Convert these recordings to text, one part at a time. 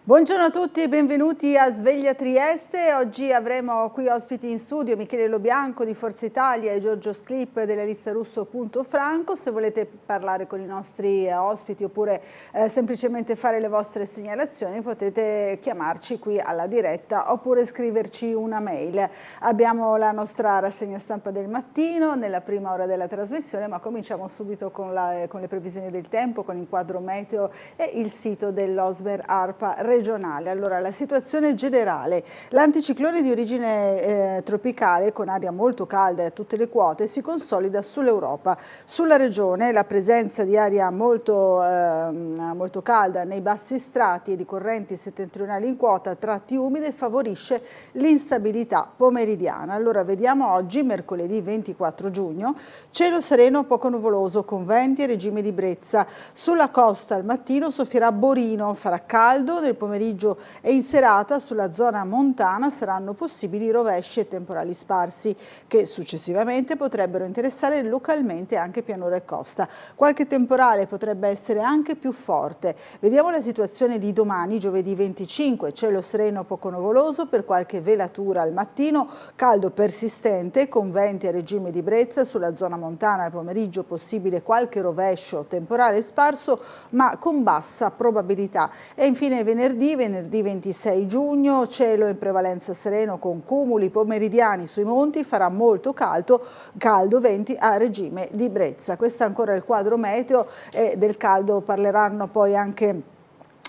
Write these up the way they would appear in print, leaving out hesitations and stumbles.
Buongiorno a tutti e benvenuti a Sveglia Trieste. Oggi avremo qui ospiti in studio Michele Lobianco di Forza Italia e Giorgio Sclip della lista Russo Punto Franco. Se volete parlare con i nostri ospiti oppure semplicemente fare le vostre segnalazioni, potete chiamarci qui alla diretta oppure scriverci una mail. Abbiamo la nostra rassegna stampa del mattino nella prima ora della trasmissione, ma cominciamo subito con le previsioni del tempo, con il quadro meteo e il sito dell'Osmer ARPA regionale. Allora, la situazione generale: l'anticiclone di origine tropicale con aria molto calda a tutte le quote si consolida sull'Europa. Sulla regione la presenza di aria molto calda nei bassi strati e di correnti settentrionali in quota a tratti umide favorisce l'instabilità pomeridiana. Allora, vediamo oggi, mercoledì 24 giugno, cielo sereno poco nuvoloso con venti e regime di brezza. Sulla costa al mattino soffierà Borino, farà caldo, nel pomeriggio e in serata sulla zona montana saranno possibili rovesci e temporali sparsi che successivamente potrebbero interessare localmente anche pianura e costa. Qualche temporale potrebbe essere anche più forte. Vediamo la situazione di domani, giovedì 25, cielo sereno poco nuvoloso per qualche velatura al mattino, caldo persistente con venti a regime di brezza, sulla zona montana al pomeriggio possibile qualche rovescio temporale sparso ma con bassa probabilità. E infine venerdì 26 giugno, cielo in prevalenza sereno con cumuli pomeridiani sui monti, farà molto caldo, venti a regime di brezza. Questo è ancora il quadro meteo e del caldo parleranno poi anche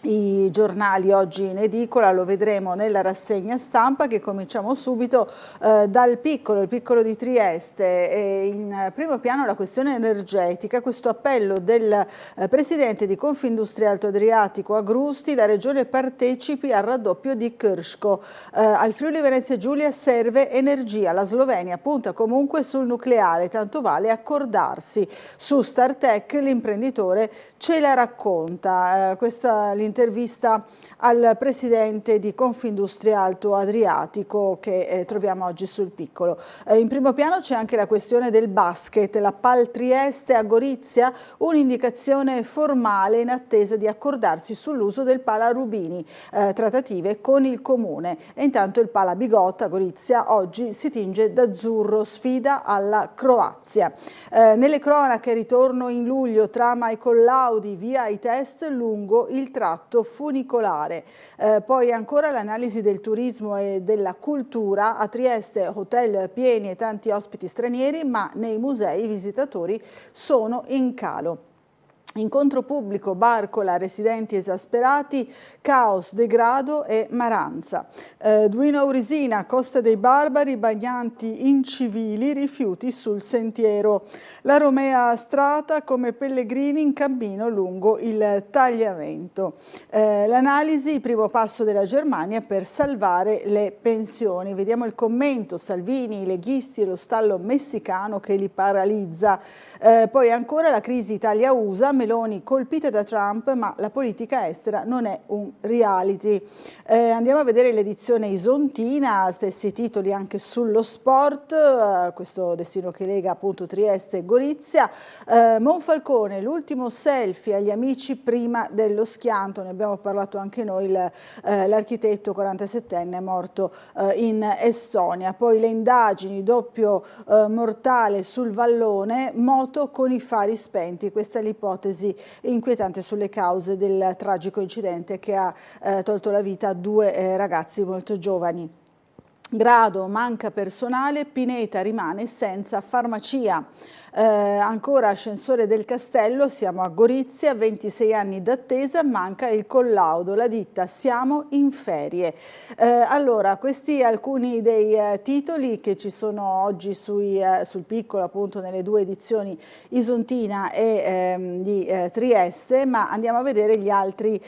i giornali oggi in edicola, lo vedremo nella rassegna stampa che cominciamo subito dal piccolo, il piccolo di Trieste. E in primo piano la questione energetica, questo appello del presidente di Confindustria Alto Adriatico Agrusti: la regione partecipi al raddoppio di Krško. Al Friuli Venezia Giulia serve energia, la Slovenia punta comunque sul nucleare, tanto vale accordarsi. Su Startech l'imprenditore ce la racconta. Questa l'intervista al presidente di Confindustria Alto Adriatico che troviamo oggi sul piccolo. In primo piano c'è anche la questione del basket, la Pal Trieste a Gorizia, un'indicazione formale in attesa di accordarsi sull'uso del Pala Rubini, trattative con il comune. E intanto il Pala Bigotto a Gorizia oggi si tinge d'azzurro, sfida alla Croazia. Nelle cronache, ritorno in luglio tra Michael Laudi, via ai test lungo il tratto funicolare. Poi ancora l'analisi del turismo e della cultura. A Trieste hotel pieni e tanti ospiti stranieri, ma nei musei i visitatori sono in calo. Incontro pubblico, Barcola, residenti esasperati, caos, degrado e Maranza. Duino Aurisina, Costa dei Barbari, bagnanti incivili, rifiuti sul sentiero. La Romea Strata come pellegrini in cammino lungo il tagliamento. L'analisi, il primo passo della Germania per salvare le pensioni. Vediamo il commento: Salvini, i leghisti e lo stallo messicano che li paralizza. Poi ancora la crisi Italia-USA, Meloni colpita da Trump, ma la politica estera non è un reality. Andiamo a vedere l'edizione isontina, stessi titoli anche sullo sport, questo destino che lega appunto Trieste e Gorizia. Monfalcone, l'ultimo selfie agli amici prima dello schianto, ne abbiamo parlato anche noi, l'architetto 47enne morto in Estonia. Poi le indagini, doppio mortale sul vallone, moto con i fari spenti, questa è l'ipotesi inquietante sulle cause del tragico incidente che ha tolto la vita a due ragazzi molto giovani. Grado, manca personale, Pineta rimane senza farmacia. Ancora ascensore del Castello, siamo a Gorizia, 26 anni d'attesa, manca il collaudo, la ditta siamo in ferie. Allora, questi alcuni dei titoli che ci sono oggi sul piccolo, appunto nelle due edizioni isontina e di Trieste, ma andiamo a vedere gli altri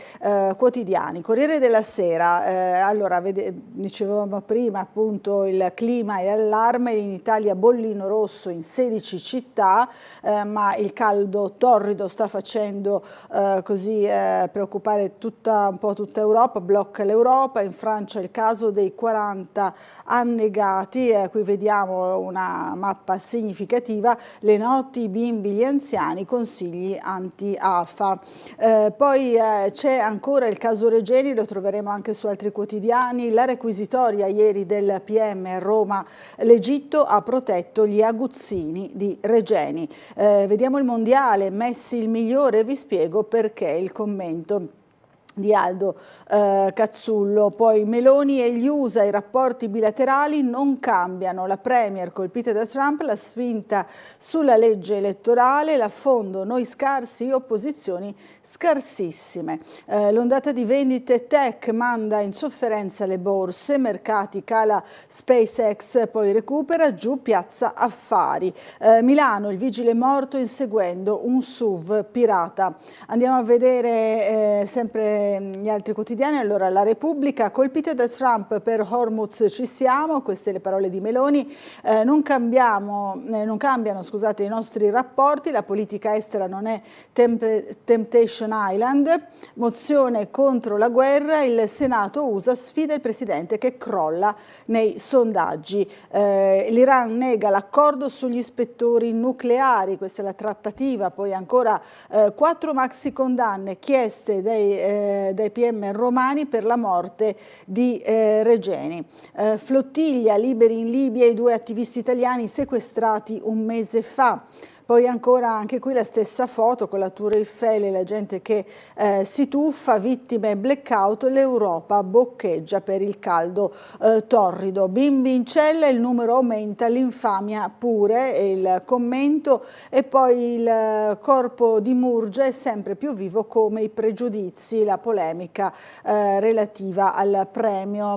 quotidiani. Corriere della Sera, allora dicevamo prima, appunto il clima e l'allarme, in Italia bollino rosso in 16 città, ma il caldo torrido sta facendo preoccupare un po' tutta Europa, blocca l'Europa. In Francia il caso dei 40 annegati, qui vediamo una mappa significativa, le notti, i bimbi, gli anziani, consigli anti-AFA. Poi c'è ancora il caso Regeni, lo troveremo anche su altri quotidiani, la requisitoria ieri del PM a Roma, l'Egitto ha protetto gli aguzzini di Regeni. Vediamo il mondiale, Messi il migliore, vi spiego perché, il commento di Aldo Cazzullo. Poi Meloni e gli USA, i rapporti bilaterali non cambiano, la Premier colpita da Trump, la spinta sulla legge elettorale, l'affondo, noi scarsi, opposizioni scarsissime. L'ondata di vendite tech manda in sofferenza le borse, mercati, cala SpaceX, poi recupera, giù piazza affari. Milano, il vigile morto inseguendo un SUV pirata. Andiamo a vedere sempre gli altri quotidiani. Allora, la Repubblica, colpita da Trump, per Hormuz ci siamo, queste le parole di Meloni, non cambiano i nostri rapporti, la politica estera non è Temptation Island, mozione contro la guerra, il Senato USA sfida il presidente che crolla nei sondaggi, l'Iran nega l'accordo sugli ispettori nucleari, questa è la trattativa. Poi ancora 4 maxi condanne chieste dai PM romani per la morte di Regeni. Flottiglia, liberi in Libia i 2 attivisti italiani sequestrati un mese fa. Poi ancora anche qui la stessa foto con la Tour Eiffel e la gente che si tuffa, vittime blackout, l'Europa boccheggia per il caldo torrido. Bimbi in cella, il numero aumenta, l'infamia pure, è il commento. E poi il corpo di Murgia è sempre più vivo come i pregiudizi, la polemica relativa al premio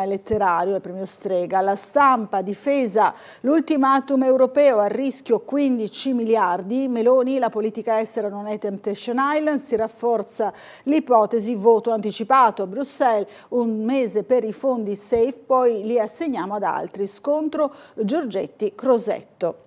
letterario, al premio Strega. La Stampa, difesa, l'ultimatum europeo, a rischio 15 miliardi, Meloni, la politica estera non è Temptation Island, si rafforza l'ipotesi voto anticipato a Bruxelles, un mese per i fondi safe, poi li assegniamo ad altri, scontro Giorgetti-Crosetto.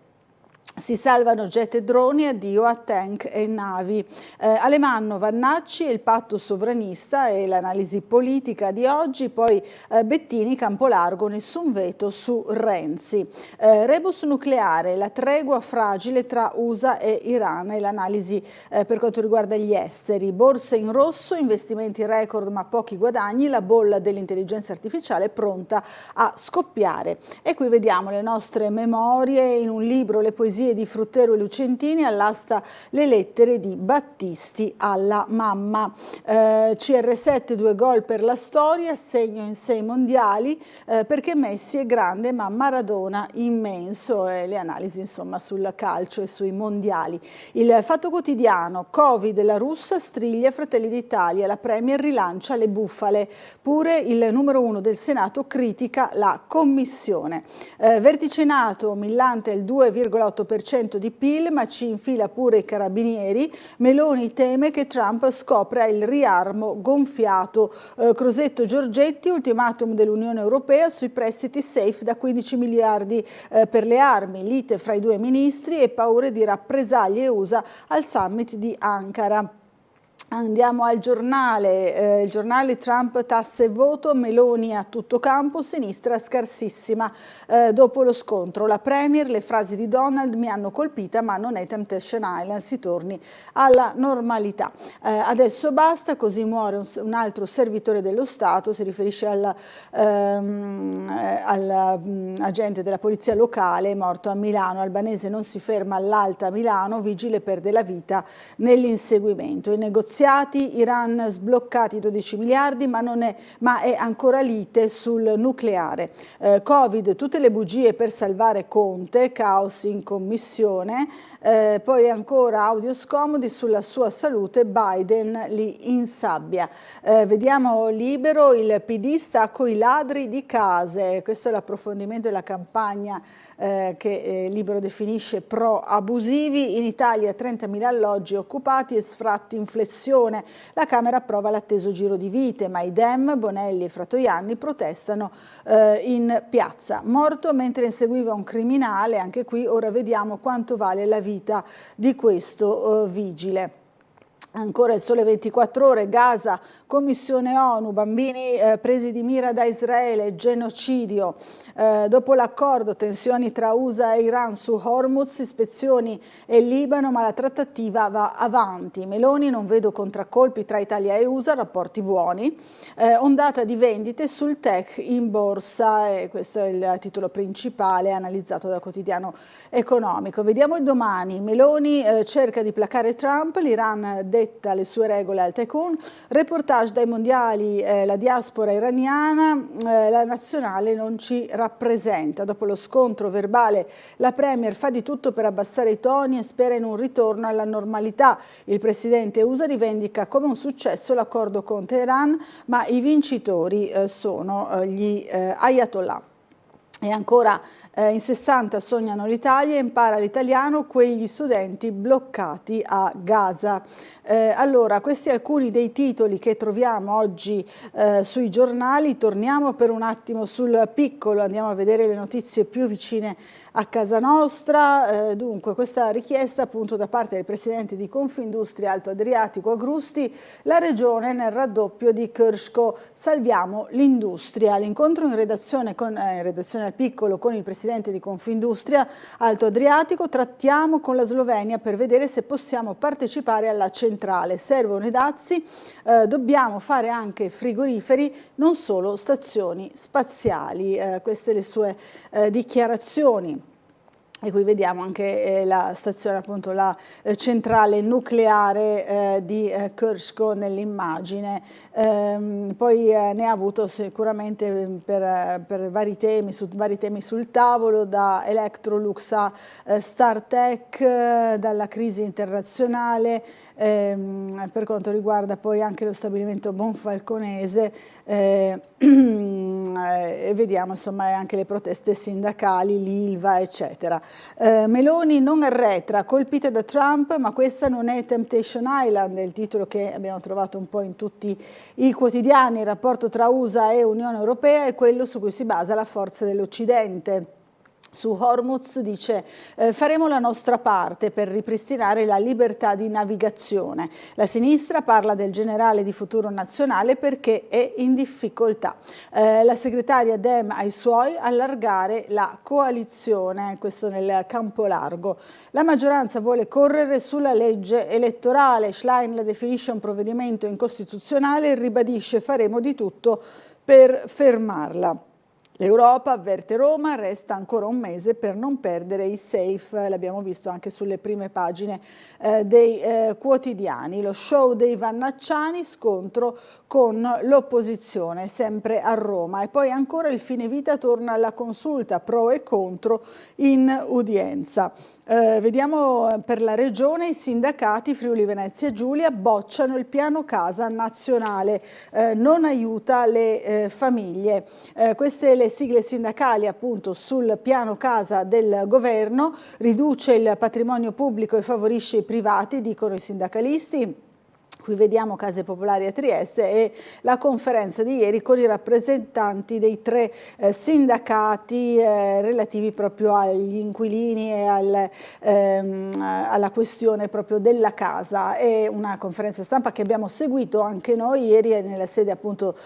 Si salvano jet e droni, addio a tank e navi. Alemanno, Vannacci e il patto sovranista e l'analisi politica di oggi. Poi Bettini, Campolargo, nessun veto su Renzi. Rebus nucleare, la tregua fragile tra USA e Iran e l'analisi per quanto riguarda gli esteri. Borse in rosso, investimenti record ma pochi guadagni, la bolla dell'intelligenza artificiale pronta a scoppiare. E qui vediamo le nostre memorie in un libro, le poesie di Fruttero e Lucentini, all'asta le lettere di Battisti alla mamma. CR7, 2 gol per la storia, segno in 6 mondiali, perché Messi è grande ma Maradona immenso, e le analisi insomma sul calcio e sui mondiali. Il Fatto Quotidiano, Covid, la russa striglia Fratelli d'Italia, la Premier rilancia le bufale, pure il numero 1 del Senato critica la commissione. Vertice NATO, millante il 2,8% di PIL, ma ci infila pure i carabinieri. Meloni teme che Trump scopra il riarmo gonfiato. Crosetto Giorgetti, ultimatum dell'Unione Europea sui prestiti safe da 15 miliardi per le armi, lite fra i 2 ministri e paure di rappresaglie USA al summit di Ankara. Andiamo al giornale, il giornale Trump, tasse e voto, Meloni a tutto campo, sinistra scarsissima dopo lo scontro. La Premier, le frasi di Donald mi hanno colpita ma non è Temptation Island, si torni alla normalità. Adesso basta, così muore un altro servitore dello Stato, si riferisce all'agente della polizia locale morto a Milano. Albanese non si ferma all'Alta Milano, vigile perde la vita nell'inseguimento. I negoziati, Iran sbloccati 12 miliardi, ma è ancora lite sul nucleare. Covid, tutte le bugie per salvare Conte, caos in commissione. Poi ancora audio scomodi sulla sua salute, Biden li insabbia. Vediamo Libero, il PD sta coi ladri di case, questo è l'approfondimento della campagna che Libero definisce pro-abusivi. In Italia 30.000 alloggi occupati e sfratti in flessione. sessione. La Camera approva l'atteso giro di vite, ma i Dem, Bonelli e Fratoianni protestano in piazza. Morto mentre inseguiva un criminale, anche qui ora vediamo quanto vale la vita di questo vigile. Ancora il Sole 24 Ore, Gaza, Commissione ONU, bambini presi di mira da Israele, genocidio. Dopo l'accordo, tensioni tra USA e Iran su Hormuz, ispezioni e Libano, ma la trattativa va avanti. Meloni, non vedo contraccolpi tra Italia e USA, rapporti buoni. Ondata di vendite sul tech in borsa, e questo è il titolo principale analizzato dal quotidiano economico. Vediamo il Domani, Meloni cerca di placare Trump, l'Iran detta le sue regole al tycoon, reportage dai mondiali, la diaspora iraniana, la nazionale non ci rappresenta. Dopo lo scontro verbale la Premier fa di tutto per abbassare i toni e spera in un ritorno alla normalità. Il presidente USA rivendica come un successo l'accordo con Teheran, ma i vincitori sono gli ayatollah. E ancora in 60 sognano l'Italia, impara l'italiano, quegli studenti bloccati a Gaza. Allora, questi alcuni dei titoli che troviamo oggi sui giornali. Torniamo per un attimo sul piccolo, andiamo a vedere le notizie più vicine a casa nostra. Dunque, questa richiesta appunto da parte del presidente di Confindustria Alto Adriatico Agrusti, la regione nel raddoppio di Krško, salviamo l'industria. L'incontro in redazione al piccolo con il presidente di Confindustria Alto Adriatico, trattiamo con la Slovenia per vedere se possiamo partecipare alla centrale. Servono i dazi, dobbiamo fare anche frigoriferi, non solo stazioni spaziali. Queste le sue dichiarazioni. E qui vediamo anche la stazione, appunto la centrale nucleare di Krško nell'immagine. Poi ne ha avuto sicuramente per vari temi sul tavolo, da Electrolux a Startech, dalla crisi internazionale, per quanto riguarda poi anche lo stabilimento Monfalconese, e vediamo insomma anche le proteste sindacali, l'Ilva eccetera. Meloni non arretra, colpita da Trump, ma questa non è Temptation Island, è il titolo che abbiamo trovato un po' in tutti i quotidiani. Il rapporto tra USA e Unione Europea è quello su cui si basa la forza dell'Occidente. Su Hormuz dice faremo la nostra parte per ripristinare la libertà di navigazione. La sinistra parla del generale di Futuro Nazionale perché è in difficoltà. La segretaria Dem ai suoi, allargare la coalizione, questo nel campo largo. La maggioranza vuole correre sulla legge elettorale, Schlein la definisce un provvedimento incostituzionale e ribadisce faremo di tutto per fermarla. L'Europa avverte Roma, resta ancora un mese per non perdere i safe, l'abbiamo visto anche sulle prime pagine dei quotidiani. Lo show dei Vannacciani, scontro con l'opposizione, sempre a Roma. E poi ancora il fine vita torna alla consulta, pro e contro in udienza. Vediamo per la regione, i sindacati Friuli Venezia Giulia bocciano il piano casa nazionale, non aiuta le famiglie. Queste le sigle sindacali appunto sul piano casa del governo, riduce il patrimonio pubblico e favorisce i privati, dicono i sindacalisti. Qui vediamo Case Popolari a Trieste e la conferenza di ieri con i rappresentanti dei tre sindacati relativi proprio agli inquilini e alla questione proprio della casa. È una conferenza stampa che abbiamo seguito anche noi ieri nella sede appunto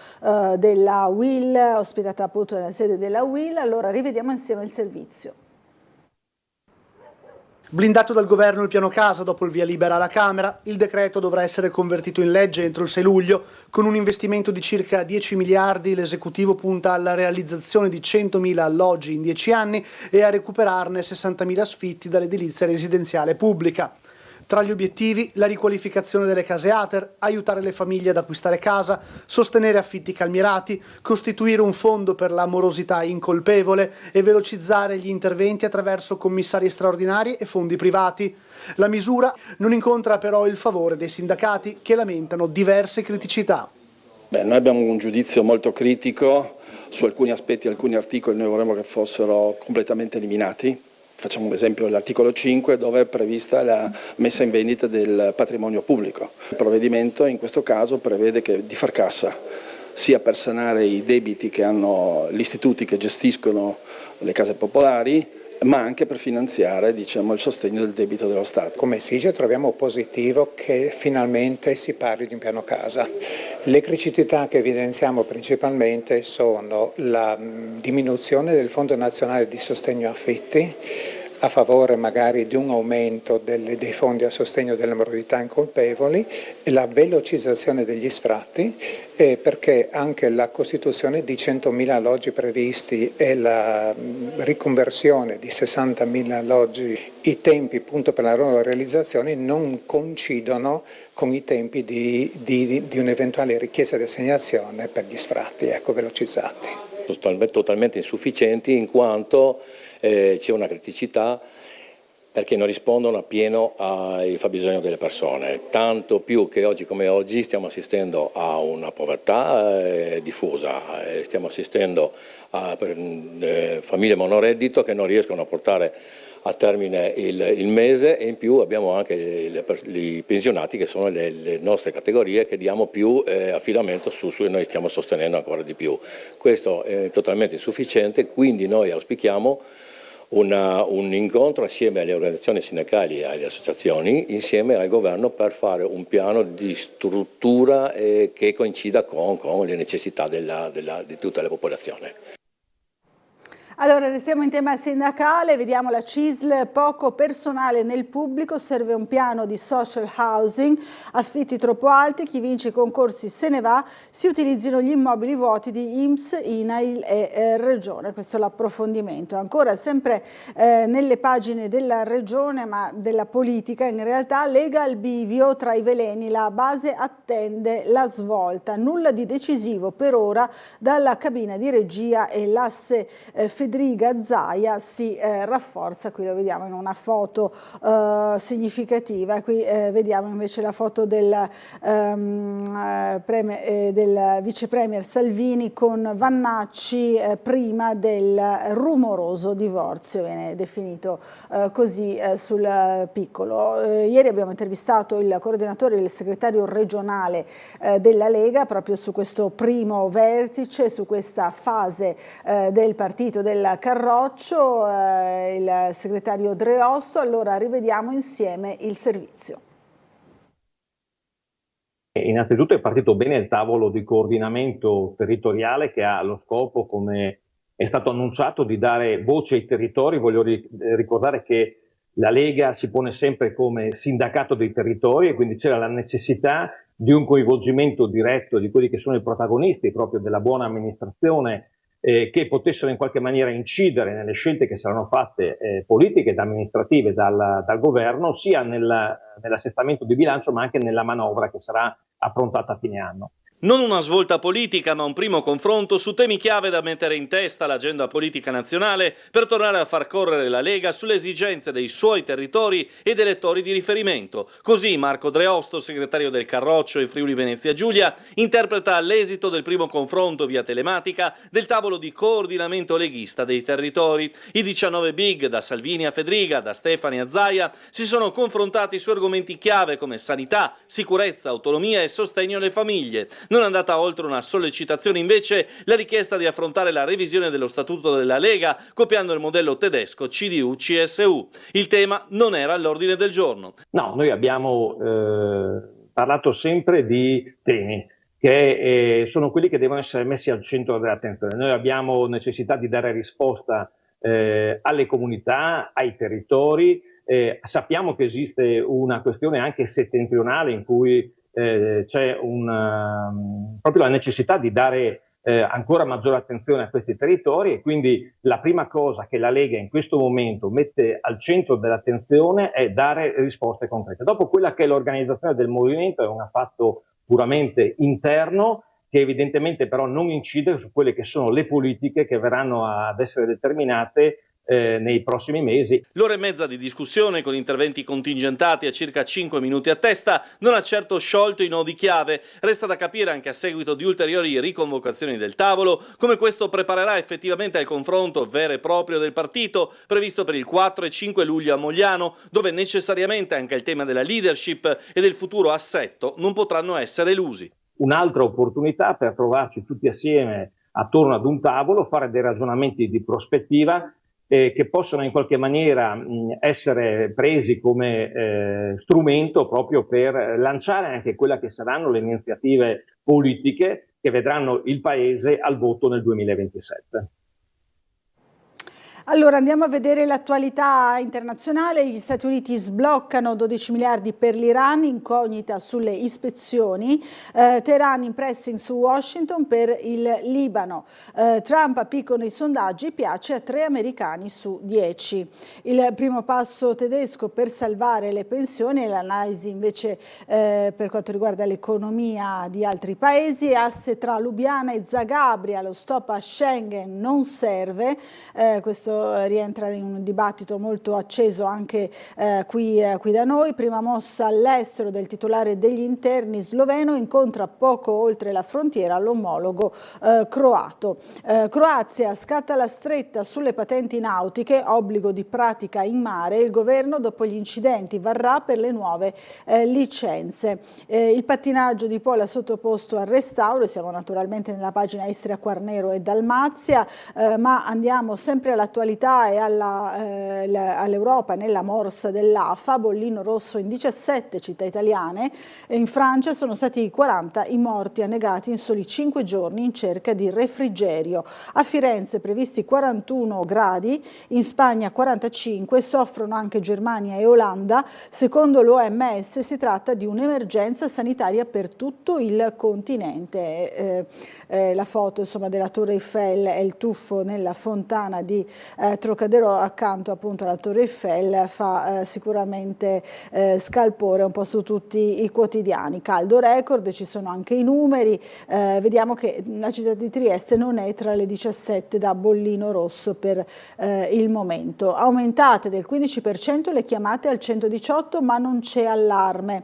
della UIL, ospitata appunto nella sede della UIL. Allora rivediamo insieme il servizio. Blindato dal governo il piano casa dopo il via libera alla Camera, il decreto dovrà essere convertito in legge entro il 6 luglio. Con un investimento di circa 10 miliardi l'esecutivo punta alla realizzazione di 100.000 alloggi in 10 anni e a recuperarne 60.000 sfitti dall'edilizia residenziale pubblica. Tra gli obiettivi la riqualificazione delle case ATER, aiutare le famiglie ad acquistare casa, sostenere affitti calmierati, costituire un fondo per la morosità incolpevole e velocizzare gli interventi attraverso commissari straordinari e fondi privati. La misura non incontra però il favore dei sindacati che lamentano diverse criticità. Noi abbiamo un giudizio molto critico su alcuni aspetti, alcuni articoli noi vorremmo che fossero completamente eliminati. Facciamo un esempio, l'articolo 5 dove è prevista la messa in vendita del patrimonio pubblico. Il provvedimento in questo caso prevede di far cassa sia per sanare i debiti che hanno gli istituti che gestiscono le case popolari, ma anche per finanziare il sostegno del debito dello Stato. Come SIGE troviamo positivo che finalmente si parli di un piano casa. Le criticità che evidenziamo principalmente sono la diminuzione del Fondo Nazionale di Sostegno Affitti, a favore magari di un aumento dei fondi a sostegno delle moralità incolpevoli, e la velocizzazione degli sfratti, perché anche la costituzione di 100.000 alloggi previsti e la riconversione di 60.000 alloggi, i tempi appunto per la loro realizzazione non coincidono con i tempi di un'eventuale richiesta di assegnazione per gli sfratti, velocizzati. Totalmente insufficienti, in quanto c'è una criticità perché non rispondono appieno ai fabbisogno delle persone, tanto più che oggi come oggi stiamo assistendo a una povertà diffusa, stiamo assistendo a famiglie monoreddito che non riescono a portare a termine il mese, e in più abbiamo anche i pensionati, che sono le nostre categorie che diamo più affidamento su e noi stiamo sostenendo ancora di più. Questo è totalmente insufficiente, quindi noi auspichiamo un incontro assieme alle organizzazioni sindacali e alle associazioni, insieme al governo, per fare un piano di struttura che coincida con le necessità di tutta la popolazione. Allora, restiamo in tema sindacale, vediamo la CISL, poco personale nel pubblico, serve un piano di social housing, affitti troppo alti, chi vince i concorsi se ne va, si utilizzino gli immobili vuoti di INPS, INAIL e Regione, questo è l'approfondimento. Ancora sempre nelle pagine della Regione, ma della politica in realtà, Lega al bivio tra i veleni, la base attende la svolta, nulla di decisivo per ora dalla cabina di regia e l'asse Federica Zaia si rafforza. Qui lo vediamo in una foto significativa. Qui vediamo invece la foto del vice premier Salvini con Vannacci prima del rumoroso divorzio, viene definito così sul piccolo. Ieri abbiamo intervistato il coordinatore e il segretario regionale della Lega proprio su questo primo vertice, su questa fase del partito del Carroccio, il segretario Dreosto. Allora rivediamo insieme il servizio. Innanzitutto è partito bene il tavolo di coordinamento territoriale, che ha lo scopo, come è stato annunciato, di dare voce ai territori. Voglio ricordare che la Lega si pone sempre come sindacato dei territori, e quindi c'era la necessità di un coinvolgimento diretto di quelli che sono i protagonisti proprio della buona amministrazione, che potessero in qualche maniera incidere nelle scelte che saranno fatte politiche ed amministrative dal governo, sia nell'assestamento di bilancio ma anche nella manovra che sarà approntata a fine anno. Non una svolta politica, ma un primo confronto su temi chiave da mettere in testa all'agenda politica nazionale per tornare a far correre la Lega sulle esigenze dei suoi territori ed elettori di riferimento. Così Marco Dreosto, segretario del Carroccio e Friuli Venezia Giulia, interpreta l'esito del primo confronto via telematica del tavolo di coordinamento leghista dei territori. I 19 big, da Salvini a Fedriga, da Stefani a Zaia, si sono confrontati su argomenti chiave come sanità, sicurezza, autonomia e sostegno alle famiglie. Non è andata oltre una sollecitazione invece la richiesta di affrontare la revisione dello statuto della Lega copiando il modello tedesco CDU-CSU. Il tema non era all'ordine del giorno. No, noi abbiamo parlato sempre di temi che sono quelli che devono essere messi al centro dell'attenzione. Noi abbiamo necessità di dare risposta alle comunità, ai territori. Sappiamo che esiste una questione anche settentrionale in cui c'è proprio la necessità di dare ancora maggiore attenzione a questi territori, e quindi la prima cosa che la Lega in questo momento mette al centro dell'attenzione è dare risposte concrete. Dopo, quella che è l'organizzazione del movimento è un fatto puramente interno, che evidentemente però non incide su quelle che sono le politiche che verranno ad essere determinate nei prossimi mesi. L'ora e mezza di discussione con interventi contingentati a circa 5 minuti a testa non ha certo sciolto i nodi chiave. Resta da capire, anche a seguito di ulteriori riconvocazioni del tavolo, come questo preparerà effettivamente al confronto vero e proprio del partito previsto per il 4 e 5 luglio a Mogliano, dove necessariamente anche il tema della leadership e del futuro assetto non potranno essere elusi. Un'altra opportunità per trovarci tutti assieme attorno ad un tavolo, fare dei ragionamenti di prospettiva che possono in qualche maniera essere presi come strumento proprio per lanciare anche quelle che saranno le iniziative politiche che vedranno il Paese al voto nel 2027. Allora andiamo a vedere l'attualità internazionale. Gli Stati Uniti sbloccano 12 miliardi per l'Iran, incognita sulle ispezioni. Teheran in pressing su Washington per il Libano. Trump a picco nei sondaggi, piace a 3 americani su 10. Il primo passo tedesco per salvare le pensioni e l'analisi invece per quanto riguarda l'economia di altri paesi. Asse tra Lubiana e Zagabria, lo stop a Schengen non serve. Questo rientra in un dibattito molto acceso anche qui da noi. Prima mossa all'estero del titolare degli interni sloveno, incontra poco oltre la frontiera l'omologo croato. Croazia scatta la stretta sulle patenti nautiche, obbligo di pratica in mare. Il governo dopo gli incidenti varrà per le nuove licenze. Il pattinaggio di Pola sottoposto al restauro, siamo naturalmente nella pagina Istria, Quarnero e Dalmazia, ma andiamo sempre all'attualità e all'Europa nella morsa dell'AFA. Bollino rosso in 17 città italiane. In Francia sono stati 40 i morti annegati in soli 5 giorni in cerca di refrigerio. A Firenze previsti 41 gradi, in Spagna 45, soffrono anche Germania e Olanda. Secondo l'OMS si tratta di un'emergenza sanitaria per tutto il continente. La foto insomma della Torre Eiffel e il tuffo nella fontana di Trocadero accanto appunto alla Torre Eiffel fa sicuramente scalpore un po' su tutti i quotidiani. Caldo record, ci sono anche i numeri, vediamo che la città di Trieste non è tra le 17 da bollino rosso per il momento. Aumentate del 15% le chiamate al 118 ma non c'è allarme.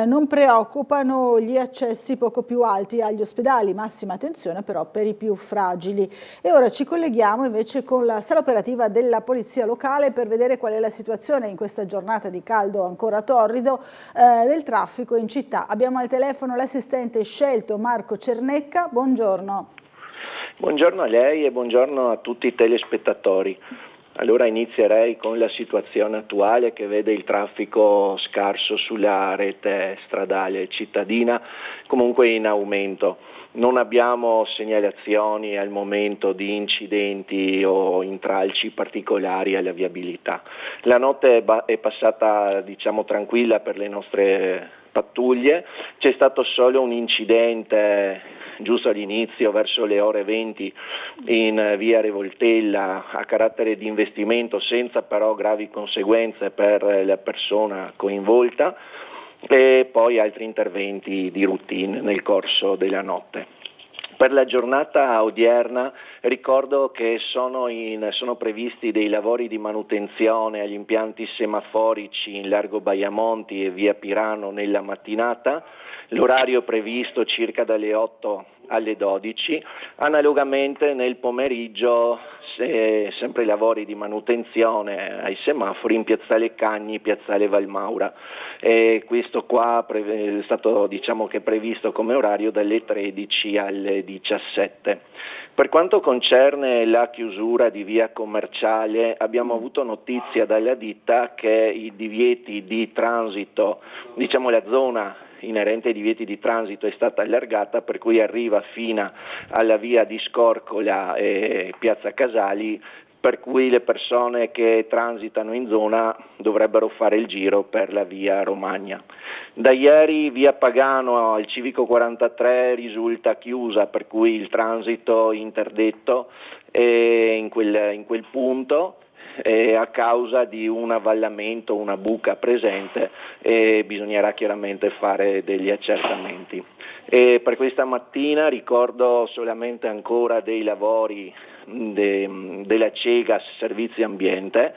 Non preoccupano gli accessi poco più alti agli ospedali, massima attenzione però per i più fragili. E ora ci colleghiamo invece con la sala operativa della Polizia Locale per vedere qual è la situazione in questa giornata di caldo ancora torrido del traffico in città. Abbiamo al telefono l'assistente scelto Marco Cernecca, buongiorno. Buongiorno a lei e buongiorno a tutti i telespettatori. Allora inizierei con la situazione attuale che vede il traffico scarso sulla rete stradale cittadina, comunque in aumento. Non abbiamo segnalazioni al momento di incidenti o intralci particolari alla viabilità. La notte è passata diciamo tranquilla per le nostre pattuglie, c'è stato solo un incidente giusto all'inizio verso le ore 20 in via Revoltella a carattere di investimento senza però gravi conseguenze per la persona coinvolta e poi altri interventi di routine nel corso della notte. Per la giornata odierna ricordo che sono previsti dei lavori di manutenzione agli impianti semaforici in largo Baiamonti e via Pirano nella mattinata, l'orario previsto circa dalle 8 alle 12, analogamente nel pomeriggio sempre lavori di manutenzione ai semafori in piazzale Cagni, piazzale Valmaura. E questo qua è stato diciamo che previsto come orario dalle 13 alle 17. Per quanto concerne la chiusura di via Commerciale, abbiamo avuto notizia dalla ditta che i divieti di transito, diciamo la zona inerente ai divieti di transito è stata allargata, per cui arriva fino alla via di Scorcola e piazza Casali, per cui le persone che transitano in zona dovrebbero fare il giro per la via Romagna. Da ieri via Pagano al Civico 43 risulta chiusa, per cui il transito interdetto è in quel punto a causa di un avvallamento, una buca presente e bisognerà chiaramente fare degli accertamenti. E per questa mattina ricordo solamente ancora dei lavori della Cegas Servizi Ambiente,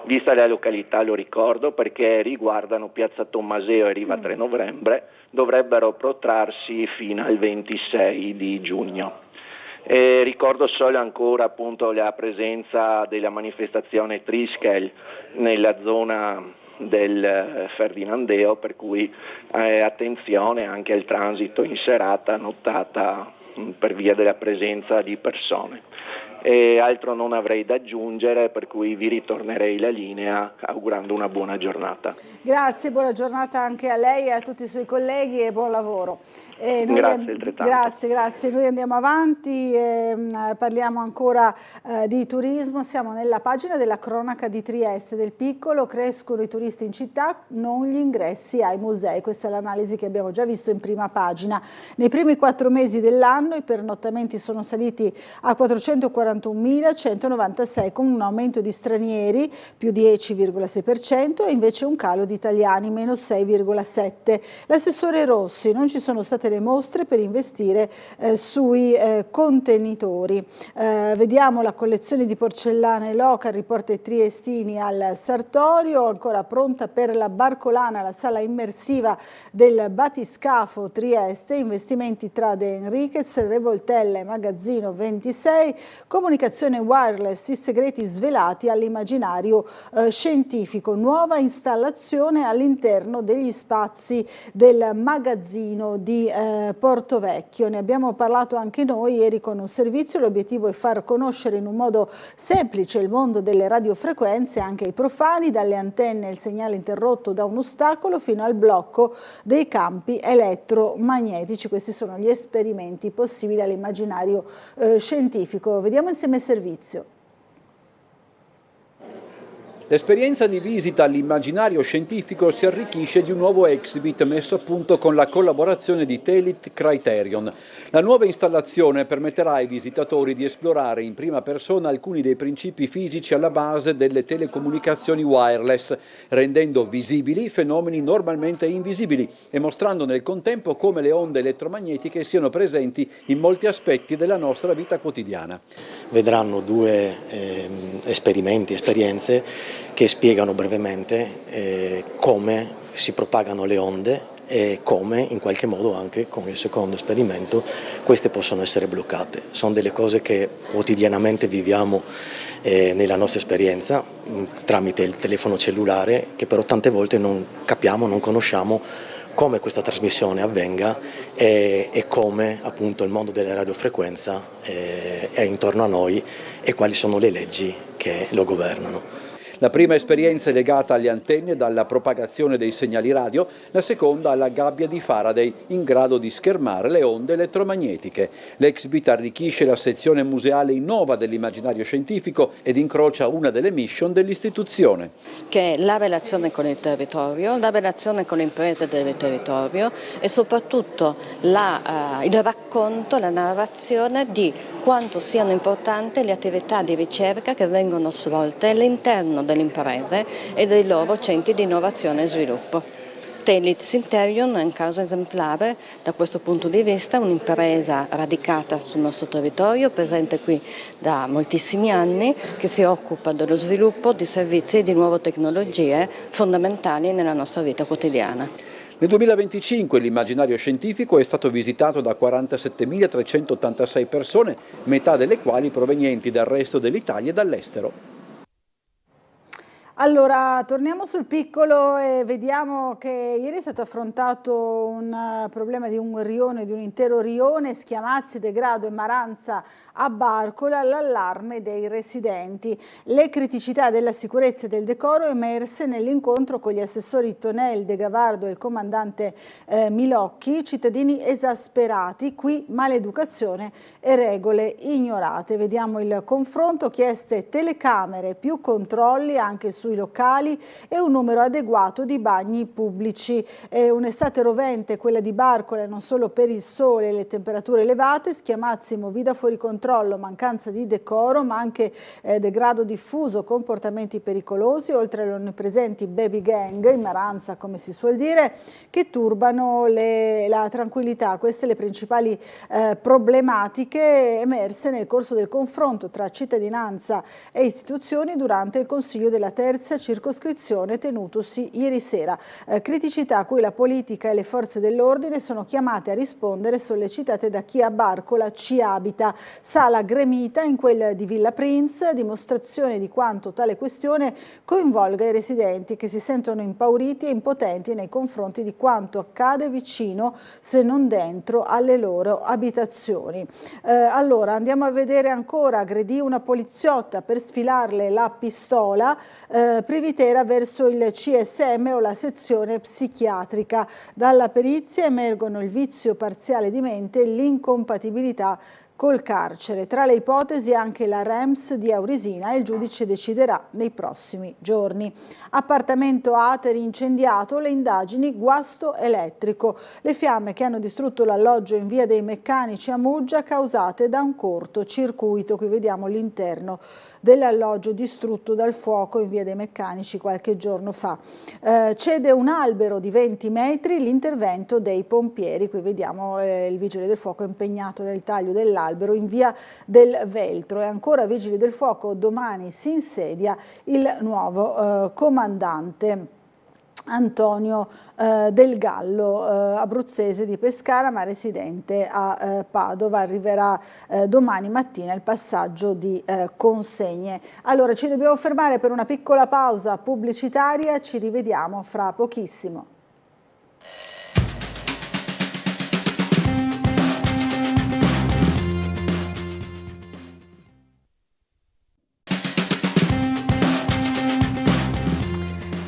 vista la località, lo ricordo, perché riguardano Piazza Tommaseo e Riva 3 Novembre, dovrebbero protrarsi fino al 26 di giugno. Ricordo solo ancora appunto la presenza della manifestazione Triskel nella zona del Ferdinandeo, per cui attenzione anche al transito in serata nottata per via della presenza di persone. Altro non avrei da aggiungere, per cui vi ritornerei la linea augurando una buona giornata. Grazie, buona giornata anche a lei e a tutti i suoi colleghi e buon lavoro. Grazie altrettanto. Grazie. Noi andiamo avanti, parliamo ancora di turismo, siamo nella pagina della cronaca di Trieste. Del piccolo crescono i turisti in città, non gli ingressi ai musei. Questa è l'analisi che abbiamo già visto in prima pagina. Nei primi 4 mesi dell'anno i pernottamenti sono saliti a 441.196 con un aumento di stranieri più 10,6% e invece un calo di italiani meno 6,7%. L'assessore Rossi: non ci sono state le mostre per investire sui contenitori. Vediamo la collezione di porcellane Loca, riporta i triestini al Sartorio, ancora pronta per la Barcolana, la sala immersiva del Batiscafo Trieste, investimenti tra De Enriquez, Revoltella e Magazzino 26, comunicazione wireless, i segreti svelati all'immaginario scientifico, nuova installazione all'interno degli spazi del magazzino di Portovecchio. Ne abbiamo parlato anche noi ieri con un servizio. L'obiettivo è far conoscere in un modo semplice il mondo delle radiofrequenze anche ai profani, dalle antenne il segnale interrotto da un ostacolo fino al blocco dei campi elettromagnetici. Questi sono gli esperimenti possibili all'immaginario scientifico. Vediamo insieme il servizio. L'esperienza di visita all'immaginario scientifico si arricchisce di un nuovo exhibit messo a punto con la collaborazione di Telit Criterion. La nuova installazione permetterà ai visitatori di esplorare in prima persona alcuni dei principi fisici alla base delle telecomunicazioni wireless, rendendo visibili fenomeni normalmente invisibili e mostrando nel contempo come le onde elettromagnetiche siano presenti in molti aspetti della nostra vita quotidiana. Vedranno 2 esperienze che spiegano brevemente come si propagano le onde e come in qualche modo anche con il secondo esperimento queste possono essere bloccate. Sono delle cose che quotidianamente viviamo nella nostra esperienza tramite il telefono cellulare, che però tante volte non capiamo, non conosciamo come questa trasmissione avvenga e come appunto il mondo della radiofrequenza è intorno a noi e quali sono le leggi che lo governano. La prima esperienza è legata alle antenne dalla propagazione dei segnali radio, la seconda alla gabbia di Faraday in grado di schermare le onde elettromagnetiche. L'exhibit arricchisce la sezione museale Innova dell'immaginario scientifico ed incrocia una delle mission dell'istituzione. Che è la relazione con il territorio, la relazione con le imprese del territorio e soprattutto il racconto, la narrazione di quanto siano importanti le attività di ricerca che vengono svolte all'interno delle imprese e dei loro centri di innovazione e sviluppo. Telit Synterion è un caso esemplare da questo punto di vista, un'impresa radicata sul nostro territorio, presente qui da moltissimi anni, che si occupa dello sviluppo di servizi e di nuove tecnologie fondamentali nella nostra vita quotidiana. Nel 2025 l'immaginario scientifico è stato visitato da 47.386 persone, metà delle quali provenienti dal resto dell'Italia e dall'estero. Allora, torniamo sul piccolo e vediamo che ieri è stato affrontato un problema di un rione, di un intero rione, Schiamazzi, Degrado e Maranza a Barcola, l'allarme dei residenti. Le criticità della sicurezza e del decoro emerse nell'incontro con gli assessori Tonel, De Gavardo e il comandante Milocchi, cittadini esasperati, qui maleducazione e regole ignorate. Vediamo il confronto, chieste telecamere, più controlli anche su sui locali e un numero adeguato di bagni pubblici. È un'estate rovente quella di Barcola, non solo per il sole e le temperature elevate, Schiamazzimo, vita fuori controllo, mancanza di decoro, ma anche degrado diffuso, comportamenti pericolosi, oltre alle onnipresenti baby gang, in maranza come si suol dire, che turbano la tranquillità. Queste le principali problematiche emerse nel corso del confronto tra cittadinanza e istituzioni durante il Consiglio della terza circoscrizione tenutosi ieri sera. Criticità a cui la politica e le forze dell'ordine sono chiamate a rispondere, sollecitate da chi a Barcola ci abita. Sala gremita in quel di Villa Prince, dimostrazione di quanto tale questione coinvolga i residenti che si sentono impauriti e impotenti nei confronti di quanto accade vicino, se non dentro, alle loro abitazioni. Allora andiamo a vedere ancora. Aggredì una poliziotta per sfilarle la pistola, Privitera verso il CSM o la sezione psichiatrica. Dalla perizia emergono il vizio parziale di mente e l'incompatibilità col carcere. Tra le ipotesi anche la REMS di Aurisina e il giudice deciderà nei prossimi giorni. Appartamento Ateri incendiato, le indagini, guasto elettrico. Le fiamme che hanno distrutto l'alloggio in via dei Meccanici a Muggia causate da un cortocircuito. Qui vediamo l'interno dell'alloggio distrutto dal fuoco in via dei Meccanici qualche giorno fa. Cede un albero di 20 metri, l'intervento dei pompieri. Qui vediamo il vigile del fuoco impegnato nel taglio dell'albero in via del Veltro. E ancora vigili del fuoco, domani si insedia il nuovo comandante. Antonio Del Gallo, abruzzese di Pescara ma residente a Padova, arriverà domani mattina il passaggio di consegne. Allora ci dobbiamo fermare per una piccola pausa pubblicitaria, ci rivediamo fra pochissimo.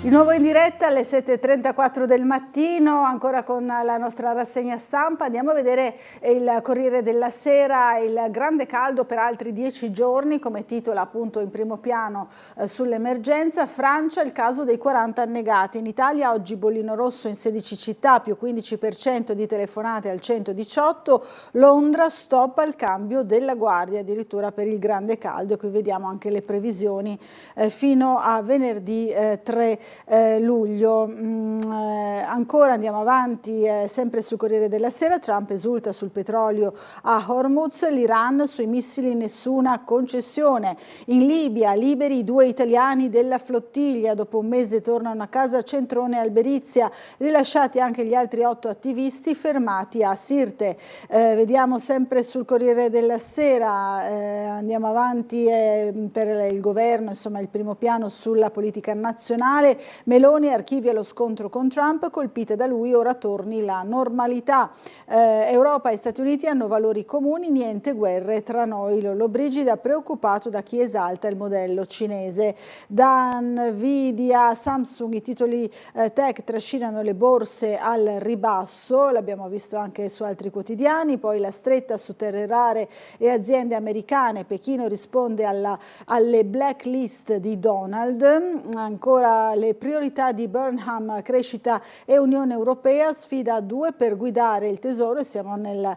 Di nuovo in diretta alle 7:34 del mattino, ancora con la nostra rassegna stampa. Andiamo a vedere il Corriere della Sera, il grande caldo per altri 10 giorni, come titola appunto in primo piano sull'emergenza. Francia, il caso dei 40 annegati. In Italia oggi bollino rosso in 16 città, più 15% di telefonate al 118. Londra, stop al cambio della guardia, addirittura per il grande caldo. Qui vediamo anche le previsioni fino a venerdì 3 luglio. Ancora andiamo avanti, sempre sul Corriere della Sera. Trump esulta sul petrolio a Hormuz, l'Iran sui missili nessuna concessione. In Libia liberi i 2 italiani della flottiglia, dopo un mese tornano a casa Centrone e Alberizia, rilasciati anche gli altri 8 attivisti fermati a Sirte. Vediamo sempre sul Corriere della Sera, andiamo avanti per il governo, insomma il primo piano sulla politica nazionale. Meloni archivia lo scontro con Trump, colpita da lui, ora torni la normalità. Europa e Stati Uniti hanno valori comuni, niente guerre tra noi. Lollobrigida preoccupato da chi esalta il modello cinese. Da Nvidia, Samsung, i titoli tech trascinano le borse al ribasso, l'abbiamo visto anche su altri quotidiani. Poi la stretta su terre rare e aziende americane, Pechino risponde alle blacklist di Donald. Ancora le priorità di Burnham, crescita e Unione Europea, sfida a 2 per guidare il tesoro, e siamo nella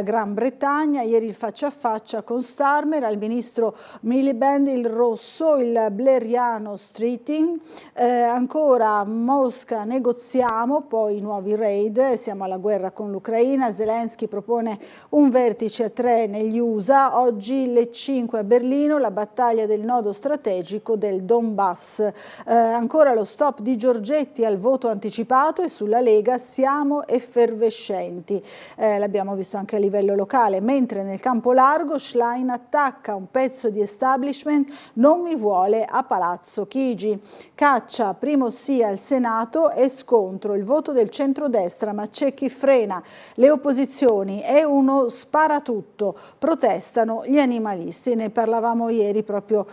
Gran Bretagna. Ieri il faccia a faccia con Starmer, al ministro Miliband il rosso, il blairiano Streeting. Ancora Mosca, negoziamo, poi i nuovi raid, siamo alla guerra con l'Ucraina. Zelensky propone un vertice a 3 negli USA, oggi le 5 a Berlino, la battaglia del nodo strategico del Donbass. Ancora lo stop di Giorgetti al voto anticipato, e sulla Lega siamo effervescenti. L'abbiamo visto anche a livello locale. Mentre nel campo largo Schlein attacca un pezzo di establishment, non mi vuole a Palazzo Chigi. Caccia, primo sì al Senato e scontro, il voto del centrodestra, ma c'è chi frena le opposizioni, è uno sparatutto, protestano gli animalisti. Ne parlavamo ieri proprio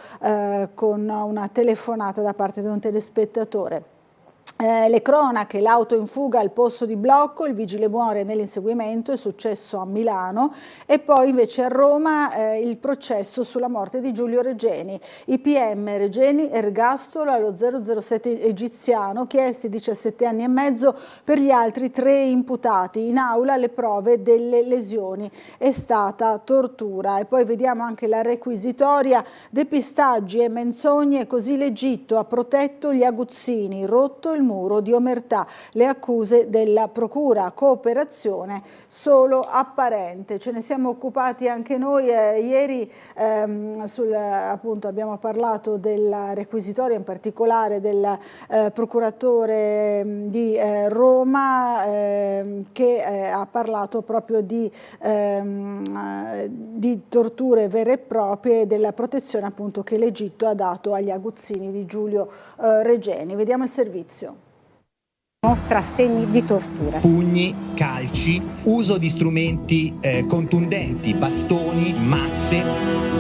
con una telefonata da parte di un telespettatore. Le cronache, l'auto in fuga al posto di blocco, il vigile muore nell'inseguimento, è successo a Milano, e poi invece a Roma il processo sulla morte di Giulio Regeni. I PM Regeni, ergastolo allo 007 egiziano, chiesti 17 anni e mezzo per gli altri 3 imputati. In aula le prove delle lesioni, è stata tortura. E poi vediamo anche la requisitoria, depistaggi e menzogne, così l'Egitto ha protetto gli aguzzini, rotto il muro di omertà, le accuse della procura, cooperazione solo apparente. Ce ne siamo occupati anche noi ieri, appunto abbiamo parlato della requisitoria, in particolare del procuratore di Roma che ha parlato proprio di torture vere e proprie e della protezione appunto che l'Egitto ha dato agli aguzzini di Giulio Regeni. Vediamo il servizio. Mostra segni di tortura. Pugni, calci, uso di strumenti contundenti, bastoni, mazze.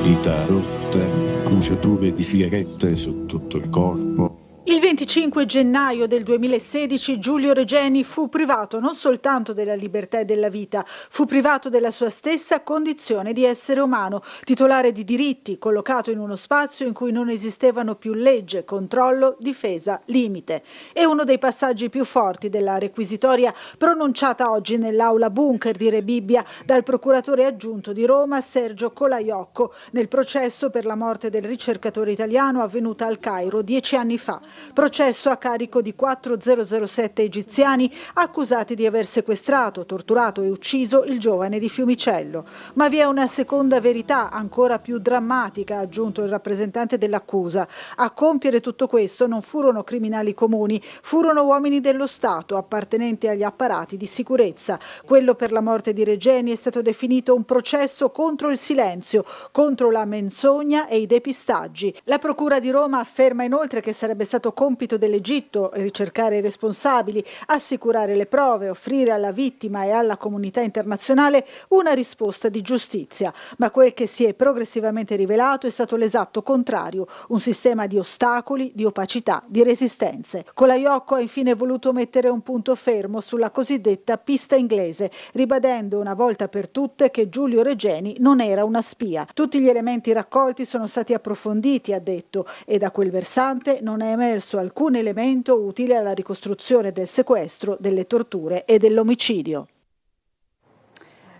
Dita rotte, bruciature di sigarette su tutto il corpo. Il 25 gennaio del 2016 Giulio Regeni fu privato non soltanto della libertà e della vita, fu privato della sua stessa condizione di essere umano, titolare di diritti, collocato in uno spazio in cui non esistevano più legge, controllo, difesa, limite. È uno dei passaggi più forti della requisitoria pronunciata oggi nell'aula bunker di Rebibbia dal procuratore aggiunto di Roma Sergio Colaiocco nel processo per la morte del ricercatore italiano avvenuta al Cairo 10 anni fa. Processo a carico di 4 007 egiziani accusati di aver sequestrato, torturato e ucciso il giovane di Fiumicello. Ma vi è una seconda verità ancora più drammatica, ha aggiunto il rappresentante dell'accusa. A compiere tutto questo non furono criminali comuni, furono uomini dello Stato appartenenti agli apparati di sicurezza. Quello per la morte di Regeni è stato definito un processo contro il silenzio, contro la menzogna e i depistaggi. La Procura di Roma afferma inoltre che sarebbe stato compito dell'Egitto ricercare i responsabili, assicurare le prove, offrire alla vittima e alla comunità internazionale una risposta di giustizia. Ma quel che si è progressivamente rivelato è stato l'esatto contrario, un sistema di ostacoli, di opacità, di resistenze. Colaiocco ha infine voluto mettere un punto fermo sulla cosiddetta pista inglese, ribadendo una volta per tutte che Giulio Regeni non era una spia. Tutti gli elementi raccolti sono stati approfonditi, ha detto, e da quel versante non è emerso alcun elemento utile alla ricostruzione del sequestro, delle torture e dell'omicidio.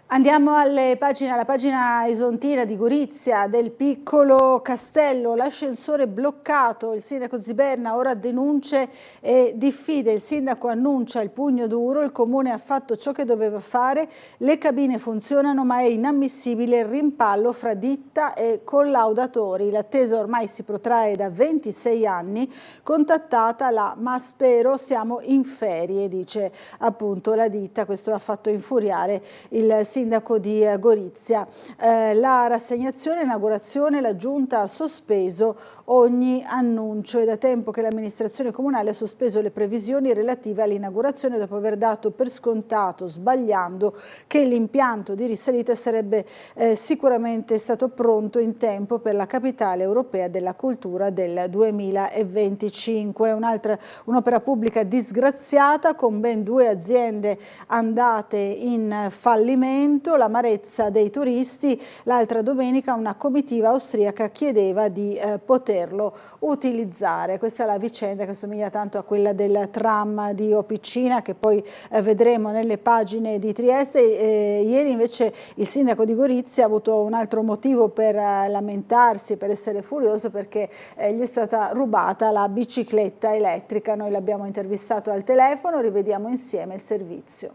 Andiamo alla pagina isontina di Gorizia, del piccolo castello, l'ascensore bloccato, il sindaco Ziberna ora denunce e diffide, il sindaco annuncia il pugno duro, il comune ha fatto ciò che doveva fare, le cabine funzionano ma è inammissibile il rimpallo fra ditta e collaudatori, l'attesa ormai si protrae da 26 anni, contattata la Maspero, siamo in ferie, dice appunto la ditta, questo ha fatto infuriare il sindaco di Gorizia. La rassegnazione, l'inaugurazione, la giunta ha sospeso ogni annuncio. È da tempo che l'amministrazione comunale ha sospeso le previsioni relative all'inaugurazione dopo aver dato per scontato, sbagliando, che l'impianto di risalita sarebbe sicuramente stato pronto in tempo per la capitale europea della cultura del 2025. Un'opera pubblica disgraziata con ben 2 aziende andate in fallimento, l'amarezza dei turisti. L'altra domenica una comitiva austriaca chiedeva di poterlo utilizzare. Questa è la vicenda che somiglia tanto a quella del tram di Opicina che poi vedremo nelle pagine di Trieste. Ieri invece il sindaco di Gorizia ha avuto un altro motivo per lamentarsi, per essere furioso, perché gli è stata rubata la bicicletta elettrica. Noi l'abbiamo intervistato al telefono, rivediamo insieme il servizio.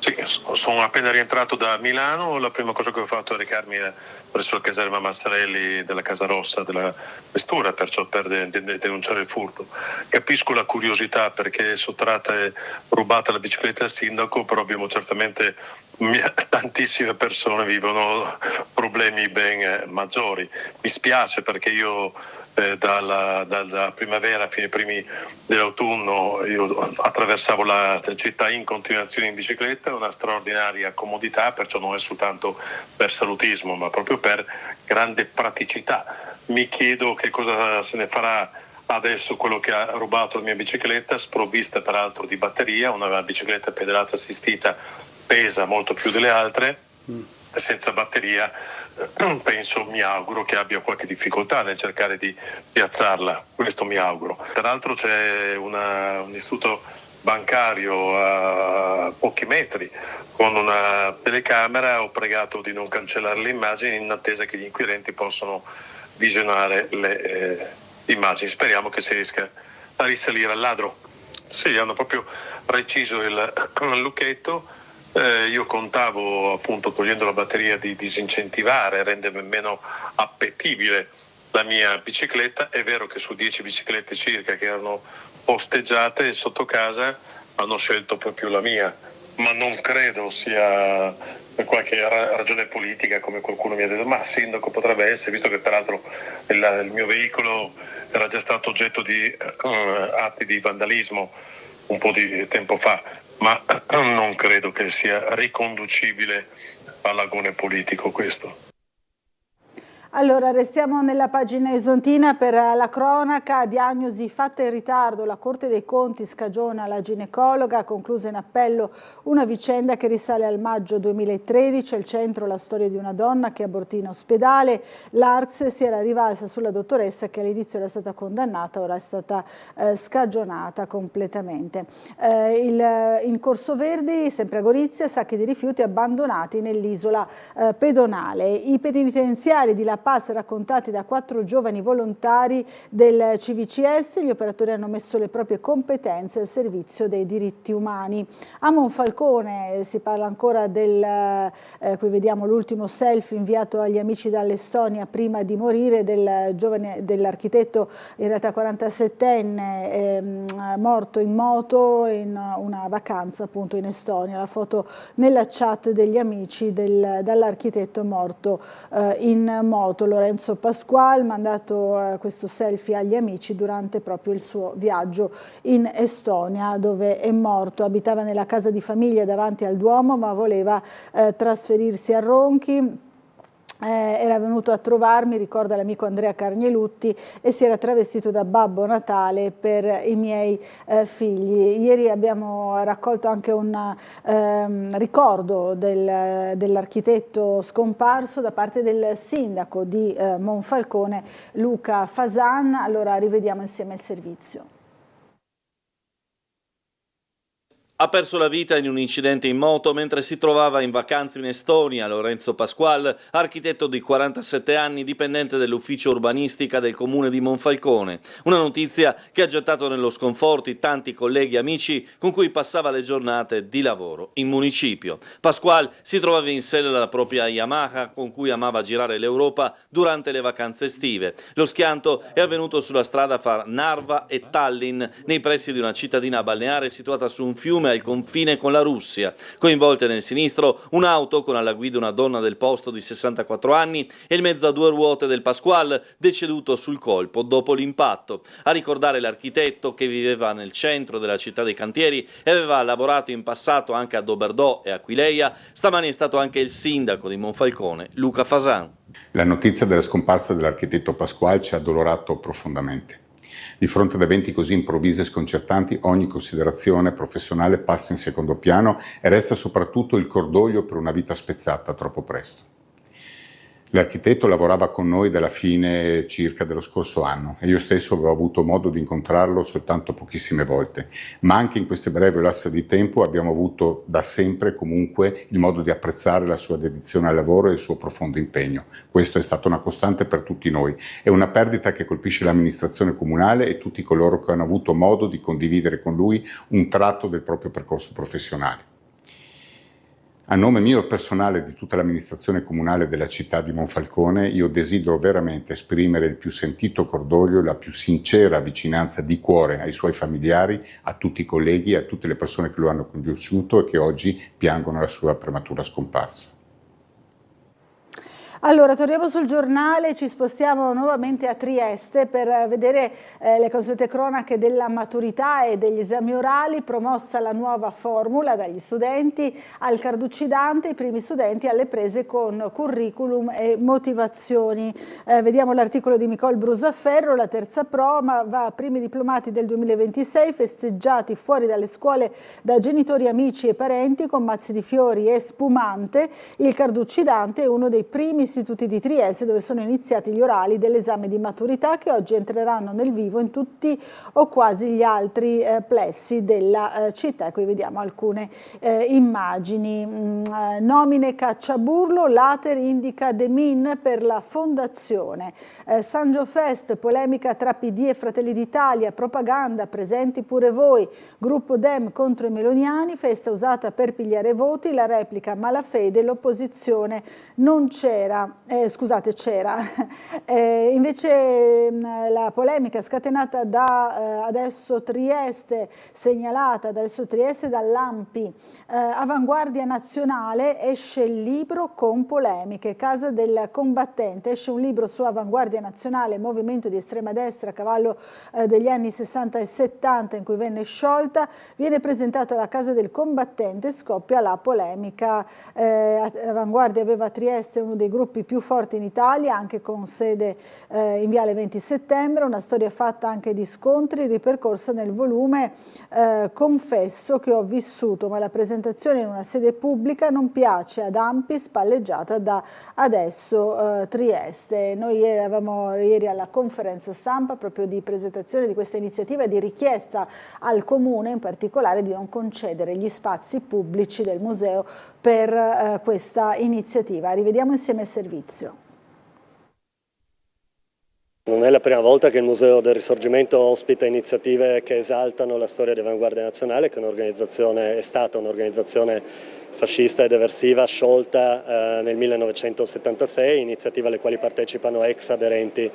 Sì, sono appena rientrato da Milano, la prima cosa che ho fatto è recarmi presso il caserma Mazzarelli della Casa Rossa della Questura, perciò per denunciare il furto. Capisco la curiosità perché è sottratta e rubata la bicicletta al sindaco, però abbiamo certamente tantissime persone vivono problemi ben maggiori. Mi spiace perché io dalla primavera fino ai primi dell'autunno io attraversavo la città in continuazione in bicicletta, una straordinaria comodità, perciò non è soltanto per salutismo ma proprio per grande praticità. Mi chiedo che cosa se ne farà adesso quello che ha rubato la mia bicicletta, sprovvista peraltro di batteria, una bicicletta pedalata assistita, pesa molto più delle altre, senza batteria mi auguro che abbia qualche difficoltà nel cercare di piazzarla, questo mi auguro. Peraltro c'è un istituto bancario a pochi metri con una telecamera, ho pregato di non cancellare le immagini in attesa che gli inquirenti possano visionare le immagini. Speriamo che si riesca a risalire al ladro. Sì, hanno proprio reciso il lucchetto. Io contavo, appunto, togliendo la batteria, di disincentivare, rendere meno appetibile la mia bicicletta. È vero che su 10 biciclette circa che erano posteggiate sotto casa hanno scelto proprio la mia, ma non credo sia per qualche ragione politica, come qualcuno mi ha detto, ma sindaco potrebbe essere, visto che peraltro il mio veicolo era già stato oggetto di atti di vandalismo un po' di tempo fa, ma non credo che sia riconducibile all'agone politico questo. Allora, restiamo nella pagina esontina per la cronaca. Diagnosi fatta in ritardo, la Corte dei Conti scagiona la ginecologa, ha concluso in appello una vicenda che risale al maggio 2013, al centro la storia di una donna che abortì in ospedale. L'ARCS si era rivalsa sulla dottoressa che all'inizio era stata condannata, ora è stata scagionata completamente. In Corso Verdi, sempre a Gorizia, sacchi di rifiuti abbandonati nell'isola pedonale. I penitenziari di La Paz raccontati da 4 giovani volontari del CVCS, gli operatori hanno messo le proprie competenze al servizio dei diritti umani. A Monfalcone si parla ancora qui vediamo l'ultimo selfie inviato agli amici dall'Estonia prima di morire dell'architetto, in realtà 47enne, morto in moto in una vacanza appunto in Estonia. La foto nella chat degli amici dall'architetto morto in moto. Lorenzo Pasqual, mandato questo selfie agli amici durante proprio il suo viaggio in Estonia, dove è morto. Abitava nella casa di famiglia davanti al Duomo, ma voleva trasferirsi a Ronchi. Era venuto a trovarmi, ricorda l'amico Andrea Carnielutti, e si era travestito da Babbo Natale per i miei figli. Ieri abbiamo raccolto anche un ricordo dell'architetto scomparso da parte del sindaco di Monfalcone, Luca Fasan. Allora rivediamo insieme il servizio. Ha perso la vita in un incidente in moto mentre si trovava in vacanza in Estonia Lorenzo Pasqual, architetto di 47 anni, dipendente dell'ufficio urbanistica del comune di Monfalcone. Una notizia che ha gettato nello sconforto tanti colleghi e amici con cui passava le giornate di lavoro in municipio. Pasqual si trovava in sella alla propria Yamaha con cui amava girare l'Europa durante le vacanze estive. Lo schianto è avvenuto sulla strada fra Narva e Tallinn, nei pressi di una cittadina balneare situata su un fiume al confine con la Russia. Coinvolte nel sinistro un'auto con alla guida una donna del posto di 64 anni e il mezzo a 2 ruote del Pasqual, deceduto sul colpo dopo l'impatto. A ricordare l'architetto che viveva nel centro della città dei cantieri e aveva lavorato in passato anche a Doberdò e Aquileia, stamani è stato anche il sindaco di Monfalcone, Luca Fasan. La notizia della scomparsa dell'architetto Pasqual ci ha addolorato profondamente. Di fronte ad eventi così improvvisi e sconcertanti, ogni considerazione professionale passa in secondo piano e resta soprattutto il cordoglio per una vita spezzata troppo presto. L'architetto lavorava con noi dalla fine circa dello scorso anno e io stesso avevo avuto modo di incontrarlo soltanto pochissime volte, ma anche in questo breve lasso di tempo abbiamo avuto da sempre comunque il modo di apprezzare la sua dedizione al lavoro e il suo profondo impegno. Questo è stato una costante per tutti noi, è una perdita che colpisce l'amministrazione comunale e tutti coloro che hanno avuto modo di condividere con lui un tratto del proprio percorso professionale. A nome mio e personale e di tutta l'amministrazione comunale della città di Monfalcone, io desidero veramente esprimere il più sentito cordoglio e la più sincera vicinanza di cuore ai suoi familiari, a tutti i colleghi e a tutte le persone che lo hanno conosciuto e che oggi piangono la sua prematura scomparsa. Allora, torniamo sul giornale, ci spostiamo nuovamente a Trieste per vedere le consuete cronache della maturità e degli esami orali, promossa la nuova formula dagli studenti al carducci-Dante, i primi studenti alle prese con curriculum e motivazioni. Vediamo l'articolo di Nicole Brusaferro, la terza prova va a primi diplomati del 2026, festeggiati fuori dalle scuole da genitori, amici e parenti con mazzi di fiori e spumante. Il carducci-Dante è uno dei primi istituti di Trieste dove sono iniziati gli orali dell'esame di maturità che oggi entreranno nel vivo in tutti o quasi gli altri plessi della città. Qui vediamo alcune immagini. Nomine cacciaburlo, Later indica De Min per la fondazione. Sangio Fest, polemica tra PD e Fratelli d'Italia, propaganda, presenti pure voi, gruppo Dem contro i meloniani, festa usata per pigliare voti, la replica malafede, l'opposizione non c'era. Scusate, c'era. Invece la polemica scatenata da Adesso Trieste, segnalata da Adesso Trieste dall'ANPI. Avanguardia Nazionale, esce il libro con polemiche. Casa del Combattente, esce un libro su Avanguardia Nazionale, movimento di estrema destra a cavallo degli anni 60 e 70 in cui venne sciolta. Viene presentato alla Casa del Combattente, scoppia la polemica. Avanguardia aveva a Trieste uno dei gruppi più forti in Italia, anche con sede in Viale 20 Settembre, una storia fatta anche di scontri, ripercorsa nel volume Confesso che ho vissuto, ma la presentazione in una sede pubblica non piace ad ANPI, spalleggiata da Adesso Trieste. Noi eravamo ieri alla conferenza stampa proprio di presentazione di questa iniziativa e di richiesta al Comune in particolare di non concedere gli spazi pubblici del museo per questa iniziativa. Rivediamo insieme il servizio. Non è la prima volta che il Museo del Risorgimento ospita iniziative che esaltano la storia di Avanguardia Nazionale, che è stata un'organizzazione fascista ed eversiva sciolta nel 1976, iniziative alle quali partecipano ex aderenti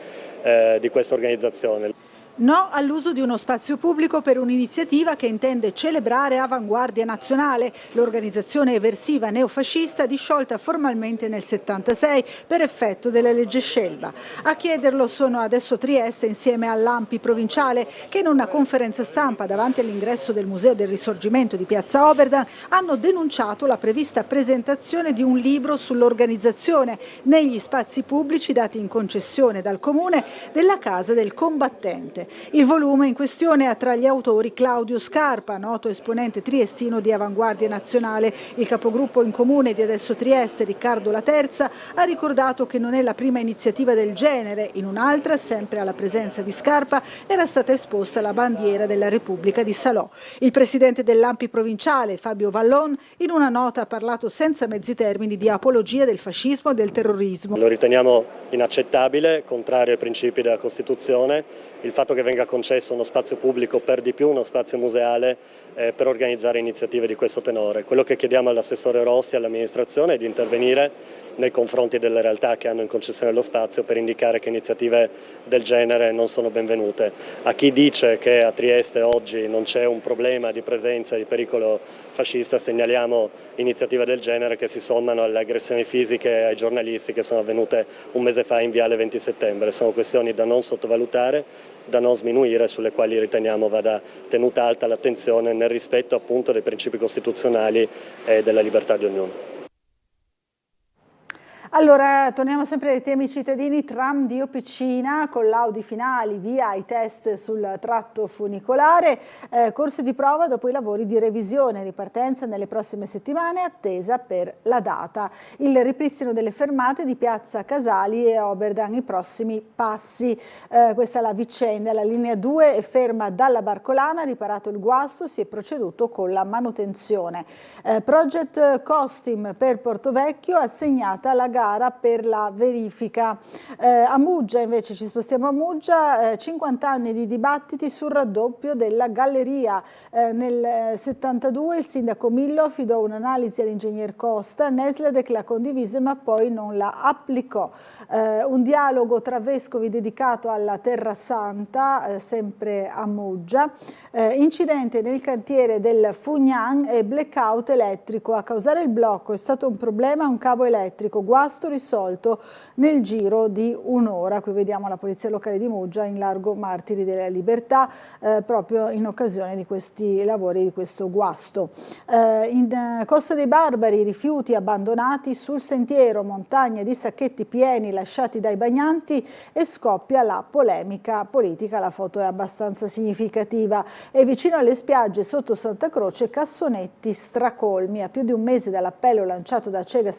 di questa organizzazione. No all'uso di uno spazio pubblico per un'iniziativa che intende celebrare Avanguardia Nazionale, l'organizzazione eversiva neofascista disciolta formalmente nel 76 per effetto della legge Scelba. A chiederlo sono Adesso Trieste insieme all'ANPI provinciale che in una conferenza stampa davanti all'ingresso del Museo del Risorgimento di Piazza Oberdan hanno denunciato la prevista presentazione di un libro sull'organizzazione negli spazi pubblici dati in concessione dal Comune della Casa del Combattente. Il volume in questione ha tra gli autori Claudio Scarpa, noto esponente triestino di Avanguardia Nazionale. Il capogruppo in comune di Adesso Trieste, Riccardo Laterza, ha ricordato che non è la prima iniziativa del genere. In un'altra, sempre alla presenza di Scarpa, era stata esposta la bandiera della Repubblica di Salò. Il presidente dell'ANPI provinciale, Fabio Vallon, in una nota ha parlato senza mezzi termini di apologia del fascismo e del terrorismo. Lo riteniamo inaccettabile, contrario ai principi della Costituzione, il fatto che venga concesso uno spazio pubblico, per di più uno spazio museale, per organizzare iniziative di questo tenore. Quello che chiediamo all'assessore Rossi e all'amministrazione è di intervenire nei confronti delle realtà che hanno in concessione lo spazio per indicare che iniziative del genere non sono benvenute. A chi dice che a Trieste oggi non c'è un problema di presenza di pericolo fascista, segnaliamo iniziative del genere che si sommano alle aggressioni fisiche ai giornalisti che sono avvenute un mese fa in Viale 20 Settembre. Sono questioni da non sottovalutare, da non sminuire, sulle quali riteniamo vada tenuta alta l'attenzione nel rispetto appunto dei principi costituzionali e della libertà di ognuno. Allora, torniamo sempre ai temi cittadini. Tram di Opicina, collaudi finali, via ai test sul tratto funicolare, corsi di prova dopo i lavori di revisione, ripartenza nelle prossime settimane, attesa per la data. Il ripristino delle fermate di Piazza Casali e Oberdan, i prossimi passi. Questa è la vicenda, la linea 2 è ferma dalla Barcolana, riparato il guasto, si è proceduto con la manutenzione. Project Costim per Portovecchio, assegnata la gara per la verifica. A Muggia invece, ci spostiamo a Muggia, 50 anni di dibattiti sul raddoppio della galleria. Nel 72 il sindaco Millo affidò un'analisi all'ingegner Costa, Nesledek la condivise ma poi non la applicò. Un dialogo tra vescovi dedicato alla Terra Santa, sempre a Muggia. Incidente nel cantiere del Fugnan e blackout elettrico. A causare il blocco è stato un problema un cavo elettrico, guasto guasto risolto nel giro di un'ora. Qui vediamo la Polizia Locale di Muggia in largo Martiri della Libertà, proprio in occasione di questi lavori, di questo guasto. In Costa dei Barbari, rifiuti abbandonati sul sentiero, montagne di sacchetti pieni lasciati dai bagnanti e scoppia la polemica politica. La foto è abbastanza significativa. E vicino alle spiagge sotto Santa Croce, cassonetti stracolmi. A più di un mese dall'appello lanciato da Cegas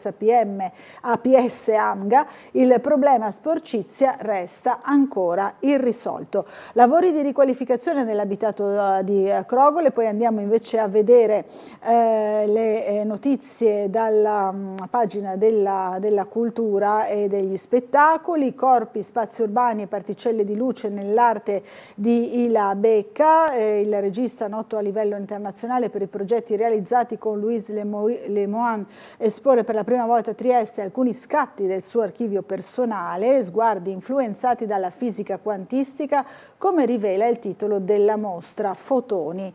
APS AMGA, il problema sporcizia resta ancora irrisolto. Lavori di riqualificazione nell'abitato di Crogole. Poi andiamo invece a vedere le notizie dalla pagina della cultura e degli spettacoli. Corpi, spazi urbani e particelle di luce nell'arte di Ila Becca. Il regista noto a livello internazionale per i progetti realizzati con Louise Lemoine espone per la prima volta a Trieste alcuni scatti del suo archivio personale, sguardi influenzati dalla fisica quantistica, come rivela il titolo della mostra, Fotoni.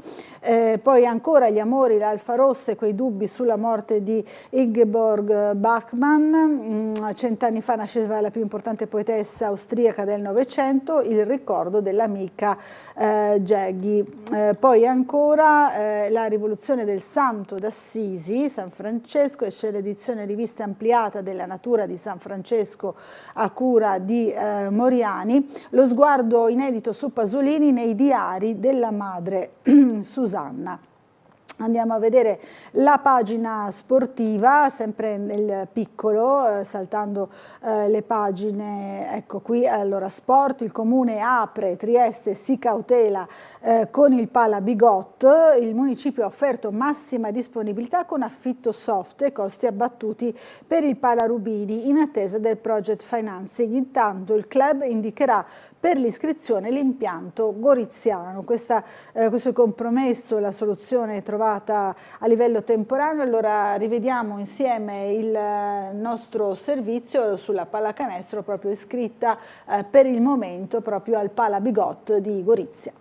Poi ancora gli amori, l'Alfa Rossa e quei dubbi sulla morte di Ingeborg Bachmann. 100 anni fa nasceva la più importante poetessa austriaca del Novecento, il ricordo dell'amica Geghi. Poi ancora la rivoluzione del Santo d'Assisi, San Francesco, esce l'edizione rivista ampliata della natura di San Francesco a cura di Moriani, lo sguardo inedito su Pasolini nei diari della madre Susanna. Andiamo a vedere la pagina sportiva, sempre nel piccolo, saltando le pagine, ecco qui, allora sport, il comune apre, Trieste si cautela con il Pala Bigot, il municipio ha offerto massima disponibilità con affitto soft e costi abbattuti per il Pala Rubini in attesa del project financing. Intanto il club indicherà per l'iscrizione l'impianto goriziano. Questo compromesso, la soluzione trovata a livello temporaneo. Allora rivediamo insieme il nostro servizio sulla pallacanestro proprio iscritta per il momento proprio al Pala Bigot di Gorizia.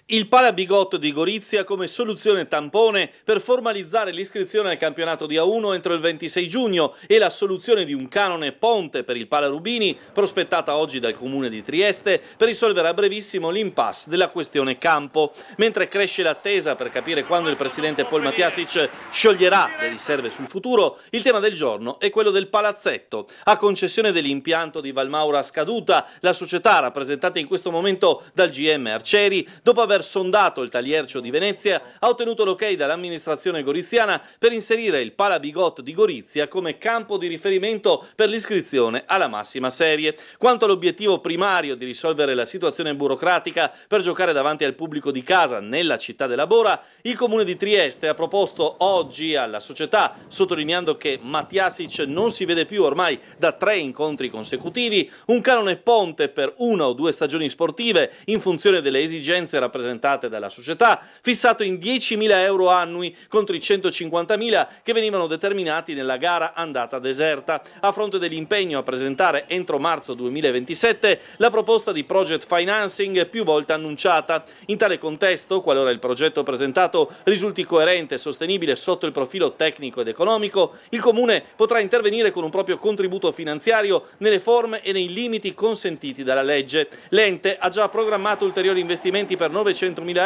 Il Pala Bigot di Gorizia come soluzione tampone per formalizzare l'iscrizione al campionato di A1 entro il 26 giugno e la soluzione di un canone ponte per il Pala Rubini prospettata oggi dal comune di Trieste per risolvere a brevissimo l'impasse della questione campo. Mentre cresce l'attesa per capire quando il presidente Paul Matiasic scioglierà le riserve sul futuro, il tema del giorno è quello del palazzetto. A concessione dell'impianto di Valmaura scaduta, la società rappresentata in questo momento dal GM Arcieri, dopo aver sondato il Taliercio di Venezia, ha ottenuto l'ok dall'amministrazione goriziana per inserire il Pala Bigot di Gorizia come campo di riferimento per l'iscrizione alla massima serie. Quanto all'obiettivo primario di risolvere la situazione burocratica per giocare davanti al pubblico di casa nella città della Bora, il comune di Trieste ha proposto oggi alla società, sottolineando che Matiasic non si vede più ormai da 3 incontri consecutivi, un canone ponte per 1 o 2 stagioni sportive in funzione delle esigenze rappresentate dalla società, fissato in 10.000 euro annui contro i 150.000 che venivano determinati nella gara andata deserta, a fronte dell'impegno a presentare entro marzo 2027 la proposta di project financing più volte annunciata. In tale contesto, qualora il progetto presentato risulti coerente e sostenibile sotto il profilo tecnico ed economico, il Comune potrà intervenire con un proprio contributo finanziario nelle forme e nei limiti consentiti dalla legge. L'ente ha già programmato ulteriori investimenti per 900.000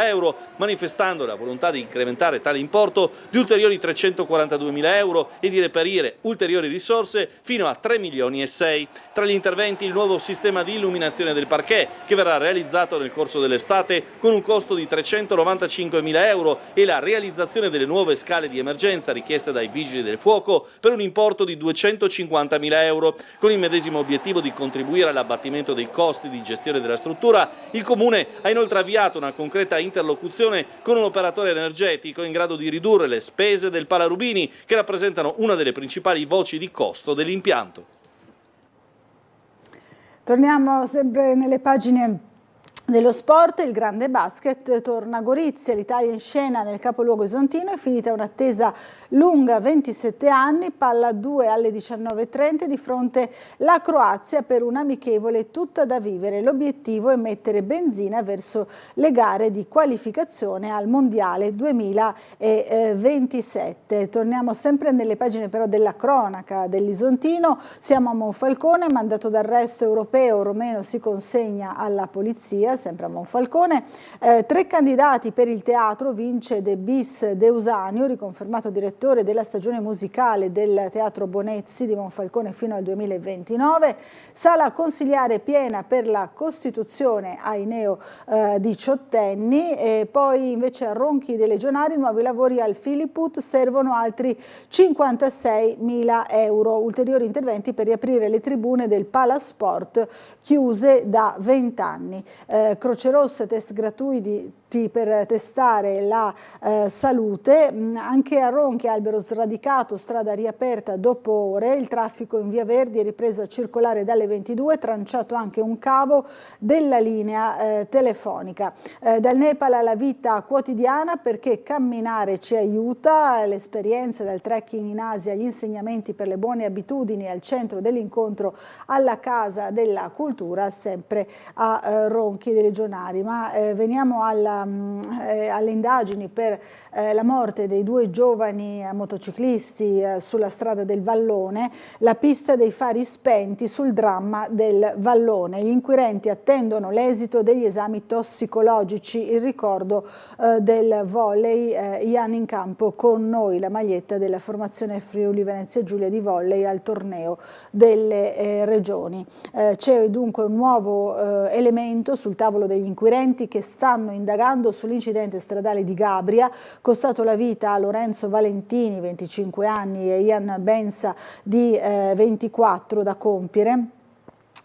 euro, manifestando la volontà di incrementare tale importo di ulteriori 342.000 euro e di reperire ulteriori risorse fino a 3 milioni e 6. Tra gli interventi il nuovo sistema di illuminazione del parquet, che verrà realizzato nel corso dell'estate con un costo di 395.000 euro e la realizzazione delle nuove scale di emergenza richieste dai vigili del fuoco per un importo di 250.000 euro. Con il medesimo obiettivo di contribuire all'abbattimento dei costi di gestione della struttura, il Comune ha inoltre avviato una concreta interlocuzione con un operatore energetico in grado di ridurre le spese del Pala Rubini, che rappresentano una delle principali voci di costo dell'impianto. Torniamo sempre nelle pagine Dello sport, il grande basket torna a Gorizia, l'Italia in scena nel capoluogo isontino, è finita un'attesa lunga 27 anni, palla 2 alle 19:30 di fronte la Croazia per un'amichevole tutta da vivere. L'obiettivo è mettere benzina verso le gare di qualificazione al Mondiale 2027. Torniamo sempre nelle pagine però della cronaca dell'isontino, siamo a Monfalcone, mandato d'arresto europeo, Romeno si consegna alla polizia, sempre a Monfalcone. 3 candidati per il teatro, vince De Bis Deusanio, riconfermato direttore della stagione musicale del Teatro Bonezzi di Monfalcone fino al 2029. Sala consigliare piena per la Costituzione ai neo diciottenni. E poi invece a Ronchi dei Legionari, nuovi lavori al Filiput, servono altri 56.000 euro. Ulteriori interventi per riaprire le tribune del Palasport chiuse da 20 anni. Croce Rossa, test gratuiti per testare la salute. Anche a Ronchi, albero sradicato, strada riaperta dopo ore, il traffico in via Verdi è ripreso a circolare dalle 22, tranciato anche un cavo della linea telefonica. Dal Nepal alla vita quotidiana, perché camminare ci aiuta, l'esperienza dal trekking in Asia, gli insegnamenti per le buone abitudini al centro dell'incontro alla Casa della Cultura, sempre a Ronchi dei Legionari. Ma veniamo alle indagini per la morte dei 2 giovani motociclisti sulla strada del Vallone, la pista dei fari spenti sul dramma del Vallone. Gli inquirenti attendono l'esito degli esami tossicologici, il ricordo del volley, Ian in campo con noi, la maglietta della formazione Friuli Venezia Giulia di volley al torneo delle regioni. C'è dunque un nuovo elemento sul tavolo degli inquirenti che stanno indagando sull'incidente stradale di Gabria, costato la vita a Lorenzo Valentini, 25 anni, e Ian Bensa di 24 da compiere,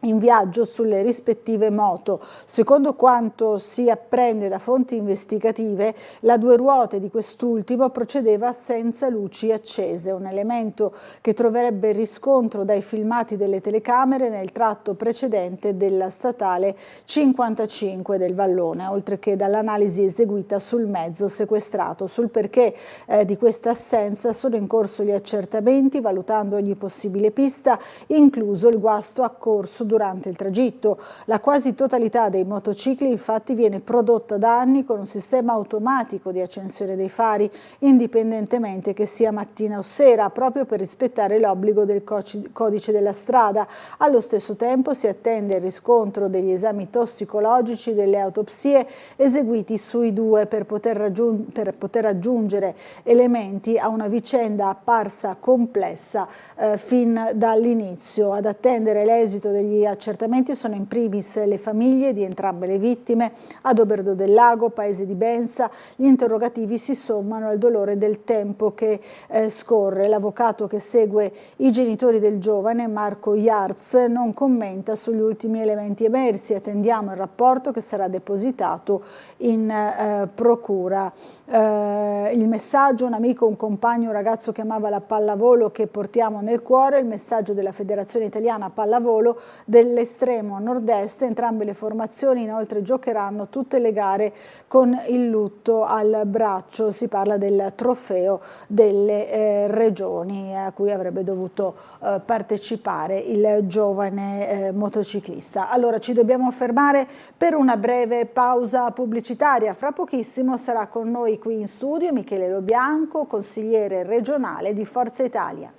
in viaggio sulle rispettive moto. Secondo quanto si apprende da fonti investigative, la 2 ruote di quest'ultimo procedeva senza luci accese, un elemento che troverebbe riscontro dai filmati delle telecamere nel tratto precedente della statale 55 del Vallone, oltre che dall'analisi eseguita sul mezzo sequestrato. Sul perché di questa assenza sono in corso gli accertamenti, valutando ogni possibile pista, incluso il guasto accorso durante il tragitto. La quasi totalità dei motocicli infatti viene prodotta da anni con un sistema automatico di accensione dei fari, indipendentemente che sia mattina o sera, proprio per rispettare l'obbligo del codice della strada. Allo stesso tempo si attende il riscontro degli esami tossicologici, delle autopsie eseguiti sui 2 per poter aggiungere elementi a una vicenda apparsa complessa fin dall'inizio. Ad attendere l'esito degli accertamenti sono in primis le famiglie di entrambe le vittime. Ad Oberdo del Lago, paese di Bensa, gli interrogativi si sommano al dolore del tempo che scorre. L'avvocato che segue i genitori del giovane, Marco Iarz, non commenta sugli ultimi elementi emersi. Attendiamo il rapporto che sarà depositato in procura. Il messaggio, un amico, un compagno, un ragazzo che amava la pallavolo che portiamo nel cuore, il messaggio della Federazione Italiana Pallavolo dell'estremo nord-est. Entrambe le formazioni inoltre giocheranno tutte le gare con il lutto al braccio. Si parla del trofeo delle regioni a cui avrebbe dovuto partecipare il giovane motociclista. Allora ci dobbiamo fermare per una breve pausa pubblicitaria. Fra pochissimo sarà con noi qui in studio Michele Lobianco, consigliere regionale di Forza Italia.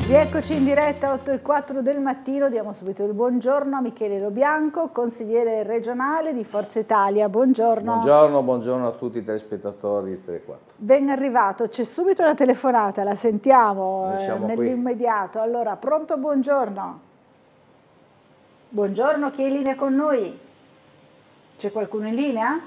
Rieccoci in diretta 8:04 del mattino, diamo subito il buongiorno a Michele Lobianco, consigliere regionale di Forza Italia. Buongiorno. Buongiorno a tutti i telespettatori di Telequattro. Ben arrivato, c'è subito una telefonata, la sentiamo nell'immediato. Allora, pronto, buongiorno. Buongiorno, chi è in linea con noi? C'è qualcuno in linea?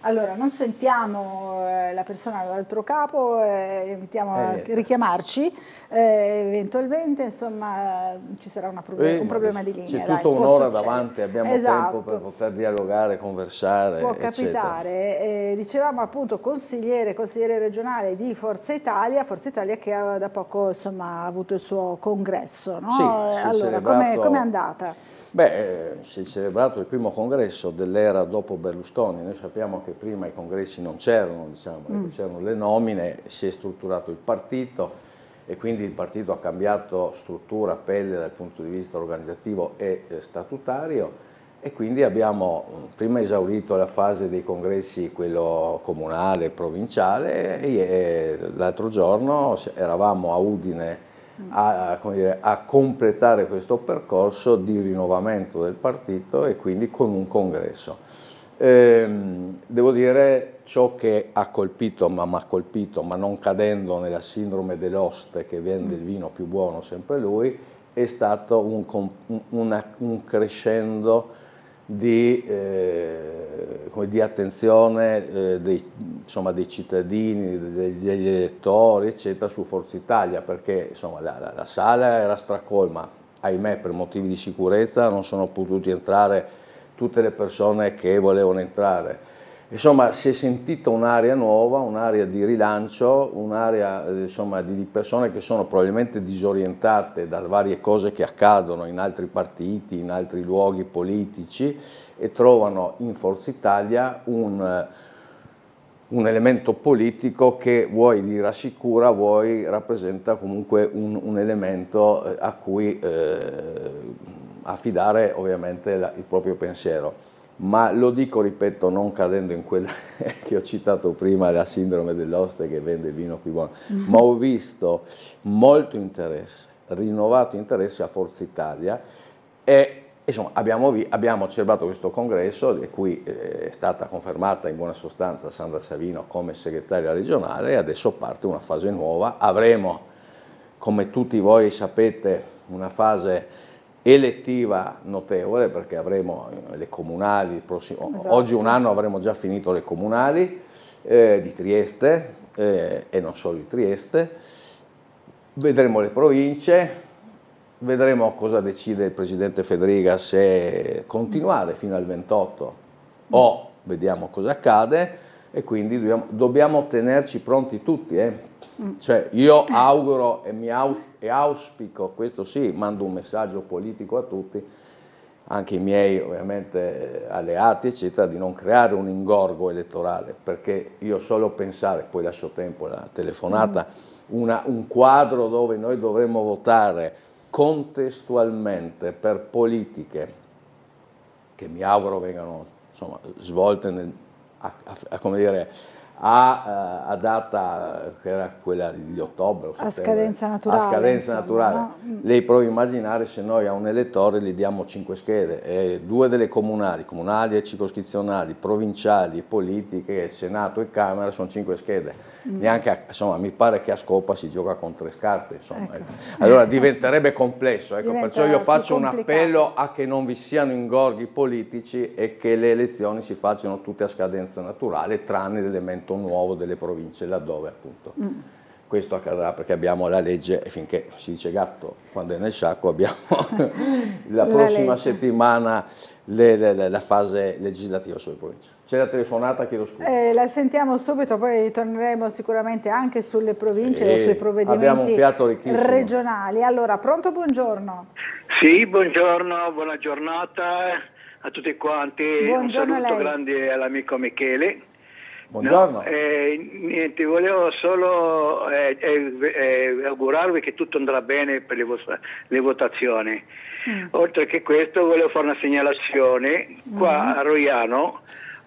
Allora, non sentiamo la persona dall'altro capo, invitiamo a richiamarci, eventualmente, insomma, ci sarà un problema di linea. C'è tutta un'ora davanti, abbiamo tempo per poter dialogare, conversare, può capitare. Dicevamo appunto consigliere regionale di Forza Italia che da poco, insomma, ha avuto il suo congresso, no? Sì, allora, com'è andata? Beh, si è celebrato il primo congresso dell'era dopo Berlusconi. Noi sappiamo che prima i congressi non c'erano, diciamo, c'erano le nomine, si è strutturato il partito e quindi il partito ha cambiato struttura, pelle dal punto di vista organizzativo e statutario, e quindi abbiamo prima esaurito la fase dei congressi, quello comunale, provinciale, e l'altro giorno eravamo a Udine a completare questo percorso di rinnovamento del partito e quindi con un congresso. Devo dire, ciò che ha colpito, ma non cadendo nella sindrome dell'oste che vende il vino più buono sempre lui, è stato un crescendo di attenzione dei cittadini, degli elettori, eccetera, su Forza Italia, perché insomma, la sala era stracolma, ahimè per motivi di sicurezza non sono potuti entrare tutte le persone che volevano entrare. Insomma, si è sentita un'area nuova, un'area di rilancio, un'area di persone che sono probabilmente disorientate da varie cose che accadono in altri partiti, in altri luoghi politici, e trovano in Forza Italia un elemento politico che vuoi li rassicura, vuoi rappresenta comunque un elemento a cui affidare ovviamente il proprio pensiero. Ma lo dico, ripeto, non cadendo in quella che ho citato prima, la sindrome dell'oste che vende il vino più buono, ma ho visto molto interesse, rinnovato interesse a Forza Italia, e insomma abbiamo celebrato questo congresso di cui è stata confermata in buona sostanza Sandra Savino come segretaria regionale, e adesso parte una fase nuova. Avremo, come tutti voi sapete, una fase elettiva notevole, perché avremo le comunali, oggi un anno avremo già finito le comunali di Trieste e non solo di Trieste, vedremo le province, vedremo cosa decide il presidente Fedriga, se continuare fino al 28 o vediamo cosa accade, e quindi dobbiamo tenerci pronti tutti. Cioè, io auguro e auspico, questo sì, mando un messaggio politico a tutti, anche i miei ovviamente alleati eccetera, di non creare un ingorgo elettorale, perché io solo pensare, poi lascio tempo alla telefonata, un quadro dove noi dovremmo votare contestualmente per politiche che mi auguro vengano svolte a data che era quella di ottobre, a scadenza naturale, no? Lei provi a immaginare se noi a un elettore gli diamo 5 schede, e 2 delle comunali e circoscrizionali, provinciali e politiche, Senato e Camera, sono 5 schede. Neanche mi pare che a Scopa si gioca con 3 carte, ecco. Allora diventerebbe complesso, perciò io faccio un appello a che non vi siano ingorghi politici e che le elezioni si facciano tutte a scadenza naturale, tranne l'elemento nuovo delle province, laddove appunto questo accadrà, perché abbiamo la legge, e finché si dice gatto quando è nel sacco, abbiamo la prossima settimana la fase legislativa sulle province. C'è la telefonata, chiedo scusa. La sentiamo subito, poi ritorneremo sicuramente anche sulle province e sui provvedimenti abbiamo un piatto ricchissimo regionali. Allora, pronto, buongiorno. Sì, buongiorno, buona giornata a tutti quanti. Buongiorno, un saluto grande all'amico Michele. Buongiorno. Niente, volevo solo augurarvi che tutto andrà bene per le votazioni. Oltre che questo, volevo fare una segnalazione. Qua a Roiano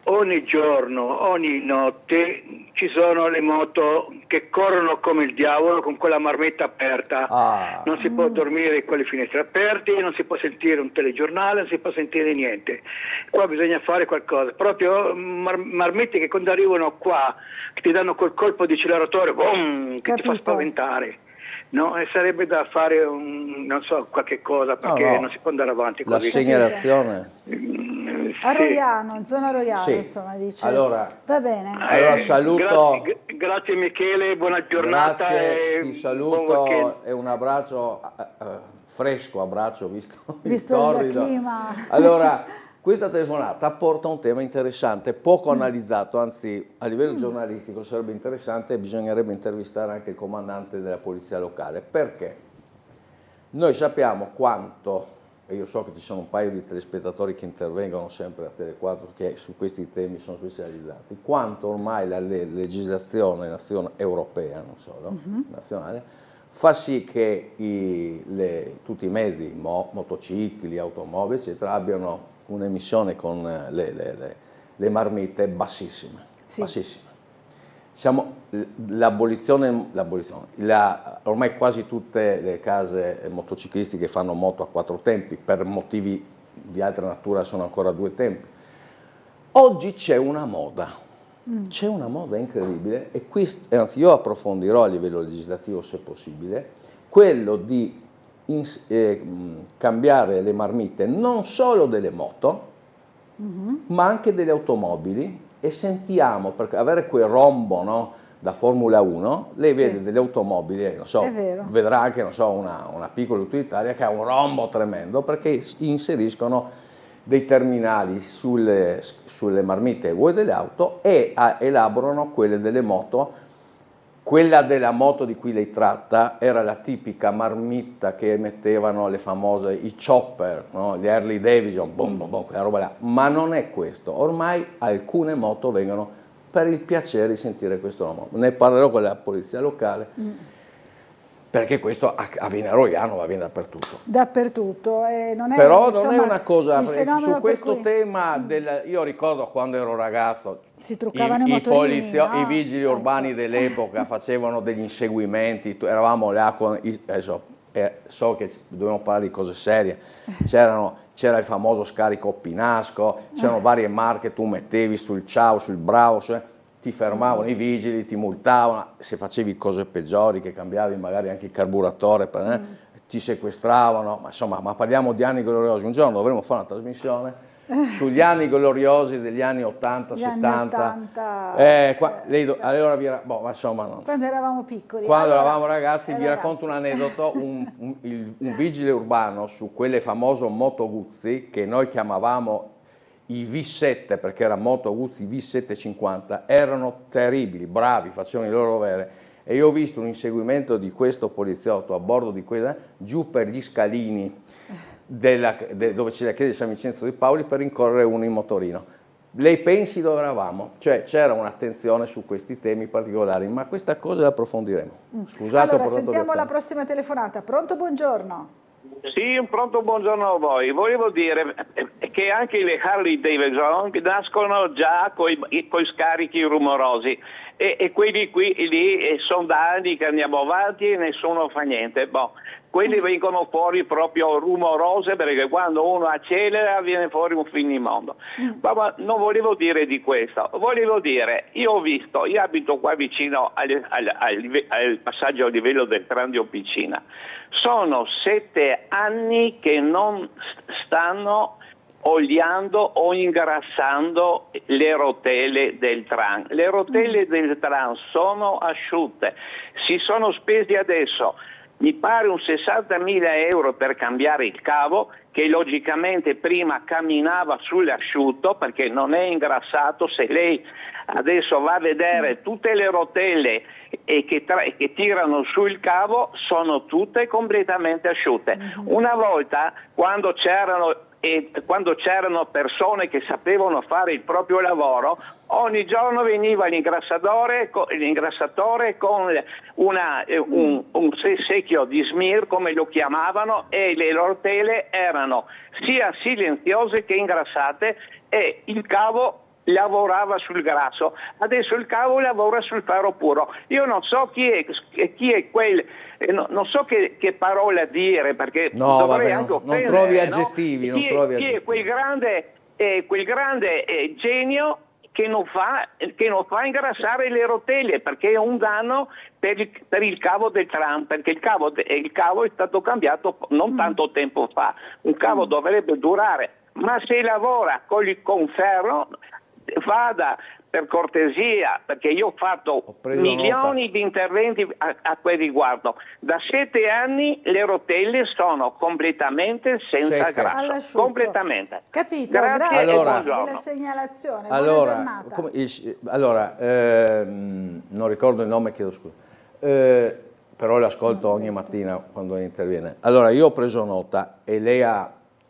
ogni giorno, ogni notte ci sono le moto che corrono come il diavolo con quella marmetta aperta. Non si può dormire con le finestre aperte, non si può sentire un telegiornale, non si può sentire niente. Qua bisogna fare qualcosa, proprio marmette che quando arrivano qua ti danno quel colpo di acceleratore, boom, che ti fa spaventare. No, e sarebbe da fare non so, qualche cosa, perché non si può andare avanti così. La segnalazione. A Roiano, in zona Roiano, Sì. insomma, dice. Allora, va bene. Allora saluto. Grazie Michele, buona giornata. Grazie, e ti buon saluto weekend. e un abbraccio, fresco abbraccio, visto il il torrido. clima. Allora, questa telefonata porta un tema interessante, poco analizzato, anzi a livello giornalistico sarebbe interessante e bisognerebbe intervistare anche il comandante della polizia locale. Perché? Noi sappiamo quanto, e io so che ci sono un paio di telespettatori che intervengono sempre a Tele4 che su questi temi sono specializzati, quanto ormai la legislazione europea, non solo, nazionale, fa sì che tutti i mezzi, motocicli, automobili, eccetera, abbiano un'emissione con le marmite bassissime, bassissime. Ormai quasi tutte le case motociclistiche fanno moto a 4 tempi, per motivi di altra natura sono ancora a 2 tempi. Oggi c'è una moda incredibile e anzi io approfondirò a livello legislativo se possibile, quello di cambiare le marmite non solo delle moto, ma anche delle automobili, e sentiamo, perché avere quel rombo, no, da Formula 1, lei vede delle automobili, non so, vedrà anche, non so, una piccola utilitaria che ha un rombo tremendo perché inseriscono dei terminali sulle marmite vuoi delle auto e elaborano quelle delle moto. Quella della moto di cui lei tratta era la tipica marmitta che mettevano le famose, i chopper, no? Gli Harley Davidson, quella roba là. Ma non è questo. Ormai alcune moto vengono per il piacere di sentire questo nome. Ne parlerò con la polizia locale, perché questo avviene a Roiano, avviene dappertutto. Dappertutto. Però non è una cosa, su questo tema, io ricordo quando ero ragazzo, si truccavano i motorini, i vigili urbani dell'epoca facevano degli inseguimenti, eravamo là con, so che dobbiamo parlare di cose serie, c'era il famoso scarico Pinasco, c'erano varie marche, tu mettevi sul Ciao, sul Bravo, ti fermavano i vigili, ti multavano, se facevi cose peggiori, che cambiavi magari anche il carburatore, ti sequestravano, ma insomma, ma parliamo di anni gloriosi. Un giorno dovremo fare una trasmissione sugli anni gloriosi degli anni 80, 70. Allora ma insomma, no. Quando eravamo piccoli. Quando eravamo ragazzi, vi racconto un aneddoto, un vigile urbano su quelle famose Moto Guzzi, che noi chiamavamo i V7, perché era Moto Guzzi V750, erano terribili, bravi, facevano i loro doveri. E io ho visto un inseguimento di questo poliziotto a bordo di quella, giù per gli scalini dove c'è la chiesa di San Vincenzo di Paoli, per rincorrere uno in motorino. Lei pensi dove eravamo? Cioè c'era un'attenzione su questi temi particolari, ma questa cosa la approfondiremo. Scusate, allora sentiamo la prossima telefonata. Pronto, buongiorno. Sì, un pronto buongiorno a voi. Volevo dire che anche le Harley Davidson nascono già con i scarichi rumorosi e quelli qui lì sono da anni che andiamo avanti e nessuno fa niente. Quelli vengono fuori proprio rumorose, perché quando uno accelera viene fuori un finimondo. Ma non volevo dire di questo, volevo dire, io abito qua vicino al passaggio a livello del tram di Officina. Sono 7 anni che non stanno oliando o ingrassando le rotelle del tram. Le rotelle del tram sono asciutte, si sono spesi adesso, mi pare un 60.000 euro per cambiare il cavo, che logicamente prima camminava sull'asciutto perché non è ingrassato. Se lei adesso va a vedere tutte le rotelle che tirano sul cavo, sono tutte completamente asciutte. Una volta, quando c'erano persone che sapevano fare il proprio lavoro, ogni giorno veniva l'ingrassatore con un secchio di smear, come lo chiamavano, e le rotelle erano sia silenziose che ingrassate e il cavo lavorava sul grasso. Adesso il cavo lavora sul ferro puro. Io non so chi è quel, non so che parola dire, perché dovrei anche offendere, non trovi aggettivi, no? Chi è quel grande genio che non fa ingrassare le rotelle, perché è un danno per il cavo del tram, perché il cavo è stato cambiato non tanto tempo fa. Un cavo dovrebbe durare ma se lavora con ferro vada per cortesia, perché io ho fatto milioni di interventi a quel riguardo. Da 7 anni le rotelle sono completamente senza grasso. Completamente. Capito, grazie e buongiorno. della segnalazione. Allora, non ricordo il nome, chiedo scusa, però l'ascolto ogni mattina quando interviene. Allora, io ho preso nota e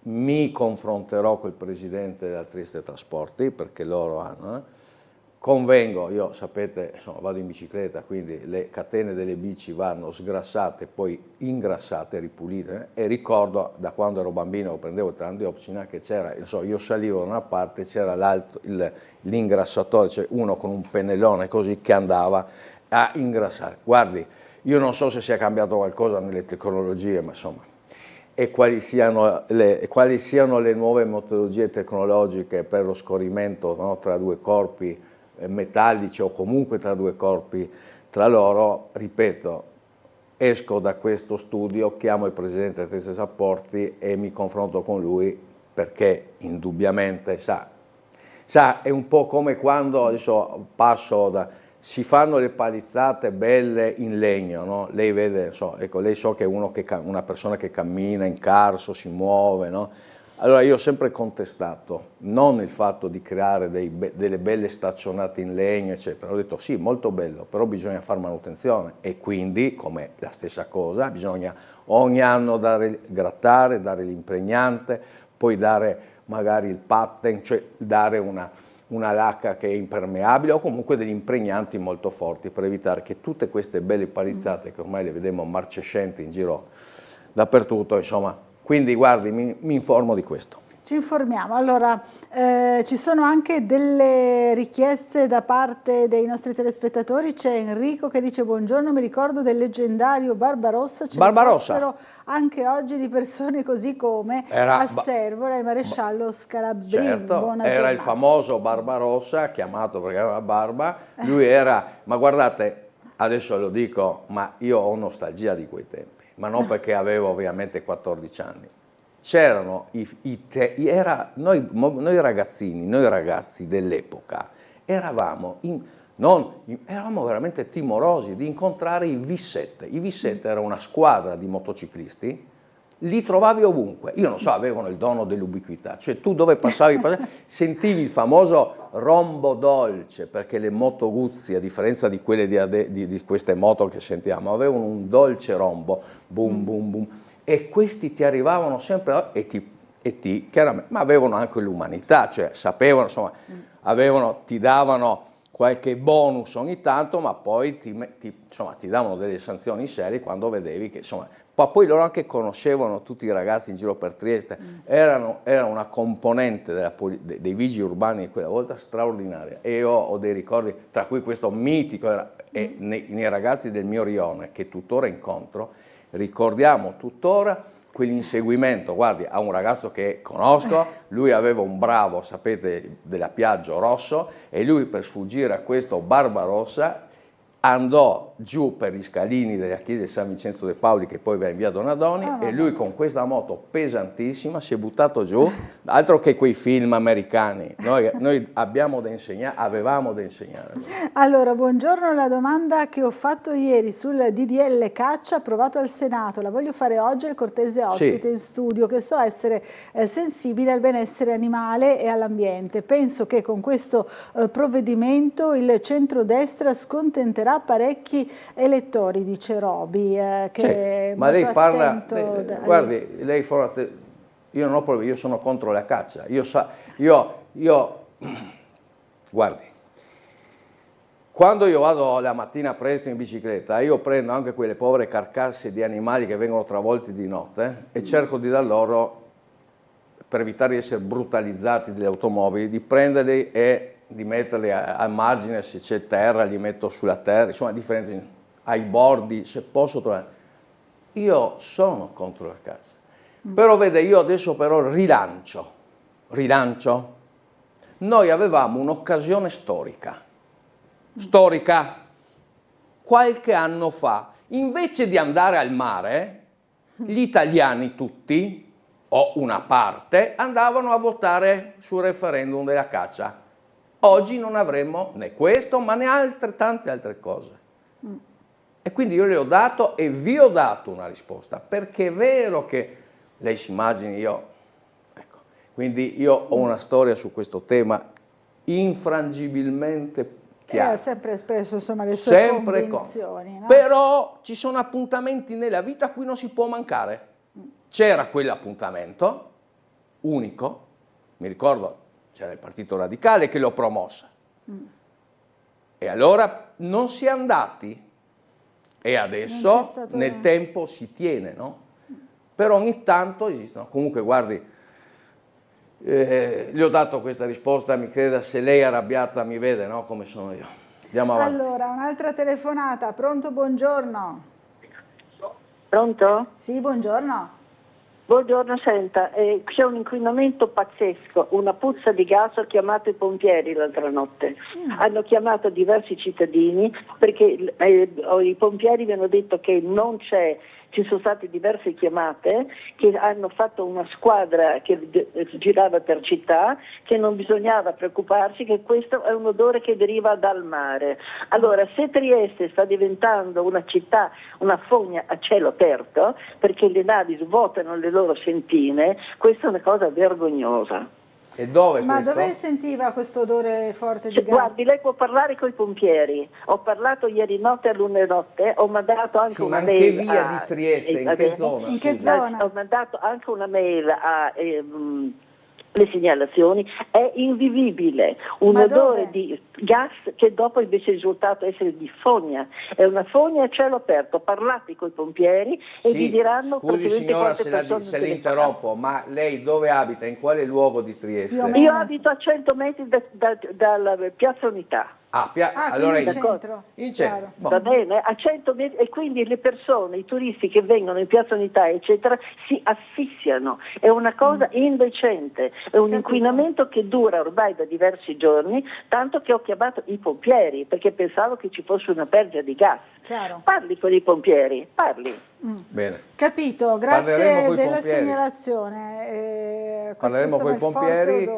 mi confronterò col presidente della Trieste Trasporti, perché loro hanno... Convengo, io sapete, insomma, vado in bicicletta, quindi le catene delle bici vanno sgrassate, poi ingrassate, ripulite, e ricordo da quando ero bambino, prendevo il tram di Opcina, che c'era, io salivo da una parte, c'era l'ingrassatore, cioè uno con un pennellone così che andava a ingrassare. Guardi, io non so se sia cambiato qualcosa nelle tecnologie, ma insomma, e quali siano le nuove metodologie tecnologiche per lo scorrimento, no, tra due corpi metallici o comunque tra due corpi tra loro. Ripeto, esco da questo studio, chiamo il presidente della Trieste Trasporti e mi confronto con lui, perché indubbiamente sa, è un po' come quando adesso si fanno le palizzate belle in legno, no? Lei vede, ecco, lei so che è una persona che cammina in carso, si muove, no? Allora io ho sempre contestato, non il fatto di creare delle belle staccionate in legno, eccetera. Ho detto sì, molto bello, però bisogna fare manutenzione, e quindi, come la stessa cosa, bisogna ogni anno grattare, dare l'impregnante, poi dare magari il pattern, cioè dare una lacca che è impermeabile, o comunque degli impregnanti molto forti, per evitare che tutte queste belle palizzate, che ormai le vediamo marcescenti in giro dappertutto, insomma. Quindi guardi, mi informo di questo. Ci informiamo. Allora, ci sono anche delle richieste da parte dei nostri telespettatori. C'è Enrico che dice: buongiorno, mi ricordo del leggendario Barbarossa. Ce ne fossero anche oggi di persone così come a Servola il maresciallo Scalabrini. Certo, Buona era giornata. il famoso Barbarossa, chiamato perché aveva barba. Lui era, ma guardate, adesso lo dico, ma io ho nostalgia di quei tempi. Ma non perché avevo ovviamente 14 anni. C'erano noi ragazzini, noi ragazzi dell'epoca, eravamo veramente timorosi di incontrare i V7. I V7 era una squadra di motociclisti, li trovavi ovunque. Io non so, avevano il dono dell'ubiquità, cioè tu dove passavi sentivi il famoso rombo dolce, perché le Moto Guzzi, a differenza di quelle di queste moto che sentiamo, avevano un dolce rombo, boom boom boom, e questi ti arrivavano sempre chiaramente, ma avevano anche l'umanità, cioè sapevano, insomma, ti davano qualche bonus ogni tanto, ma poi ti davano delle sanzioni serie quando vedevi che, insomma, poi loro anche conoscevano tutti i ragazzi in giro per Trieste, era una componente dei vigili urbani di quella volta straordinaria, e io ho dei ricordi, tra cui questo mitico, e nei ragazzi del mio rione, che tuttora incontro, ricordiamo tuttora quell'inseguimento. Guardi, a un ragazzo che conosco, lui aveva un Bravo, sapete, della Piaggio rosso, e lui per sfuggire a questo Barbarossa andò giù per gli scalini della chiesa di San Vincenzo de Paoli, che poi va in via Donadoni, e lui con questa moto pesantissima si è buttato giù, altro che quei film americani. Noi avevamo da insegnare. Allora, buongiorno, la domanda che ho fatto ieri sul DDL caccia approvato al Senato la voglio fare oggi al cortese ospite in studio, che so essere sensibile al benessere animale e all'ambiente. Penso che con questo provvedimento il centrodestra scontenterà parecchi elettori, dice Roby, che ma lei parla, guardi, lei io sono contro la caccia, guardi, quando io vado la mattina presto in bicicletta, io prendo anche quelle povere carcasse di animali che vengono travolti di notte e cerco di dar loro, per evitare di essere brutalizzati dalle automobili, di prenderli e di metterli al margine, se c'è terra li metto sulla terra, insomma differenti, ai bordi, se posso trovare. Io sono contro la caccia, però vede, io adesso però rilancio. Noi avevamo un'occasione storica, qualche anno fa, invece di andare al mare, gli italiani tutti o una parte andavano a votare sul referendum della caccia. Oggi non avremmo né questo, ma ne tante altre cose. E quindi io le ho dato e vi ho dato una risposta, perché è vero che lei si immagini quindi io ho una storia su questo tema infrangibilmente chiara. Ha sempre espresso insomma le sue convinzioni. No? Però ci sono appuntamenti nella vita a cui non si può mancare. C'era quell'appuntamento unico, mi ricordo c'era il Partito Radicale che lo promosse. E allora non si è andati e adesso nel tempo si tiene, no? Però ogni tanto esistono. Comunque guardi, le ho dato questa risposta, mi creda, se lei è arrabbiata mi vede, no? Come sono io. Andiamo avanti. Allora, un'altra telefonata. Pronto, buongiorno. Pronto? Sì, buongiorno. Buongiorno, senta, c'è un inquinamento pazzesco, una puzza di gas, ho chiamato i pompieri l'altra notte. Hanno chiamato diversi cittadini perché i pompieri mi hanno detto che non c'è. Ci sono state diverse chiamate che hanno fatto una squadra che girava per città, che non bisognava preoccuparsi, che questo è un odore che deriva dal mare. Allora, se Trieste sta diventando una città, una fogna a cielo aperto, perché le navi svuotano le loro sentine, questa è una cosa vergognosa. E dove Ma questo? dove sentiva questo odore forte di gas? Guardi, lei può parlare con i pompieri. Ho parlato ieri notte a luna notte, ho mandato anche una mail. Che via di Trieste? In che zona? In che zona? Ho mandato anche una mail a le segnalazioni. È invivibile. Un odore di gas che dopo invece è risultato essere di fogna. È una fogna a cielo aperto. Parlate con i pompieri e vi diranno scusi signora se le interrompo, ma lei dove abita? In quale luogo di Trieste? Io abito a 100 metri dalla Piazza Unità. Allora in centro. In centro. Va bene, a 100 metri, e quindi le persone, i turisti che vengono in Piazza Unità eccetera si asfissiano, è una cosa indecente, è un inquinamento che dura ormai da diversi giorni, tanto che ho chiamato i pompieri perché pensavo che ci fosse una perdita di gas. Chiaro. Parli con i pompieri, parli. Bene. Capito, grazie della segnalazione. Parleremo con i pompieri.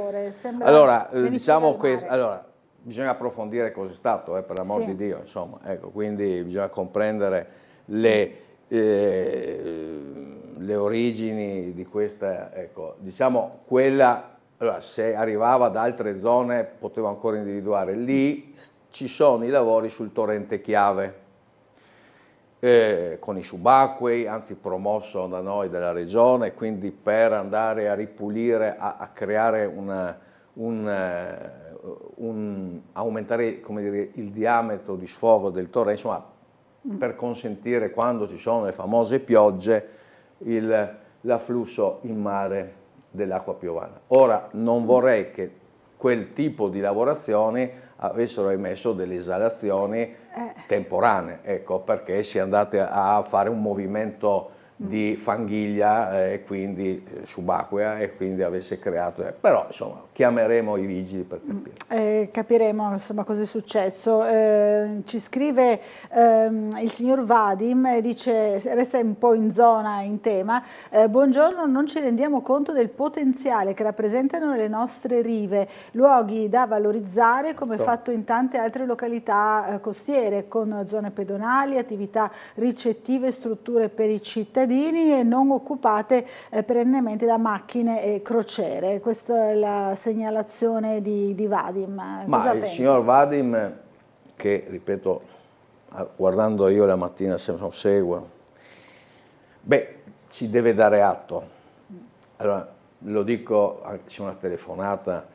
Allora, diciamo questo. Allora, bisogna approfondire cosa è stato, per l'amor di Dio, insomma, ecco, quindi bisogna comprendere le origini di questa, ecco, diciamo quella, allora, se arrivava da altre zone potevo ancora individuare, lì ci sono i lavori sul torrente Chiave, con i subacquei, anzi promosso da noi, della regione, quindi per andare a ripulire, a creare aumentare, come dire, il diametro di sfogo del torrente, insomma, per consentire, quando ci sono le famose piogge, l'afflusso in mare dell'acqua piovana. Ora, non vorrei che quel tipo di lavorazioni avessero emesso delle esalazioni temporanee, ecco, perché si è andate a fare un movimento di fanghiglia e quindi subacquea e quindi avesse creato, però insomma chiameremo i vigili per capire. Capiremo insomma cosa è successo. Ci scrive il signor Vadim, dice, resta un po' in zona, in tema, buongiorno, non ci rendiamo conto del potenziale che rappresentano le nostre rive, luoghi da valorizzare come fatto in tante altre località costiere, con zone pedonali, attività ricettive, strutture per i cittadini e non occupate perennemente da macchine e crociere. Questa è la segnalazione di Vadim. Ma il signor Vadim, che ripeto, guardando io la mattina sempre seguo, ci deve dare atto. Allora, lo dico, c'è una telefonata,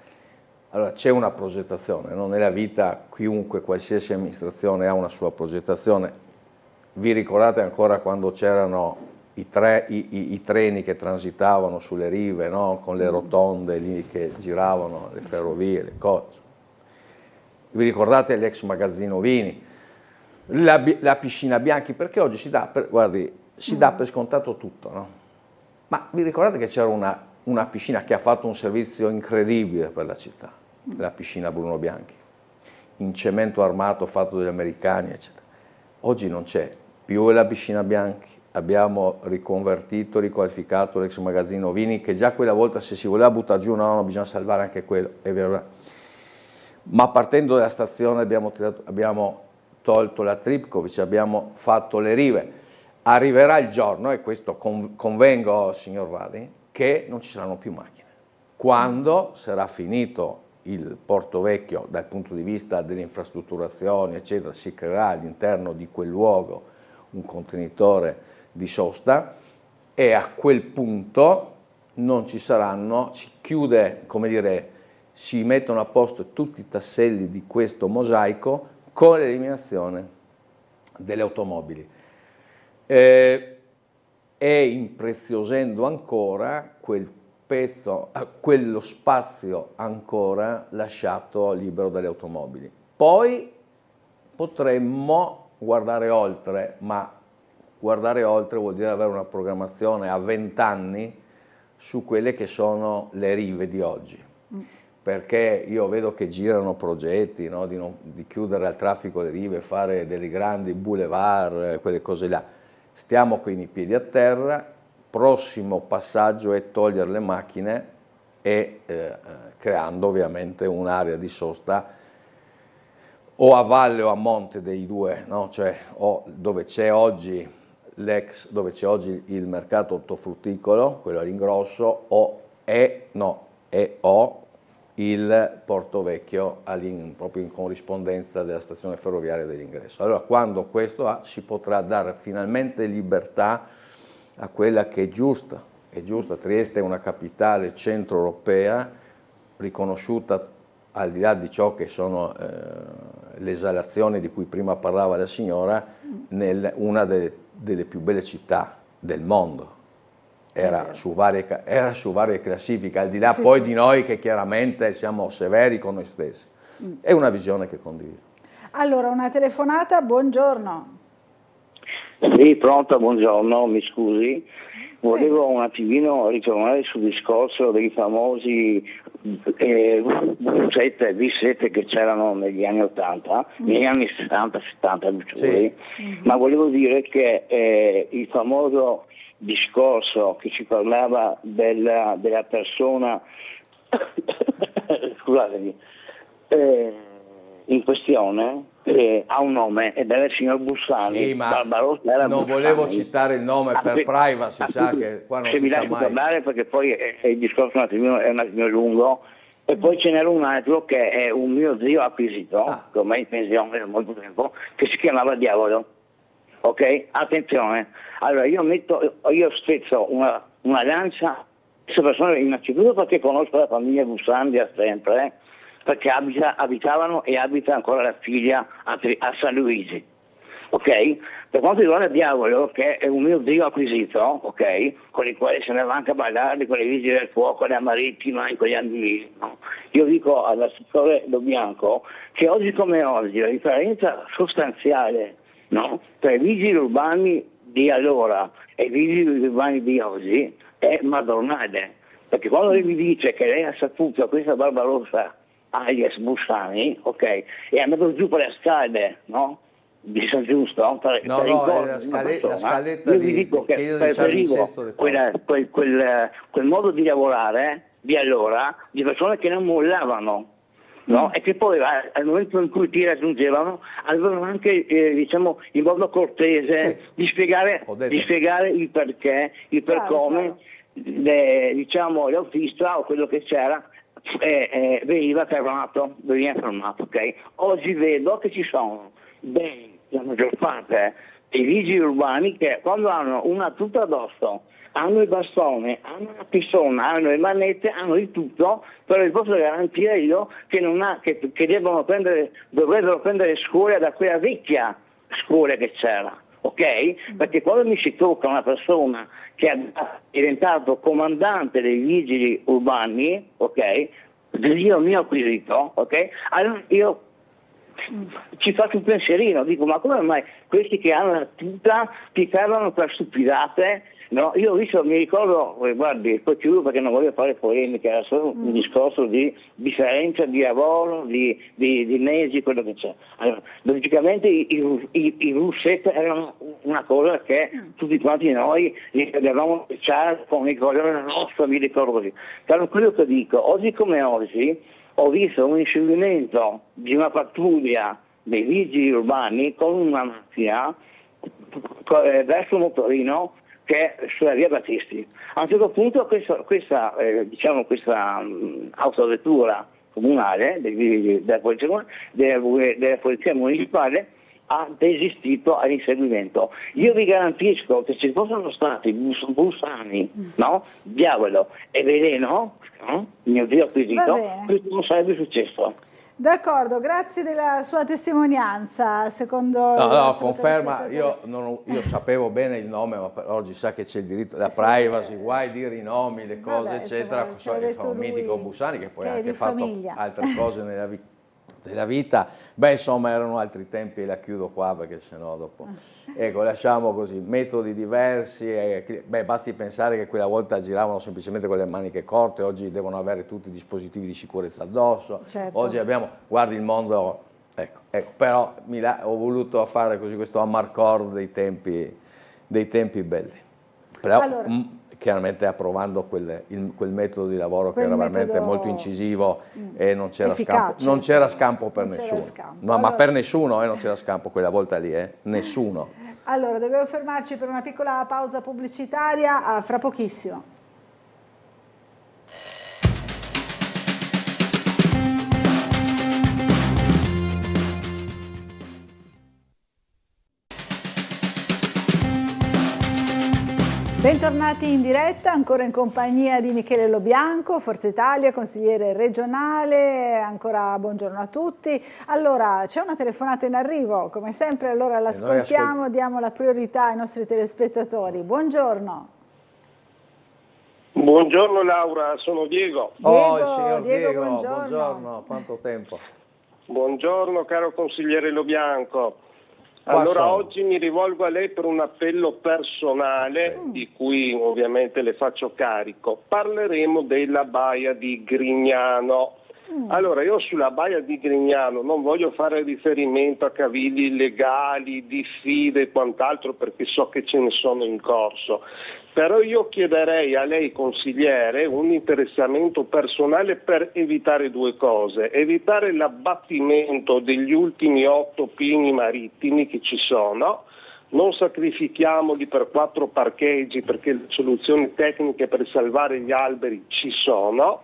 allora c'è una progettazione, no? Nella vita chiunque, qualsiasi amministrazione ha una sua progettazione. Vi ricordate ancora quando c'erano i treni che transitavano sulle rive, no? Con le rotonde lì che giravano, le ferrovie, le cose. Vi ricordate l'ex magazzino Vini, la piscina Bianchi, perché oggi si dà per scontato tutto, no? Ma vi ricordate che c'era una piscina che ha fatto un servizio incredibile per la città, la piscina Bruno Bianchi, in cemento armato fatto dagli americani, eccetera. Oggi non c'è più la piscina Bianchi, abbiamo riconvertito, riqualificato l'ex magazzino vini, che già quella volta se si voleva buttare giù, no, bisogna salvare anche quello, è vero. Ma partendo dalla stazione abbiamo tolto la Tripkovic, abbiamo fatto le rive. Arriverà il giorno, e questo convengo, signor Vadi, che non ci saranno più macchine. Quando sarà finito il Porto Vecchio dal punto di vista delle infrastrutturazioni, eccetera, si creerà all'interno di quel luogo un contenitore di sosta e a quel punto non ci saranno, si chiude, come dire, si mettono a posto tutti i tasselli di questo mosaico con l'eliminazione delle automobili. E impreziosendo ancora quel pezzo, quello spazio ancora lasciato libero dalle automobili. Poi potremmo guardare oltre, ma guardare oltre vuol dire avere una programmazione a 20 anni su quelle che sono le rive di oggi. Perché io vedo che girano progetti, no, di chiudere al traffico le rive, fare dei grandi boulevard, quelle cose là. Stiamo con i piedi a terra, prossimo passaggio è togliere le macchine e creando ovviamente un'area di sosta o a valle o a monte dei due, no? Cioè o dove c'è oggi dove c'è oggi il mercato ortofrutticolo, quello all'ingrosso, o il Porto Vecchio proprio in corrispondenza della stazione ferroviaria dell'ingresso. Allora quando questo si potrà dare finalmente libertà a quella che è giusta. Trieste è una capitale centro-europea riconosciuta, al di là di ciò che sono le esalazioni di cui prima parlava la signora, una delle più belle città del mondo. Era su varie classifiche, al di là poi di noi che chiaramente siamo severi con noi stessi. È una visione che condivido. Allora, una telefonata, buongiorno. Sì, pronto, buongiorno, mi scusi. Volevo un attimino ritornare sul discorso dei famosi V7 che c'erano negli anni 80, negli anni 60, 70, ma volevo dire che il famoso discorso che ci parlava della persona scusatemi, in questione ha un nome ed era il signor Bussani. Sì, ma non volevo citare il nome per privacy, sa che qua non si sa mai. Se mi lasci parlare, perché poi il discorso è un attimino lungo. E poi ce n'era un altro che è un mio zio acquisito, che ormai è in pensione da molto tempo, che si chiamava Diavolo. Ok? Attenzione. Allora io spezzo una lancia questa persona innanzitutto perché conosco la famiglia Bussani da sempre, perché abitavano e abita ancora la figlia a San Luigi. Ok? Per quanto riguarda Diavolo, che è un mio zio acquisito, ok? Con i quali se ne va anche a ballare con i vigili del fuoco, la marittima, in quegli anni lì, no? Io dico all'assessore Lo Bianco che oggi come oggi la differenza sostanziale, no, tra i vigili urbani di allora e i vigili urbani di oggi è madornale, perché quando lei mi dice che lei ha saputo questa Barbarossa alias Bussani, ok, è andato giù per le scale, no? Di San Giusto, la scaletta io vi dico che preferivo quel modo di lavorare di allora, di persone che non mollavano, no? E che poi al momento in cui ti raggiungevano avevano anche il modo cortese di spiegare il perché, il per come l'autista o quello che c'era veniva fermato, ok? Oggi vedo che ci sono la maggior parte dei vigili urbani che quando hanno una tuta addosso, hanno il bastone, hanno la pistola, hanno le manette, hanno di tutto, però vi posso garantire io che dovrebbero prendere scuola da quella vecchia scuola che c'era, ok? Perché quando mi si tocca una persona che è diventato comandante dei vigili urbani, ok? Io mio acquisito, ok? Allora io ci faccio un pensierino, dico ma come mai questi che hanno la tuta ti fermano per stupidate No, io ho visto, mi ricordo, guardi, poi chiudo perché non voglio fare polemiche, era solo un discorso di differenza di lavoro, di mesi, quello che c'è. Allora, logicamente i Rousset erano una cosa che tutti quanti noi li avevamo speciale con i colori della nostra, mi ricordo così. Però quello che dico, oggi come oggi, ho visto un inseguimento di una pattuglia dei vigili urbani con una macchina verso Motorino che è sulla via Battisti. A un certo punto questa autovettura comunale della polizia municipale ha desistito all'inseguimento. Io vi garantisco che se fossero stati Bussani, no? Diavolo e Veleno, no? Mio Dio acquisito, questo non sarebbe successo. D'accordo, grazie della sua testimonianza. Secondo no, conferma, io sapevo bene il nome, ma oggi sa che c'è il diritto della privacy, guai dire i nomi, le cose, eccetera. Il mitico Bussani, che poi ha anche fatto altre cose nella vita. Beh, insomma, erano altri tempi, e la chiudo qua perché sennò dopo. Ecco, lasciamo così, metodi diversi, basti pensare che quella volta giravano semplicemente con le maniche corte, oggi devono avere tutti i dispositivi di sicurezza addosso, oggi abbiamo, guardi il mondo, ecco, però ho voluto fare così questo amarcord dei tempi belli, però chiaramente approvando quel metodo di lavoro che era veramente molto incisivo e non c'era scampo per nessuno. No, ma per nessuno non c'era scampo quella volta lì, nessuno. Allora, dobbiamo fermarci per una piccola pausa pubblicitaria, fra pochissimo. Bentornati in diretta, ancora in compagnia di Michele Lobianco, Forza Italia, consigliere regionale, ancora buongiorno a tutti. Allora, c'è una telefonata in arrivo, come sempre, allora l'ascoltiamo, diamo la priorità ai nostri telespettatori. Buongiorno. Buongiorno Laura, sono Diego. Il signor Diego, buongiorno, quanto tempo. Buongiorno caro consigliere Lobianco. Allora oggi mi rivolgo a lei per un appello personale di cui ovviamente le faccio carico. Parleremo della baia di Grignano. Allora io sulla baia di Grignano non voglio fare riferimento a cavilli illegali, diffide e quant'altro perché so che ce ne sono in corso. Però io chiederei a lei consigliere un interessamento personale per evitare due cose: evitare l'abbattimento degli ultimi 8 pini marittimi che ci sono, non sacrifichiamoli per 4 parcheggi perché le soluzioni tecniche per salvare gli alberi ci sono,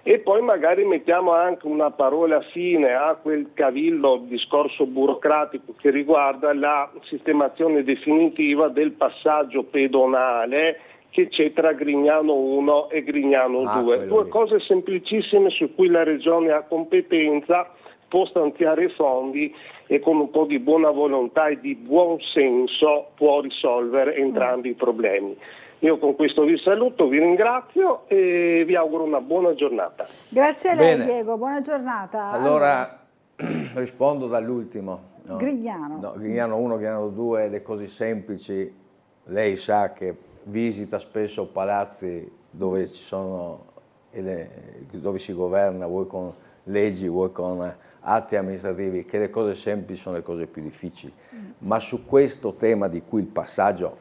e poi magari mettiamo anche una parola fine a quel cavillo discorso burocratico che riguarda la sistemazione definitiva del passaggio pedonale che c'è tra Grignano 1 e Grignano 2. Due cose semplicissime su cui la Regione ha competenza, può stanziare fondi e con un po' di buona volontà e di buon senso può risolvere entrambi i problemi. Io con questo vi saluto, vi ringrazio e vi auguro una buona giornata. Grazie a lei Diego, buona giornata. Allora rispondo dall'ultimo. No? Grignano. No, Grignano 1, Grignano 2, le cose semplici. Lei sa che visita spesso palazzi dove ci sono, dove si governa, vuoi con leggi, vuoi con atti amministrativi, che le cose semplici sono le cose più difficili. Ma su questo tema di cui il passaggio,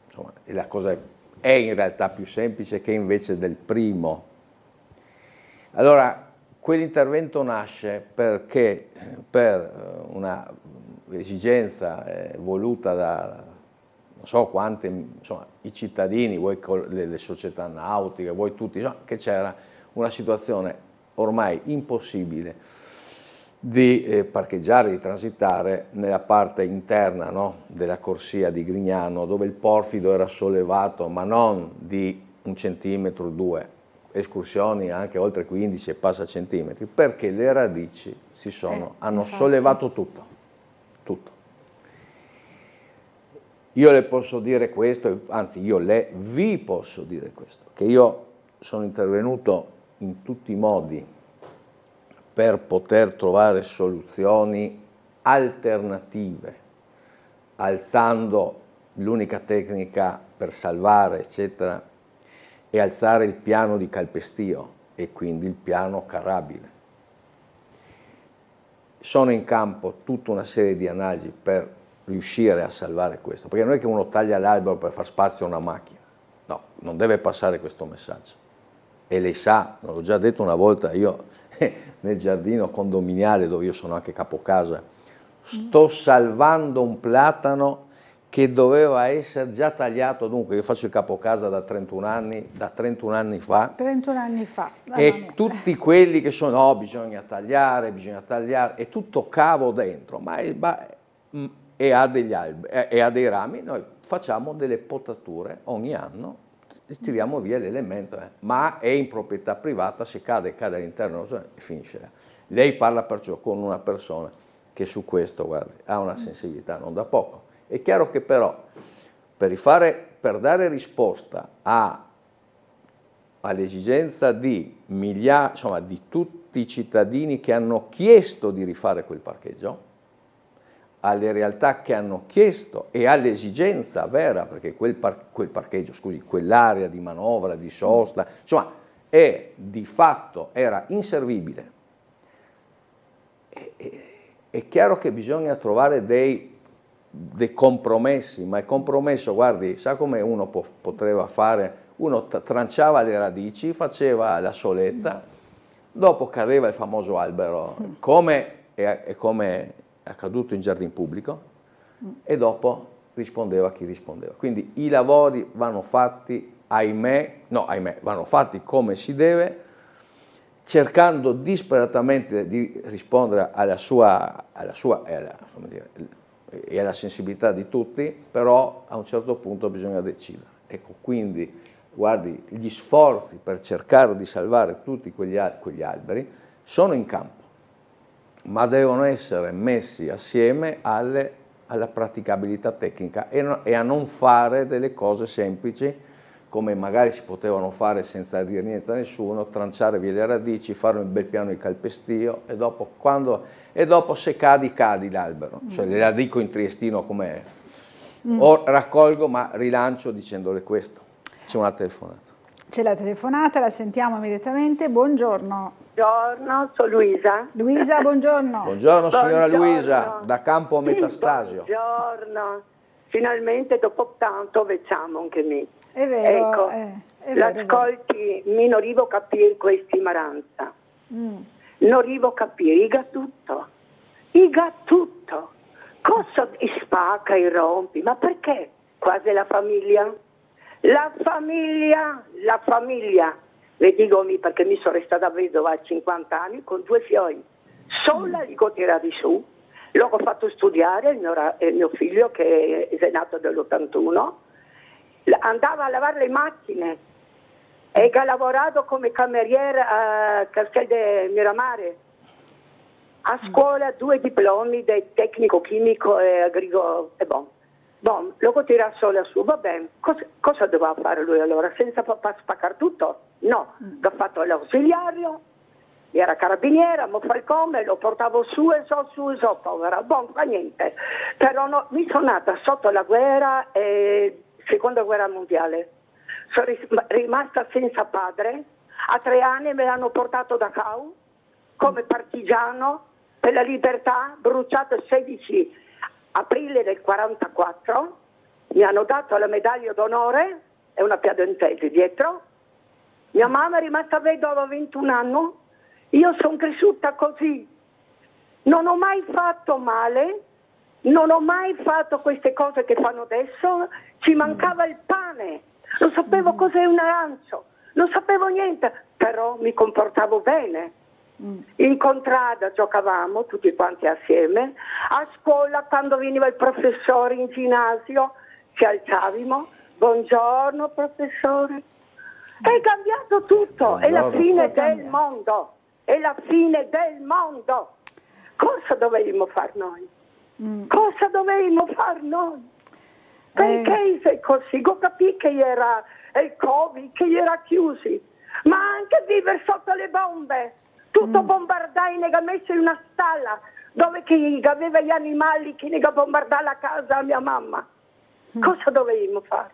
insomma, la cosa è in realtà più semplice che invece del primo. Allora, quell'intervento nasce perché per una esigenza voluta da non so quante, insomma, i cittadini, vuoi con le società nautiche, vuoi tutti, insomma, che c'era una situazione ormai impossibile di parcheggiare, di transitare nella parte interna, no, della corsia di Grignano, dove il porfido era sollevato, ma non di 1 centimetro, 2, escursioni anche oltre 15 e passa centimetri, perché le radici hanno sollevato tutto. Io le posso dire questo, anzi vi posso dire questo, che io sono intervenuto in tutti i modi per poter trovare soluzioni alternative, alzando l'unica tecnica per salvare, eccetera, è alzare il piano di calpestio e quindi il piano carrabile. Sono in campo tutta una serie di analisi per riuscire a salvare questo, perché non è che uno taglia l'albero per far spazio a una macchina, no, non deve passare questo messaggio. E lei sa, l'ho già detto una volta, io nel giardino condominiale dove io sono anche capocasa, sto salvando un platano che doveva essere già tagliato. Dunque io faccio il capocasa da 31 anni fa. 31 anni fa. E tutti quelli che sono, no, bisogna tagliare, è tutto cavo dentro, e ha degli alberi, e ha dei rami. Noi facciamo delle potature ogni anno, tiriamo via l'elemento, ma è in proprietà privata, se cade all'interno e finisce. Lei parla perciò con una persona che su questo, guardi, ha una sensibilità non da poco. È chiaro che però per dare risposta all'esigenza di di tutti i cittadini che hanno chiesto di rifare quel parcheggio, alle realtà che hanno chiesto e all'esigenza vera, perché quel parcheggio, quell'area di manovra, di sosta, di fatto era inservibile. È chiaro che bisogna trovare dei compromessi, ma il compromesso, guardi, sa come uno poteva fare? Uno tranciava le radici, faceva la soletta, dopo cadeva il famoso albero, come è accaduto in giardino pubblico, e dopo rispondeva chi rispondeva. Quindi i lavori vanno fatti, vanno fatti come si deve, cercando disperatamente di rispondere alla sua e alla sensibilità di tutti, però a un certo punto bisogna decidere. Ecco, quindi, guardi, gli sforzi per cercare di salvare tutti quegli alberi sono in campo, ma devono essere messi assieme alla praticabilità tecnica e a non fare delle cose semplici, come magari si potevano fare senza dire niente a nessuno, tranciare via le radici, fare un bel piano di calpestio e dopo se cadi l'albero. Cioè, la dico in triestino com'è. O raccolgo, ma rilancio dicendole questo. C'è una telefonata. C'è la telefonata, la sentiamo immediatamente. Buongiorno. Buongiorno, sono Luisa. Luisa, buongiorno. Buongiorno signora Luisa, da Campo Metastasio. Buongiorno. Finalmente dopo tanto vediamo anche me. È vero, ecco, l'ascolti, mi non arrivo a capire questa ignoranza. Non arrivo a capire, iga tutto. Cosa spacca e rompi? Ma perché? Quasi la famiglia. La famiglia. Le dico perché mi sono stata vedova a 50 anni con 2 figli. Sola li ho tirati su. L'ho fatto studiare il mio figlio che è nato nell'81. Andava a lavare le macchine e ha lavorato come cameriere a Castel de Miramare. A scuola 2 diplomi di tecnico chimico e agricolo. E lo tira sola su, va bene. Cosa doveva fare lui allora? Senza spaccare tutto? No, l'ho fatto l'ausiliario, era carabiniera, mo fa il come, lo portavo su e so, povera. Fa niente. Però mi sono nata sotto la guerra e Seconda guerra mondiale. Sono rimasta senza padre, a 3 anni me l'hanno portato da Dachau come partigiano per la libertà, bruciato il 16 aprile del 1944, mi hanno dato la medaglia d'onore e una piadentelli dietro. Mia mamma è rimasta vedova a 21 anni, io sono cresciuta così, non ho mai fatto male, non ho mai fatto queste cose che fanno adesso, ci mancava il pane, non sapevo cos'è un arancio, non sapevo niente, però mi comportavo bene. In contrada giocavamo tutti quanti assieme, a scuola quando veniva il professore in ginnasio ci alzavamo, buongiorno professore. È cambiato tutto, buongiorno. È la fine del mondo, è la fine del mondo. Cosa dovevamo fare noi? Cosa dovevamo fare noi? Perché sei così? Ho capito che era il Covid, che era chiusi, ma anche vivere sotto le bombe, tutto bombardare, ne ha messo in una stalla dove chi aveva gli animali, che ne ha bombardato la casa a mia mamma. Cosa dovevamo fare?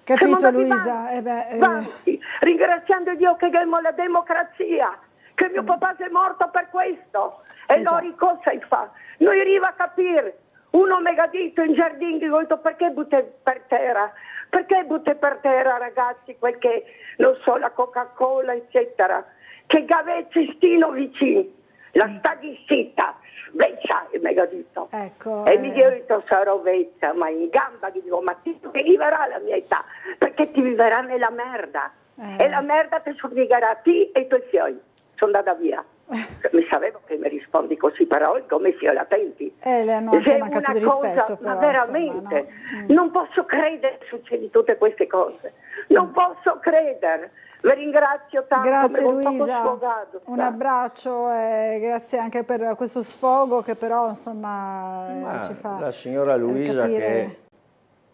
Capito Luisa? Avanti, ringraziando Dio che abbiamo la democrazia, che mio papà è morto per questo. E allora cosa fa? Non arriva a capire. Uno megadito in giardino, dico, perché butti per terra? Perché butti per terra, ragazzi, quel che, non so, la Coca-Cola, eccetera, che gavezzi stino vicino, la sta di zitta, vecchia il megadito. Ecco, e mi dico, sarò vecchia, ma in gamba, gli dico, ma ti viverà la mia età, perché ti viverà nella merda, e la merda ti soddisferà a te e ai tuoi figli. Sono andata via. Mi sapevo che mi rispondi così, però come si attenti. Le hanno anche mancato di rispetto, però, ma veramente, non posso credere che succedi tutte queste cose. Non posso credere. Vi ringrazio tanto. Grazie un poco Luisa, sfogato, un abbraccio e grazie anche per questo sfogo che però insomma ci fa la signora Luisa capire... che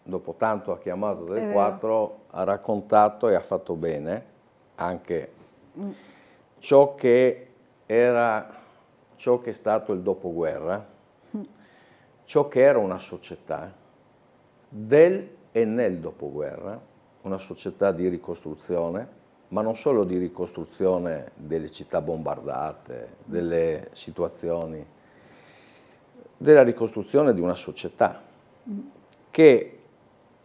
dopo tanto ha chiamato del 4, ha raccontato e ha fatto bene anche ciò che è stato il dopoguerra, ciò che era una società del e nel dopoguerra, una società di ricostruzione, ma non solo di ricostruzione delle città bombardate, delle situazioni, della ricostruzione di una società che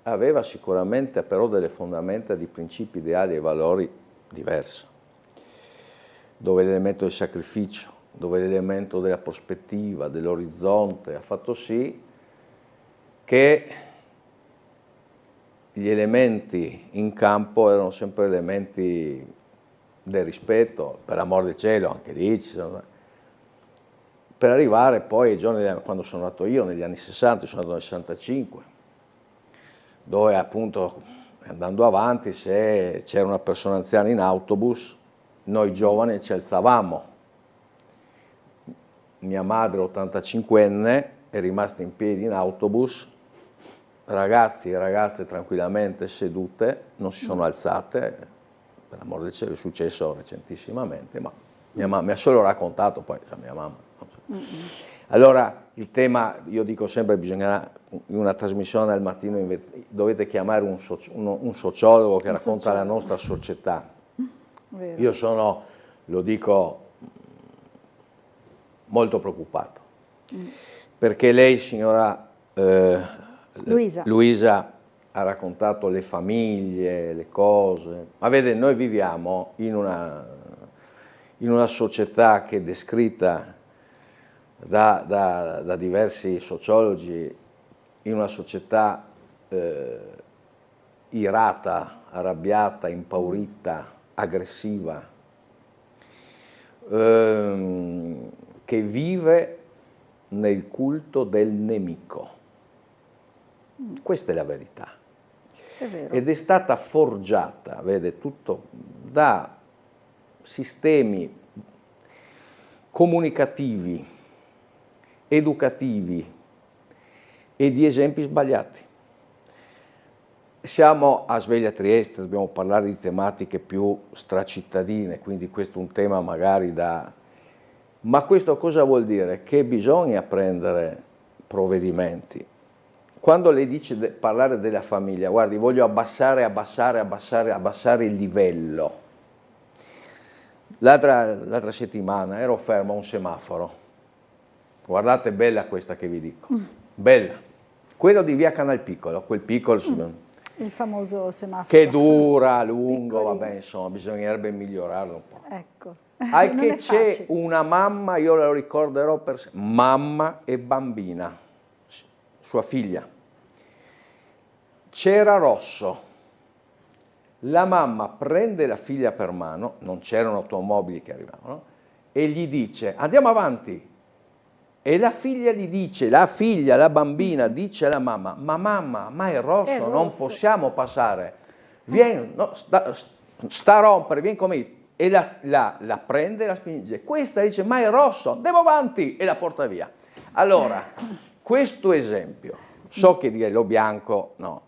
aveva sicuramente però delle fondamenta di principi ideali e valori diversi, dove l'elemento del sacrificio, dove l'elemento della prospettiva, dell'orizzonte ha fatto sì che gli elementi in campo erano sempre elementi del rispetto, per l'amor del cielo, anche lì ci sono, per arrivare poi ai giorni quando sono nato io, negli anni 60, sono nato nel 65, dove appunto andando avanti se c'era una persona anziana in autobus, noi giovani ci alzavamo. Mia madre, 85enne, è rimasta in piedi in autobus, ragazzi e ragazze tranquillamente sedute, non si sono alzate, per l'amor del cielo è successo recentissimamente, ma mia mamma mi ha solo raccontato, poi mia mamma. Allora il tema, io dico sempre, bisognerà in una trasmissione al mattino dovete chiamare un sociologo che racconta la nostra società. Vero. Io sono, lo dico, molto preoccupato, perché lei, signora Luisa, ha raccontato le famiglie, le cose, ma vede, noi viviamo in una società che è descritta da diversi sociologi, in una società irata, arrabbiata, impaurita, aggressiva, che vive nel culto del nemico. Questa è la verità. È vero. Ed è stata forgiata, vede, tutto da sistemi comunicativi, educativi e di esempi sbagliati. Siamo a Sveglia Trieste, dobbiamo parlare di tematiche più stracittadine, quindi questo è un tema magari da... Ma questo cosa vuol dire? Che bisogna prendere provvedimenti. Quando lei dice parlare della famiglia, guardi, voglio abbassare il livello. L'altra settimana ero fermo a un semaforo. Guardate, bella questa che vi dico. Bella. Quello di via Canalpiccolo, quel piccolo... Il famoso semaforo. Che dura, lungo, vabbè, insomma, bisognerebbe migliorarlo un po'. Ecco. Che c'è una mamma, io la ricorderò per sempre, mamma e bambina, sua figlia. C'era rosso. La mamma prende la figlia per mano, non c'erano automobili che arrivavano, e gli dice, andiamo avanti. E la figlia gli dice, la bambina dice alla mamma, ma mamma, ma è rosso, non possiamo passare. Vieni, no, sta a rompere, vieni con me. E la prende e la spinge. Questa dice, ma è rosso, andiamo avanti, e la porta via. Allora, questo esempio, so che dire lo bianco, no.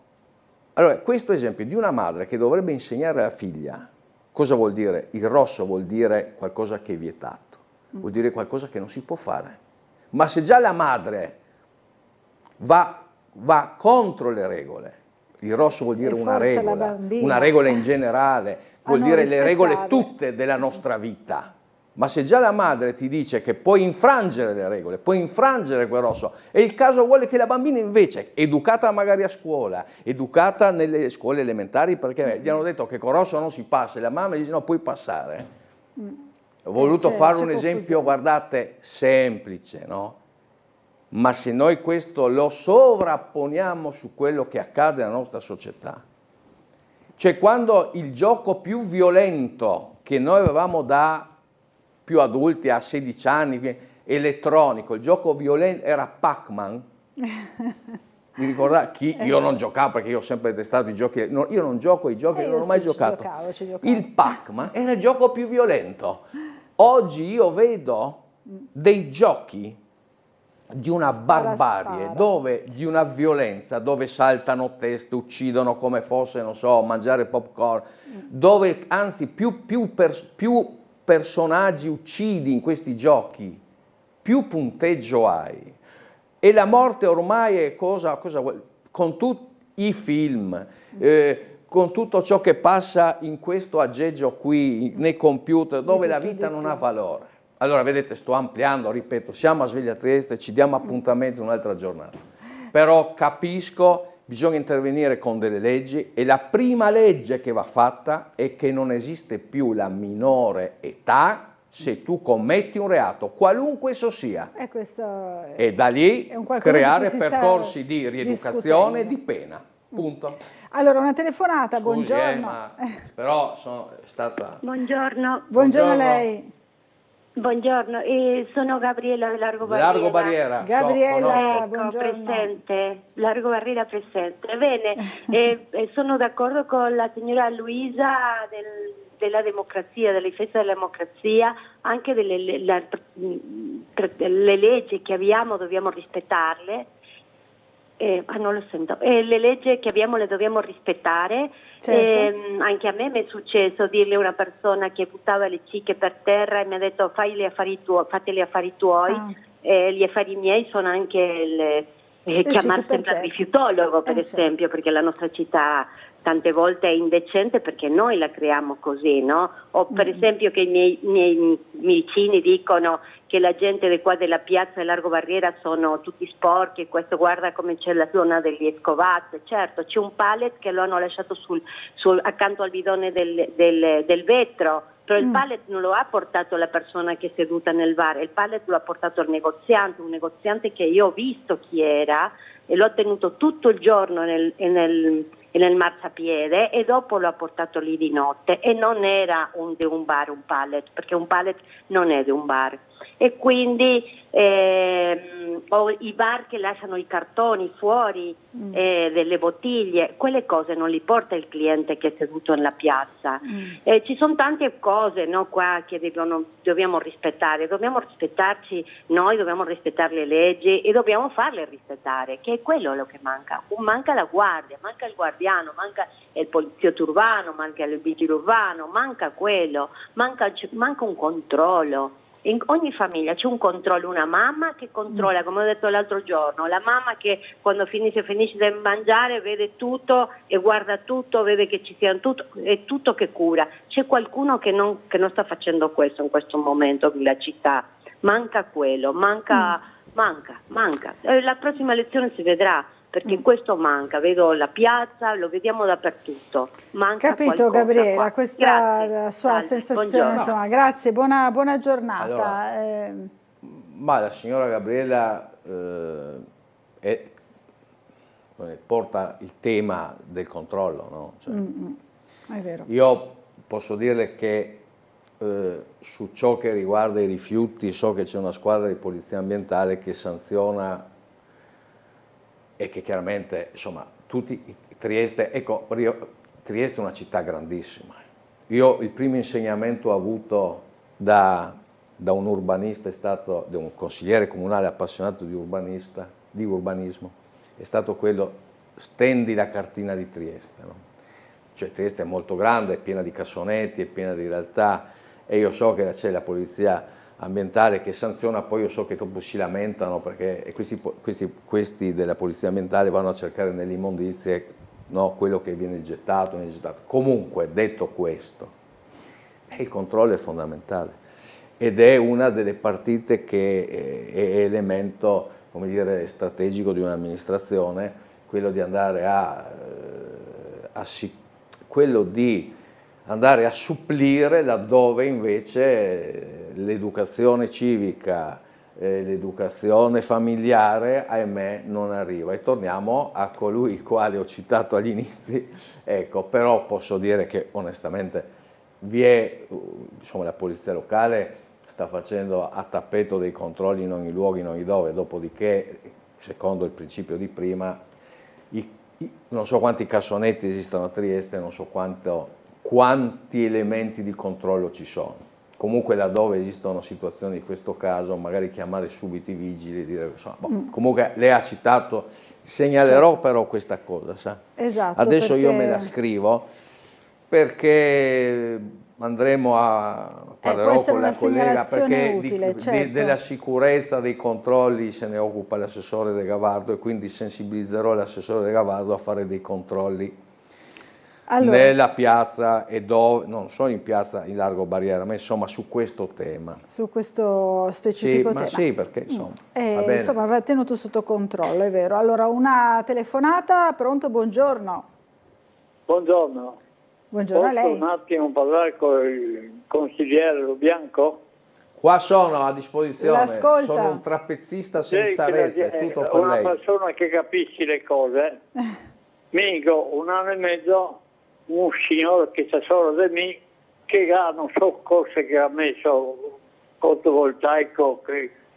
Allora, questo esempio di una madre che dovrebbe insegnare alla figlia cosa vuol dire? Il rosso vuol dire qualcosa che è vietato, vuol dire qualcosa che non si può fare. Ma se già la madre va va contro le regole. Il rosso vuol dire una regola in generale, vuol dire le regole tutte della nostra vita. Ma se già la madre ti dice che puoi infrangere le regole, puoi infrangere quel rosso, e il caso vuole che la bambina invece, educata magari a scuola, educata nelle scuole elementari, perché gli hanno detto che con rosso non si passa, e la mamma gli dice no, puoi passare. Ho voluto fare un esempio, guardate, semplice, no? Ma se noi questo lo sovrapponiamo su quello che accade nella nostra società, cioè quando il gioco più violento che noi avevamo da più adulti, a 16 anni, elettronico, il gioco violento era Pac-Man, mi ricordate? Io non giocavo perché io ho sempre detestato i giochi, io non gioco ai giochi, non ho mai giocato. Il Pac-Man era il gioco più violento. Oggi io vedo dei giochi di una barbarie, dove, di una violenza, dove saltano teste, uccidono come fosse, non so, mangiare popcorn, dove anzi più personaggi uccidi in questi giochi, più punteggio hai. E la morte ormai è cosa con tutti i film, con tutto ciò che passa in questo aggeggio qui, nei computer, dove la vita non ha valore. Allora, vedete, sto ampliando, ripeto, siamo a Sveglia Trieste, ci diamo appuntamento un'altra giornata. Però capisco, bisogna intervenire con delle leggi, e la prima legge che va fatta è che non esiste più la minore età se tu commetti un reato, qualunque esso sia. E da lì creare percorsi di rieducazione e di pena. Punto. Allora, una telefonata, Scusi, buongiorno. Però sono stata... Buongiorno. Buongiorno a lei. Buongiorno, sono Gabriella di Largo Barriera. Largo Barriera. Gabriella, ecco, presente, Largo Barriera presente. Bene, sono d'accordo con la signora Luisa della democrazia, della difesa della democrazia, anche le leggi che abbiamo dobbiamo rispettarle. Non lo sento. Le leggi che abbiamo le dobbiamo rispettare. Certo. Anche a me mi è successo dirle a una persona che buttava le cicche per terra e mi ha detto fate gli affari tuoi. Gli affari miei sono anche chiamare sempre al rifiutologo, per esempio, perché la nostra città tante volte è indecente perché noi la creiamo così, no? O per esempio che i miei vicini dicono che la gente di qua della piazza Largo Barriera sono tutti sporchi, questo guarda come c'è la zona degli Escovazzi. Certo, c'è un pallet che lo hanno lasciato accanto al bidone del vetro, però il pallet non lo ha portato la persona che è seduta nel bar, il pallet lo ha portato il negoziante, un negoziante che io ho visto chi era e l'ho tenuto tutto il giorno nel marciapiede e dopo l'ho portato lì di notte, e non era di un bar un pallet, perché un pallet non è di un bar. E quindi o i bar che lasciano i cartoni fuori delle bottiglie, quelle cose non li porta il cliente che è seduto nella piazza. Ci sono tante cose, no, qua che dobbiamo rispettare, dobbiamo rispettarci noi, dobbiamo rispettare le leggi e dobbiamo farle rispettare, che è quello che manca. Manca la guardia, manca il guardiano, manca il poliziotto urbano, manca il vigile urbano, manca quello, manca un controllo. In ogni famiglia c'è un controllo, una mamma che controlla, come ho detto l'altro giorno, la mamma che quando finisce di mangiare vede tutto e guarda tutto, vede che ci sia tutto, è tutto che cura. C'è qualcuno che non sta facendo questo in questo momento nella città, manca quello, manca. La prossima elezione si vedrà, perché questo manca, vedo la piazza, lo vediamo dappertutto. Manca capito Gabriela, qua. questa Grazie. è la sua sensazione, Buongiorno. insomma, grazie, buona giornata. Allora, ma la signora Gabriela porta il tema del controllo, no? Cioè, è vero. io posso dirle che su ciò che riguarda i rifiuti so che c'è una squadra di polizia ambientale che sanziona e che chiaramente, insomma, Trieste è una città grandissima. Io il primo insegnamento avuto da un urbanista è stato, da un consigliere comunale appassionato di urbanismo, è stato quello: stendi la cartina di Trieste, no? Cioè Trieste è molto grande, è piena di cassonetti, è piena di realtà, e io so che c'è la polizia ambientale che sanziona, poi io so che dopo si lamentano perché questi della polizia ambientale vanno a cercare nelle immondizie, no, quello che viene gettato. Comunque, detto questo, il controllo è fondamentale ed è una delle partite che è elemento, come dire, strategico di un'amministrazione, quello di andare quello di andare a supplire laddove invece l'educazione civica, l'educazione familiare, ahimè, non arriva. E torniamo a colui il quale ho citato agli inizi, ecco, però posso dire che onestamente insomma, la polizia locale sta facendo a tappeto dei controlli in ogni luogo, in ogni dove, dopodiché, secondo il principio di prima, non so quanti cassonetti esistono a Trieste, non so quanti elementi di controllo ci sono. Comunque laddove esistono situazioni di questo caso, magari chiamare subito i vigili e dire, insomma, comunque lei ha citato, segnalerò certo. Però questa cosa, sa? Esatto, adesso io me la scrivo perché andremo parlerò con la collega perché utile, certo. Della sicurezza dei controlli se ne occupa l'assessore De Gavardo e quindi sensibilizzerò l'assessore De Gavardo a fare dei controlli nella piazza e dove, non solo in piazza in Largo Barriera, ma insomma su questo tema. Su questo specifico tema. Sì, perché insomma, insomma va tenuto sotto controllo, è vero. Allora una telefonata, pronto, buongiorno. Buongiorno. Buongiorno a lei. Posso un attimo parlare con il consigliere Lo Bianco? Qua sono a disposizione, l'ascolta. Sono un trapezzista senza rete, tutto per una lei. Una persona che capisce le cose. Mico 1 anno e mezzo un signore che c'è solo di me che ha non so cose che ha messo fotovoltaico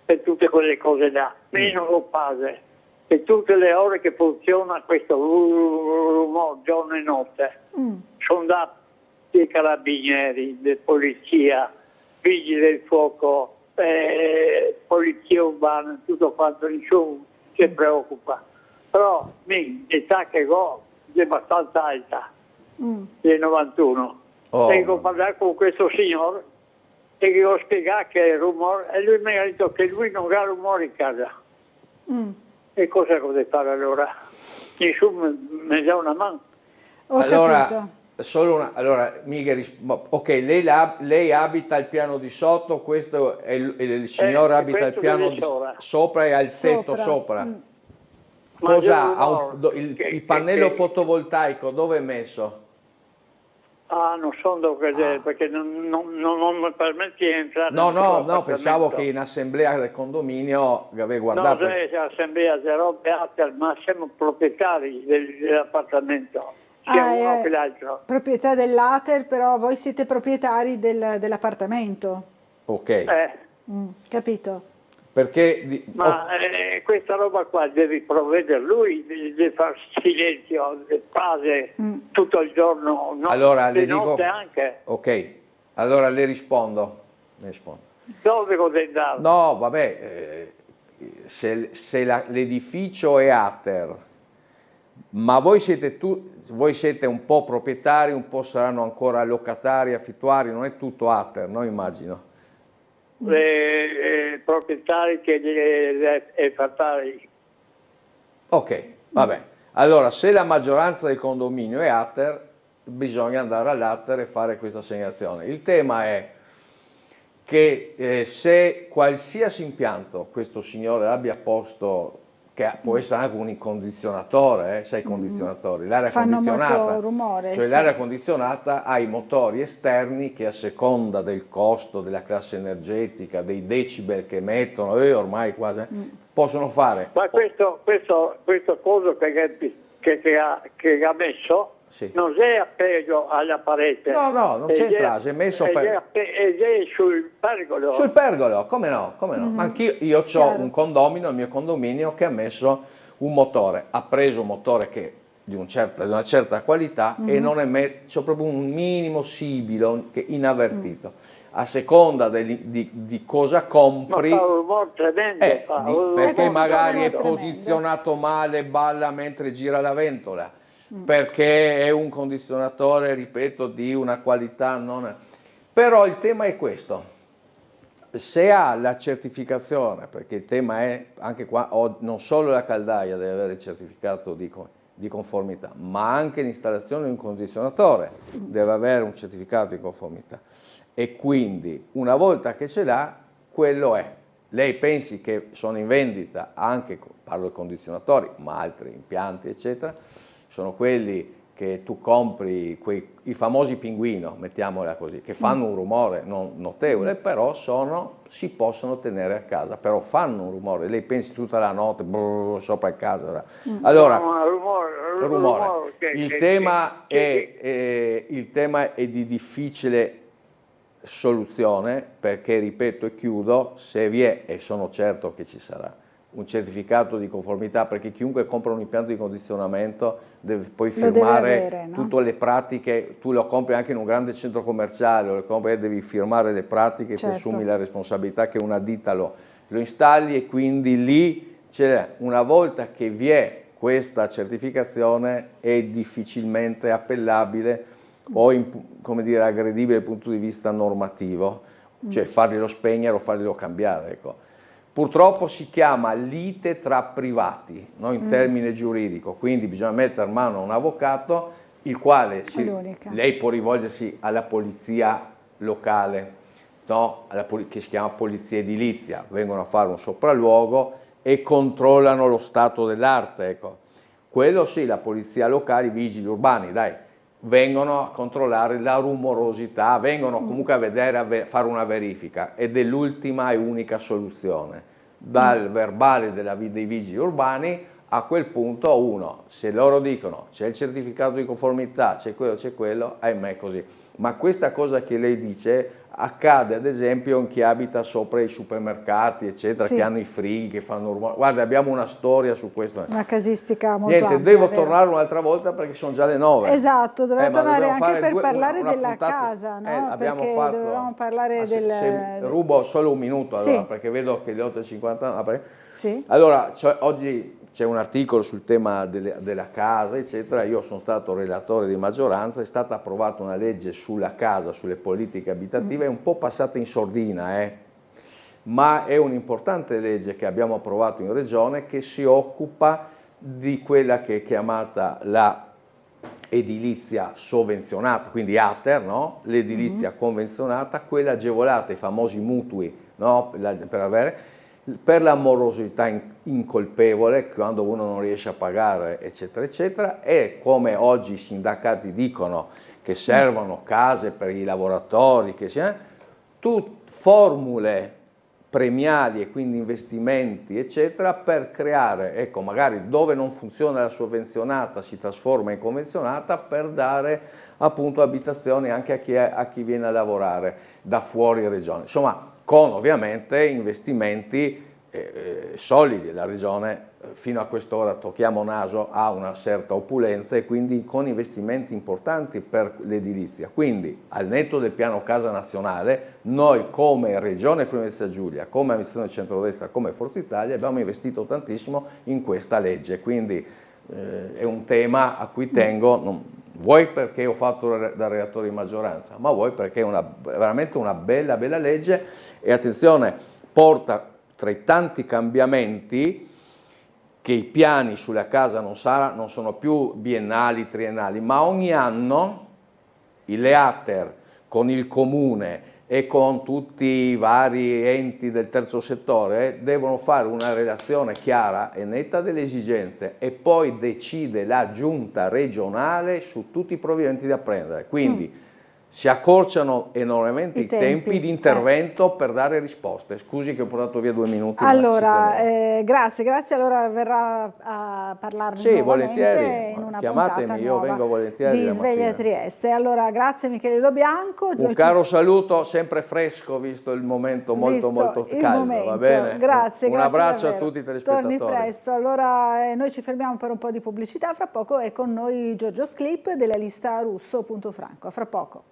e tutte quelle cose là, meno lo pase e tutte le ore che funziona questo rumore giorno e notte sono dati i carabinieri, le polizia, vigili del fuoco, polizia urbana, tutto quanto, nessuno si preoccupa, però l'età che ho è abbastanza alta. Del 91 devo parlare con questo signore e gli ho spiegato che è rumore e lui mi ha detto che lui non ha rumore in casa. E cosa deve fare allora? Nessuno mi dà una mano. Allora ok, lei abita al piano di sotto, questo è il signore abita al piano di sopra e ha il tetto sopra. Cosa ha il pannello fotovoltaico dove è messo? Non so dove perché non mi permette di entrare. No, pensavo che in assemblea del condominio avevi guardato. No, se assemblea di robe altre, ma siamo proprietari dell'appartamento, sia uno che l'altro. Proprietà dell'Ater, però voi siete proprietari dell'appartamento. Ok. Capito. Perché questa roba qua devi provvedere lui, deve fare silenzio, fase tutto il giorno, allora, di notte anche. Ok, allora le rispondo. Dove devo andare? No, vabbè, se l'edificio è Ater, ma voi siete un po' proprietari, un po' saranno ancora locatari, affittuari, non è tutto Ater, no? Immagino. Proprietari e fattari. Ok, vabbè. Allora, se la maggioranza del condominio è Ater, bisogna andare all'Ater e fare questa segnalazione. Il tema è che se qualsiasi impianto questo signore abbia posto, che può essere anche un incondizionatore, sai i condizionatori, l'aria condizionata, molto rumore, cioè l'aria condizionata ha i motori esterni che a seconda del costo, della classe energetica, dei decibel che emettono, ormai quasi, possono fare. Ma questo coso che ha messo non è appeso alla parete. No, non c'entra, si è messo è sul pergolo. Sul pergolo, come no? Ma anch'io ho un condomino, il mio condominio, che ha messo un motore, ha preso un motore che di una certa qualità e non emette, c'è proprio un minimo sibilo che inavvertito. A seconda di cosa compri, ma fa un rumore tremendo, perché magari è posizionato male, balla mentre gira la ventola. Perché è un condizionatore, ripeto, di una qualità non. Però il tema è questo. se ha la certificazione, perché il tema è anche qua, non solo la caldaia deve avere il certificato di conformità, ma anche l'installazione di un condizionatore deve avere un certificato di conformità, e quindi una volta che ce l'ha, quello è. Lei pensi che sono in vendita anche, parlo di condizionatori, ma altri impianti eccetera, sono quelli che tu compri, i famosi pinguino, mettiamola così, che fanno un rumore non notevole, però si possono tenere a casa, però fanno un rumore. Lei pensi tutta la notte sopra il casa. Allora, rumore. Il tema è di difficile soluzione, perché, ripeto e chiudo, se vi è, e sono certo che ci sarà, un certificato di conformità, perché chiunque compra un impianto di condizionamento deve poi firmare tutte le pratiche. Tu lo compri anche in un grande centro commerciale, devi firmare le pratiche, certo. Ti assumi la responsabilità che una ditta lo installi, e quindi lì una volta che vi è questa certificazione è difficilmente appellabile o aggredibile dal punto di vista normativo, cioè farglielo spegnere o farglielo cambiare, ecco. Purtroppo si chiama lite tra privati, no? In termine giuridico, quindi bisogna mettere mano a un avvocato, il quale lei può rivolgersi alla polizia locale, no? Che si chiama polizia edilizia, vengono a fare un sopralluogo e controllano lo stato dell'arte, ecco. Quello sì, la polizia locale, i vigili urbani, vengono a controllare la rumorosità, vengono comunque a vedere, fare una verifica, ed è l'ultima e unica soluzione. Dal verbale dei vigili urbani, a quel punto se loro dicono c'è il certificato di conformità, c'è quello, ahimè così. Ma questa cosa che lei dice accade ad esempio in chi abita sopra i supermercati, eccetera, che hanno i frighi, che fanno rumore. Guarda, abbiamo una storia su questo. Una casistica molto ampia, devo tornare un'altra volta perché sono già le 9. Esatto, dovevo tornare anche per parlare della casa, no? Perché dovevamo parlare rubo solo un minuto, allora, perché vedo che le 8:50... Allora, oggi c'è un articolo sul tema della casa, eccetera. Io sono stato relatore di maggioranza, è stata approvata una legge sulla casa, sulle politiche abitative, è un po' passata in sordina, ma è un'importante legge che abbiamo approvato in Regione, che si occupa di quella che è chiamata la edilizia sovvenzionata, quindi ATER, no? L'edilizia convenzionata, quella agevolata, i famosi mutui, no? Per la morosità incolpevole, quando uno non riesce a pagare, eccetera, eccetera, e come oggi i sindacati dicono che servono case per i lavoratori, formule premiali e quindi investimenti, eccetera, per creare, ecco, magari dove non funziona la sovvenzionata si trasforma in convenzionata, per dare appunto abitazioni anche a chi viene a lavorare da fuori regione. Insomma, con ovviamente investimenti solidi. La Regione fino a quest'ora, tocchiamo naso, ha una certa opulenza, e quindi con investimenti importanti per l'edilizia. Quindi, al netto del piano casa nazionale, noi come Regione Friuli-Venezia Giulia, come amministrazione centrodestra, come Forza Italia, abbiamo investito tantissimo in questa legge, quindi è un tema a cui tengo, vuoi perché ho fatto da relatore di maggioranza, ma vuoi perché è veramente una bella legge, e attenzione, porta tra i tanti cambiamenti che i piani sulla casa non sono più biennali, triennali, ma ogni anno le ATER con il comune e con tutti i vari enti del terzo settore devono fare una relazione chiara e netta delle esigenze, e poi decide la giunta regionale su tutti i provvedimenti da prendere. Quindi si accorciano enormemente i tempi di intervento per dare risposte. Scusi che ho portato via 2 minuti. Allora, grazie. Allora verrà a parlarne nuovamente in una chiamatemi, io vengo volentieri di Sveglia Trieste. Allora, grazie Michele Lobianco. Un caro saluto, sempre fresco, visto il momento molto caldo, va bene? Grazie. Un abbraccio a tutti i telespettatori. Torni presto. Allora, noi ci fermiamo per un po' di pubblicità, fra poco è con noi Giorgio Sclip della lista Russo.Franco. A fra poco.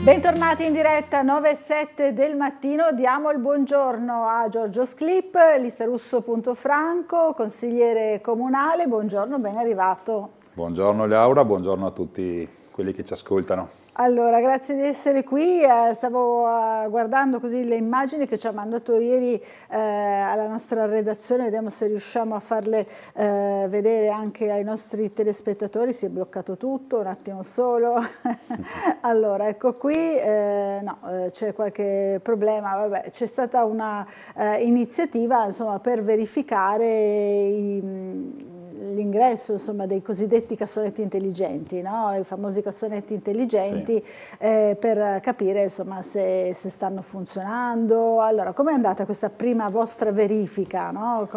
Bentornati in diretta 9:07 del mattino, diamo il buongiorno a Giorgio Sclip, listarusso.franco, consigliere comunale, buongiorno, ben arrivato. Buongiorno Laura, buongiorno a tutti quelli che ci ascoltano. Allora, grazie di essere qui, stavo guardando così le immagini che ci ha mandato ieri alla nostra redazione, vediamo se riusciamo a farle vedere anche ai nostri telespettatori. Si è bloccato tutto, un attimo solo. Allora, ecco qui, no, c'è qualche problema, vabbè, c'è stata una iniziativa, insomma, per verificare l'ingresso, insomma, dei cosiddetti cassonetti intelligenti, no? I famosi cassonetti intelligenti, sì. Per capire, insomma, se stanno funzionando. Allora, com'è andata questa prima vostra verifica, no?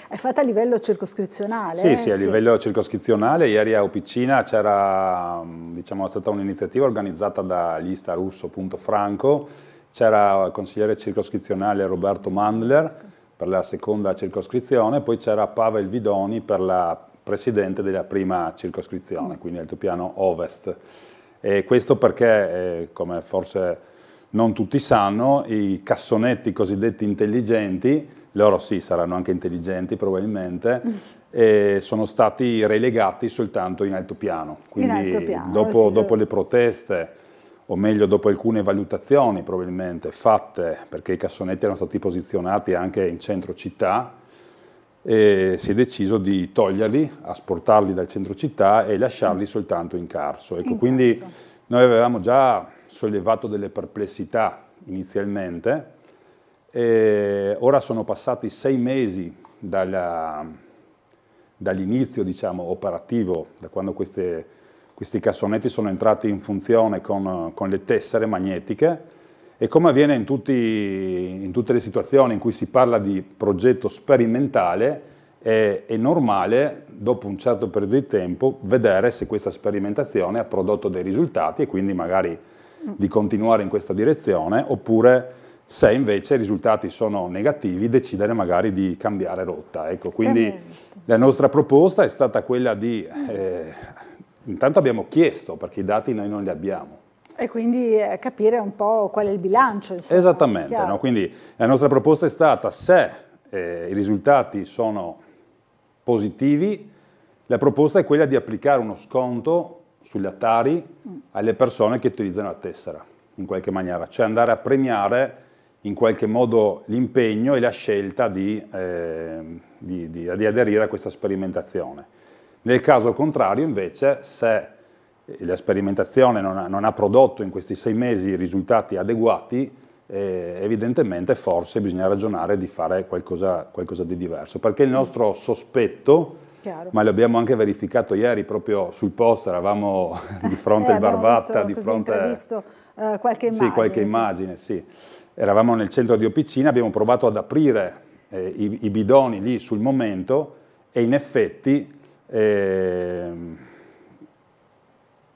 È fatta a livello circoscrizionale? Sì, sì, a livello circoscrizionale. Ieri a Opicina c'era, diciamo, stata un'iniziativa organizzata da listarusso.franco, c'era il consigliere circoscrizionale Roberto Mandler per la seconda circoscrizione, poi c'era Pavel Vidoni per la presidente della prima circoscrizione, quindi Altopiano Ovest. E questo perché, come forse non tutti sanno, i cassonetti cosiddetti intelligenti, loro sì, saranno anche intelligenti probabilmente, sono stati relegati soltanto in altopiano. Quindi dopo le proteste, o meglio dopo alcune valutazioni probabilmente fatte, perché i cassonetti erano stati posizionati anche in centro città, e si è deciso di toglierli, asportarli dal centro città e lasciarli soltanto in Carso. Ecco, quindi noi avevamo già sollevato delle perplessità inizialmente, e ora sono passati 6 mesi dall'inizio, diciamo, operativo, da quando questi cassonetti sono entrati in funzione con le tessere magnetiche, e come avviene in tutte le situazioni in cui si parla di progetto sperimentale, è normale, dopo un certo periodo di tempo, vedere se questa sperimentazione ha prodotto dei risultati e quindi magari di continuare in questa direzione, oppure se invece i risultati sono negativi, decidere magari di cambiare rotta. Ecco, quindi la nostra proposta è stata quella di... intanto abbiamo chiesto, perché i dati noi non li abbiamo. E quindi capire un po' qual è il bilancio. Insomma, esattamente, no? Quindi la nostra proposta è stata, se i risultati sono positivi, la proposta è quella di applicare uno sconto sugli Atari alle persone che utilizzano la tessera, in qualche maniera, cioè andare a premiare in qualche modo l'impegno e la scelta di aderire a questa sperimentazione. Nel caso contrario, invece, se la sperimentazione non ha prodotto in questi 6 mesi risultati adeguati, evidentemente forse bisogna ragionare di fare qualcosa di diverso, perché il nostro sospetto, ma l'abbiamo anche verificato ieri proprio sul post, eravamo di fronte al Barbatta, di fronte qualche immagine. Sì, qualche immagine, sì. Eravamo nel centro di Opicina, abbiamo provato ad aprire i bidoni lì sul momento, e in effetti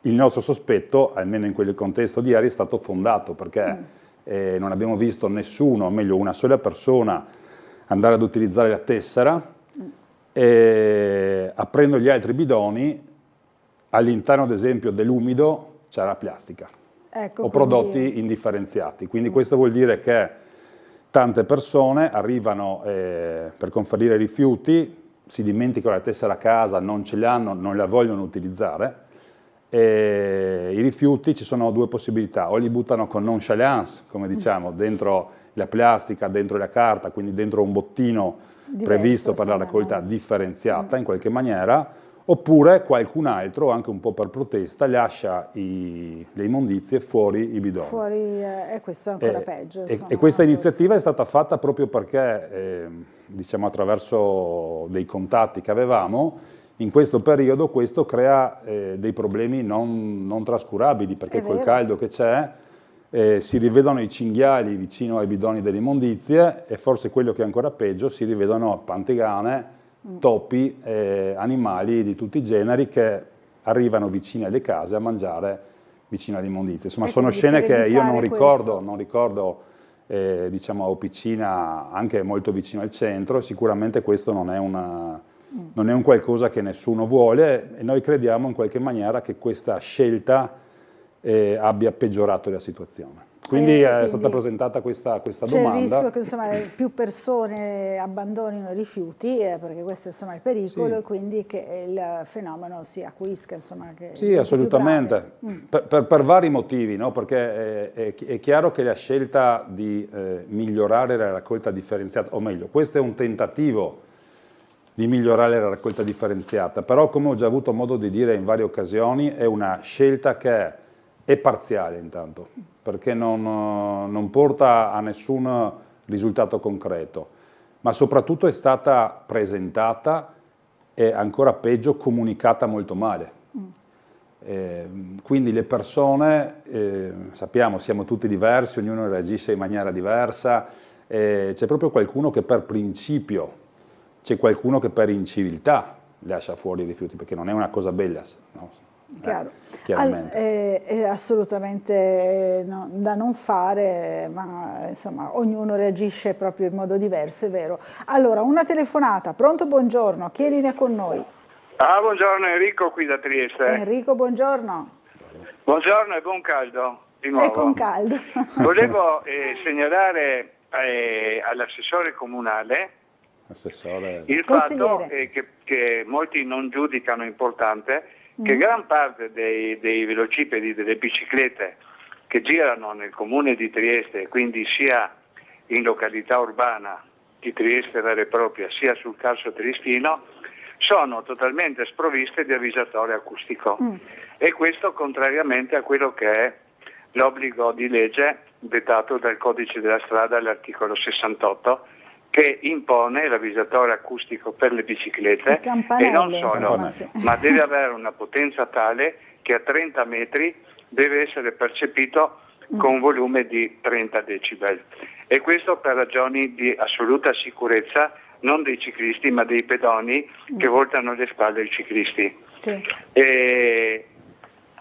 il nostro sospetto, almeno in quel contesto di ieri, è stato fondato, perché non abbiamo visto nessuno, o meglio una sola persona, andare ad utilizzare la tessera, e aprendo gli altri bidoni, all'interno ad esempio dell'umido c'era plastica, o prodotti indifferenziati. Quindi questo vuol dire che tante persone arrivano per conferire rifiuti, si dimenticano la tessera a casa, non ce l'hanno, non la vogliono utilizzare, e i rifiuti, ci sono 2 possibilità: o li buttano con nonchalance, come diciamo, dentro la plastica, dentro la carta, quindi dentro un bottino previsto per la raccolta differenziata in qualche maniera, oppure qualcun altro, anche un po' per protesta, lascia le immondizie fuori i bidoni. E questo è ancora peggio. E questa iniziativa è stata fatta proprio perché, diciamo, attraverso dei contatti che avevamo, in questo periodo questo crea dei problemi non trascurabili, perché col caldo che c'è si rivedono i cinghiali vicino ai bidoni delle immondizie, e forse quello che è ancora peggio, si rivedono pantegane, topi, animali di tutti i generi che arrivano vicini alle case a mangiare vicino alle immondizie. Insomma, sono scene che io non ricordo diciamo a Opicina, anche molto vicino al centro, e sicuramente questo non è un qualcosa che nessuno vuole, e noi crediamo in qualche maniera che questa scelta abbia peggiorato la situazione. Quindi è stata presentata questa domanda. C'è il rischio che insomma, più persone abbandonino i rifiuti, perché questo insomma, è il pericolo, e quindi che il fenomeno si acuisca. Insomma, che sì, assolutamente, per vari motivi, no? Perché è chiaro che la scelta di migliorare la raccolta differenziata, o meglio, questo è un tentativo di migliorare la raccolta differenziata, però come ho già avuto modo di dire in varie occasioni, è una scelta che è parziale intanto, perché non porta a nessun risultato concreto, ma soprattutto è stata presentata e ancora peggio comunicata molto male. Quindi le persone, sappiamo, siamo tutti diversi, ognuno reagisce in maniera diversa, c'è proprio qualcuno che per principio, c'è qualcuno che per inciviltà lascia fuori i rifiuti, perché non è una cosa bella, no? Chiaro. Chiaramente. È assolutamente da non fare, ma insomma ognuno reagisce proprio in modo diverso, è vero. Allora, una telefonata, pronto, buongiorno, chi è in linea con noi? Buongiorno, Enrico qui da Trieste. Enrico, buongiorno. Buongiorno e buon caldo di nuovo. E con caldo. Volevo segnalare all'assessore comunale il fatto che molti non giudicano importante che gran parte dei velocipedi, delle biciclette che girano nel comune di Trieste, quindi sia in località urbana di Trieste vera e propria, sia sul Carso Triestino, sono totalmente sprovviste di avvisatorio acustico. E questo contrariamente a quello che è l'obbligo di legge dettato dal Codice della Strada all'articolo 68, che impone l'avvisatorio acustico per le biciclette, e non solo, ma deve avere una potenza tale che a 30 metri deve essere percepito con un volume di 30 decibel. E questo per ragioni di assoluta sicurezza non dei ciclisti ma dei pedoni che voltano le spalle ai ciclisti. E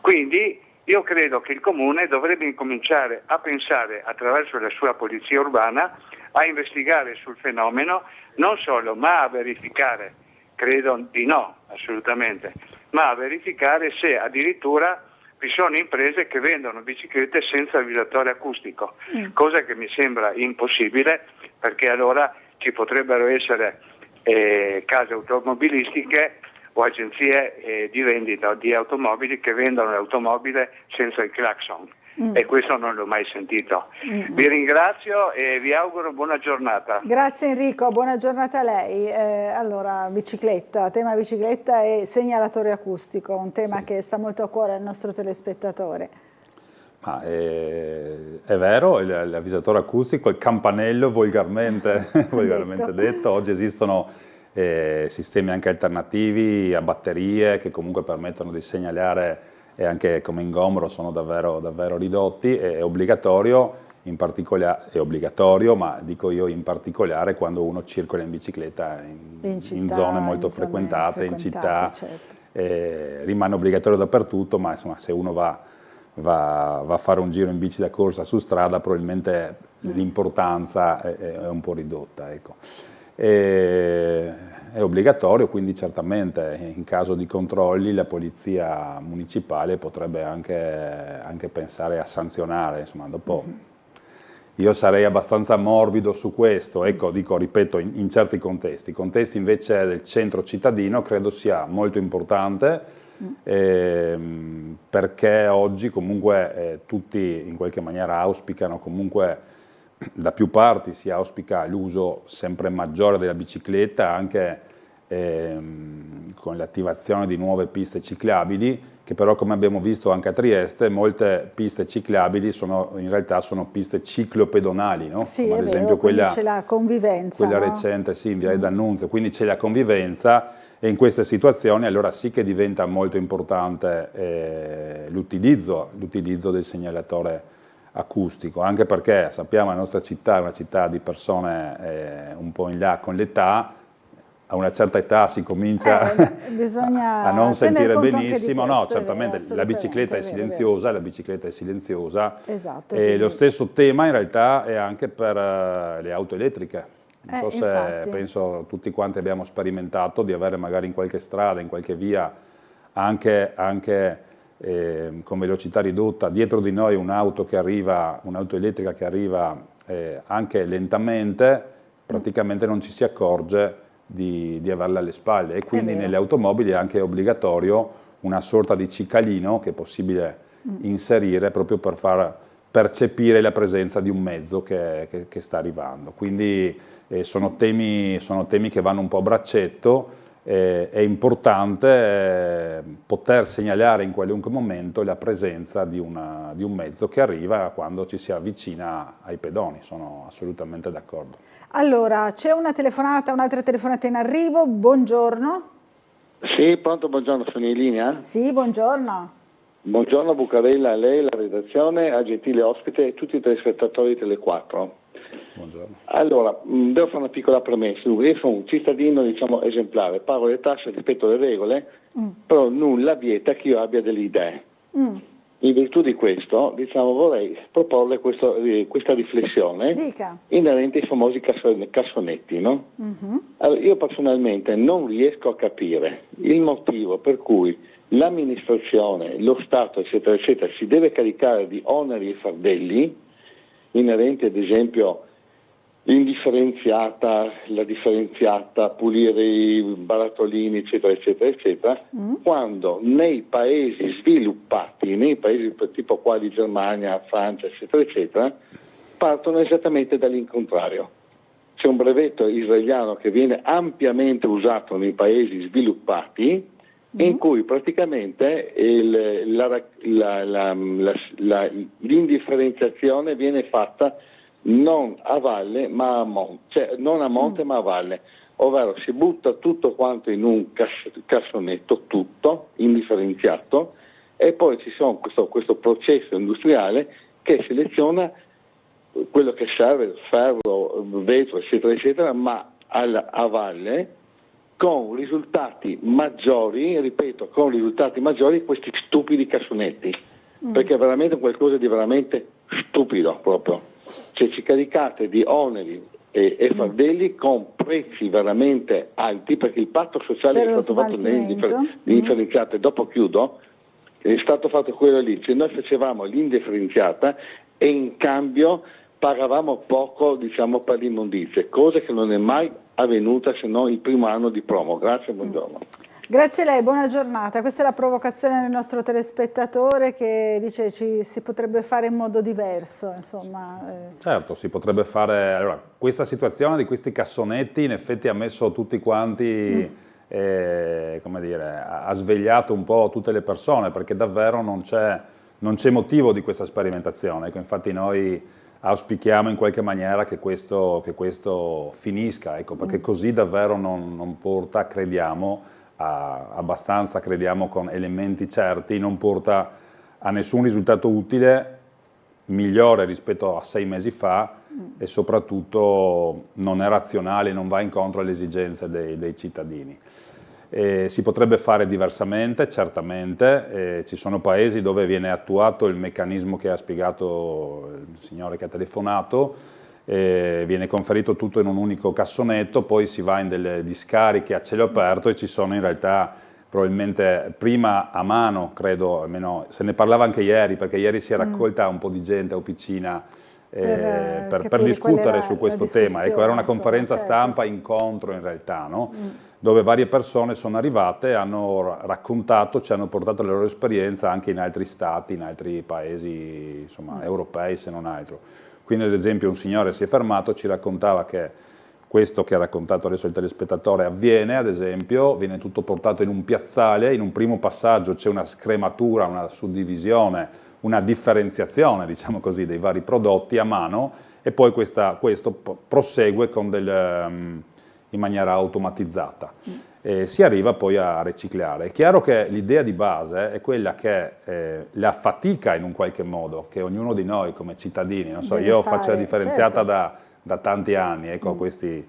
quindi io credo che il Comune dovrebbe incominciare a pensare attraverso la sua polizia urbana a investigare sul fenomeno, non solo, ma a verificare, credo di no, assolutamente, ma a verificare se addirittura vi sono imprese che vendono biciclette senza avvisatorio acustico, cosa che mi sembra impossibile, perché allora ci potrebbero essere case automobilistiche o agenzie di vendita di automobili che vendono l'automobile senza il clacson. E questo non l'ho mai sentito. Vi ringrazio e vi auguro buona giornata. Grazie Enrico, buona giornata a lei. Allora, bicicletta, tema bicicletta e segnalatore acustico, un tema che sta molto a cuore al nostro telespettatore. Ma è vero, l'avvisatore acustico, il campanello volgarmente detto. Oggi esistono sistemi anche alternativi a batterie che comunque permettono di segnalare, e anche come ingombro sono davvero ridotti. È obbligatorio, in particolare, è obbligatorio, ma dico io in particolare quando uno circola in bicicletta in zone molto frequentate, in città, certo. Rimane obbligatorio dappertutto, ma insomma se uno va a fare un giro in bici da corsa su strada probabilmente l'importanza è un po' ridotta, ecco. È obbligatorio, quindi certamente in caso di controlli la polizia municipale potrebbe anche pensare a sanzionare, insomma, dopo io sarei abbastanza morbido su questo, ecco, ripeto, in certi contesti invece del centro cittadino credo sia molto importante, perché oggi comunque tutti in qualche maniera auspicano, comunque da più parti si auspica l'uso sempre maggiore della bicicletta, anche con l'attivazione di nuove piste ciclabili, che però come abbiamo visto anche a Trieste, molte piste ciclabili in realtà sono piste ciclopedonali, no? Sì, come è ad esempio vero, quella, c'è la convivenza. Quella no? recente, sì, in Viale d'Annunzio, quindi c'è la convivenza, e in queste situazioni allora sì che diventa molto importante l'utilizzo del segnalatore acustico, anche perché sappiamo che la nostra città è una città di persone un po' in là con l'età. A una certa età si comincia a non sentire benissimo, no, certamente la bicicletta è silenziosa, Esatto, e lo stesso tema in realtà è anche per le auto elettriche. Non so se infatti. penso tutti quanti abbiamo sperimentato di avere magari in qualche strada, in qualche via, anche con velocità ridotta, dietro di noi un'auto elettrica che arriva anche lentamente, praticamente non ci si accorge di averla alle spalle, e quindi nelle automobili è anche obbligatorio una sorta di cicalino che è possibile inserire proprio per far percepire la presenza di un mezzo che sta arrivando. Quindi sono temi che vanno un po' a braccetto. È importante poter segnalare in qualunque momento la presenza di un mezzo che arriva quando ci si avvicina ai pedoni. Sono assolutamente d'accordo. Allora, c'è un'altra telefonata in arrivo. Buongiorno. Sì, pronto, buongiorno, sono in linea? Sì, buongiorno. Buongiorno Bucarella, a lei, la redazione, al gentile ospite e tutti i telespettatori di Tele4. Buongiorno. Allora, devo fare una piccola premessa. Io sono un cittadino, diciamo, esemplare, pago le tasse, rispetto le regole, però nulla vieta che io abbia delle idee. In virtù di questo, diciamo, vorrei proporle questa riflessione inerente ai famosi cassonetti, no? Allora, io personalmente non riesco a capire il motivo per cui l'amministrazione, lo Stato, eccetera, eccetera, si deve caricare di oneri e fardelli inerenti, ad esempio, l'indifferenziata, la differenziata, pulire i barattolini, eccetera, eccetera, eccetera, quando nei paesi sviluppati, nei paesi tipo quali Germania, Francia, eccetera, eccetera, partono esattamente dall'incontrario. C'è un brevetto israeliano che viene ampiamente usato nei paesi sviluppati, in cui praticamente l'indifferenziazione viene fatta non a valle ma a monte, cioè non a monte ma a valle, ovvero si butta tutto quanto in un cassonetto, tutto indifferenziato, e poi ci sono questo processo industriale che seleziona quello che serve, ferro, vetro, eccetera, eccetera, ma a valle, con risultati maggiori, ripeto, con risultati maggiori questi stupidi cassonetti, perché è veramente qualcosa di veramente stupido proprio. Cioè ci caricate di oneri e fardelli con prezzi veramente alti, perché il patto sociale che è stato fatto nell'indifferenziata, e dopo chiudo, è stato fatto quello lì, cioè noi facevamo l'indifferenziata e in cambio pagavamo poco, diciamo, per le immondizie, cosa che non è mai avvenuta se non il primo anno di promo. Grazie, buongiorno. Grazie a lei, buona giornata. Questa è la provocazione del nostro telespettatore che dice si potrebbe fare in modo diverso, insomma. Certo, si potrebbe fare. Allora, questa situazione di questi cassonetti in effetti ha messo tutti quanti, come dire, ha svegliato un po' tutte le persone, perché davvero non c'è motivo di questa sperimentazione. Ecco, infatti noi auspichiamo in qualche maniera che questo finisca, ecco, perché così davvero non porta, crediamo, abbastanza, crediamo, con elementi certi, non porta a nessun risultato utile migliore rispetto a 6 mesi fa, e soprattutto non è razionale, non va incontro alle esigenze dei cittadini. Si potrebbe fare diversamente, certamente, ci sono paesi dove viene attuato il meccanismo che ha spiegato il signore che ha telefonato, viene conferito tutto in un unico cassonetto, poi si va in delle discariche a cielo aperto e ci sono in realtà probabilmente prima a mano, credo, almeno se ne parlava anche ieri, perché ieri si è raccolta un po' di gente a Opicina per discutere su questo tema. Ecco, era una conferenza stampa, incontro in realtà, no? Dove varie persone sono arrivate, hanno raccontato, ci hanno portato la loro esperienza anche in altri stati, in altri paesi, insomma, europei se non altro. Quindi ad esempio un signore si è fermato, ci raccontava che questo che ha raccontato adesso il telespettatore avviene, ad esempio, viene tutto portato in un piazzale, in un primo passaggio c'è una scrematura, una suddivisione, una differenziazione, diciamo così, dei vari prodotti a mano, e poi questo prosegue con in maniera automatizzata. Si arriva poi a riciclare. È chiaro che l'idea di base è quella che la fatica in un qualche modo, che ognuno di noi come cittadini, non so, io faccio la differenziata da tanti anni, ecco, questi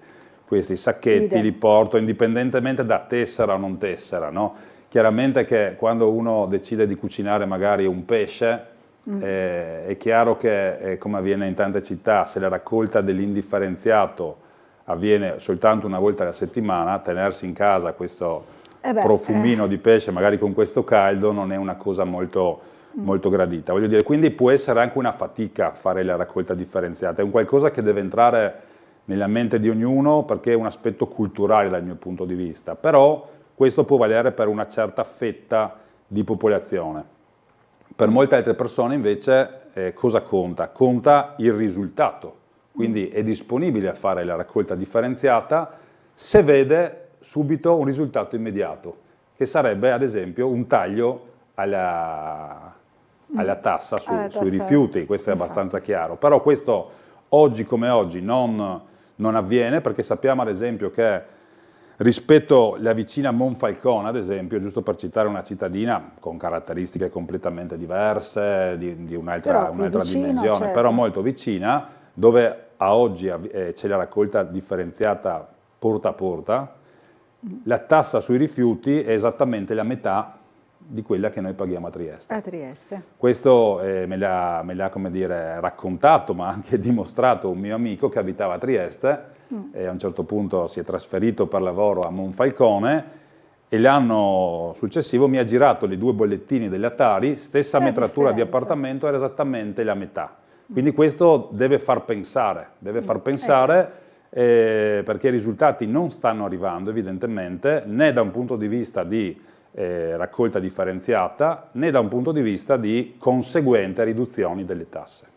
sacchetti li porto indipendentemente da tessera o non tessera, no? Chiaramente che quando uno decide di cucinare magari un pesce, è chiaro che, come avviene in tante città, se la raccolta dell'indifferenziato avviene soltanto una volta alla settimana, tenersi in casa questo profumino di pesce, magari con questo caldo, non è una cosa molto gradita. Voglio dire, quindi può essere anche una fatica fare la raccolta differenziata, è un qualcosa che deve entrare nella mente di ognuno perché è un aspetto culturale dal mio punto di vista, però questo può valere per una certa fetta di popolazione. Per molte altre persone invece cosa conta? Conta il risultato, quindi è disponibile a fare la raccolta differenziata se vede subito un risultato immediato, che sarebbe ad esempio un taglio alla tassa sui rifiuti, questo è abbastanza chiaro, però questo oggi come oggi non avviene, perché sappiamo ad esempio che rispetto alla vicina Monfalcone, ad esempio, giusto per citare una cittadina con caratteristiche completamente diverse, di un'altra dimensione, certo, però molto vicina, dove a oggi c'è la raccolta differenziata porta a porta, la tassa sui rifiuti è esattamente la metà di quella che noi paghiamo a Trieste. A Trieste. Questo me l'ha come dire, raccontato, ma anche dimostrato un mio amico che abitava a Trieste e a un certo punto si è trasferito per lavoro a Monfalcone e l'anno successivo mi ha girato le 2 bollettini della Tari, stessa metratura di appartamento, era esattamente la metà. Quindi questo deve far pensare, perché i risultati non stanno arrivando evidentemente né da un punto di vista di raccolta differenziata né da un punto di vista di conseguente riduzioni delle tasse.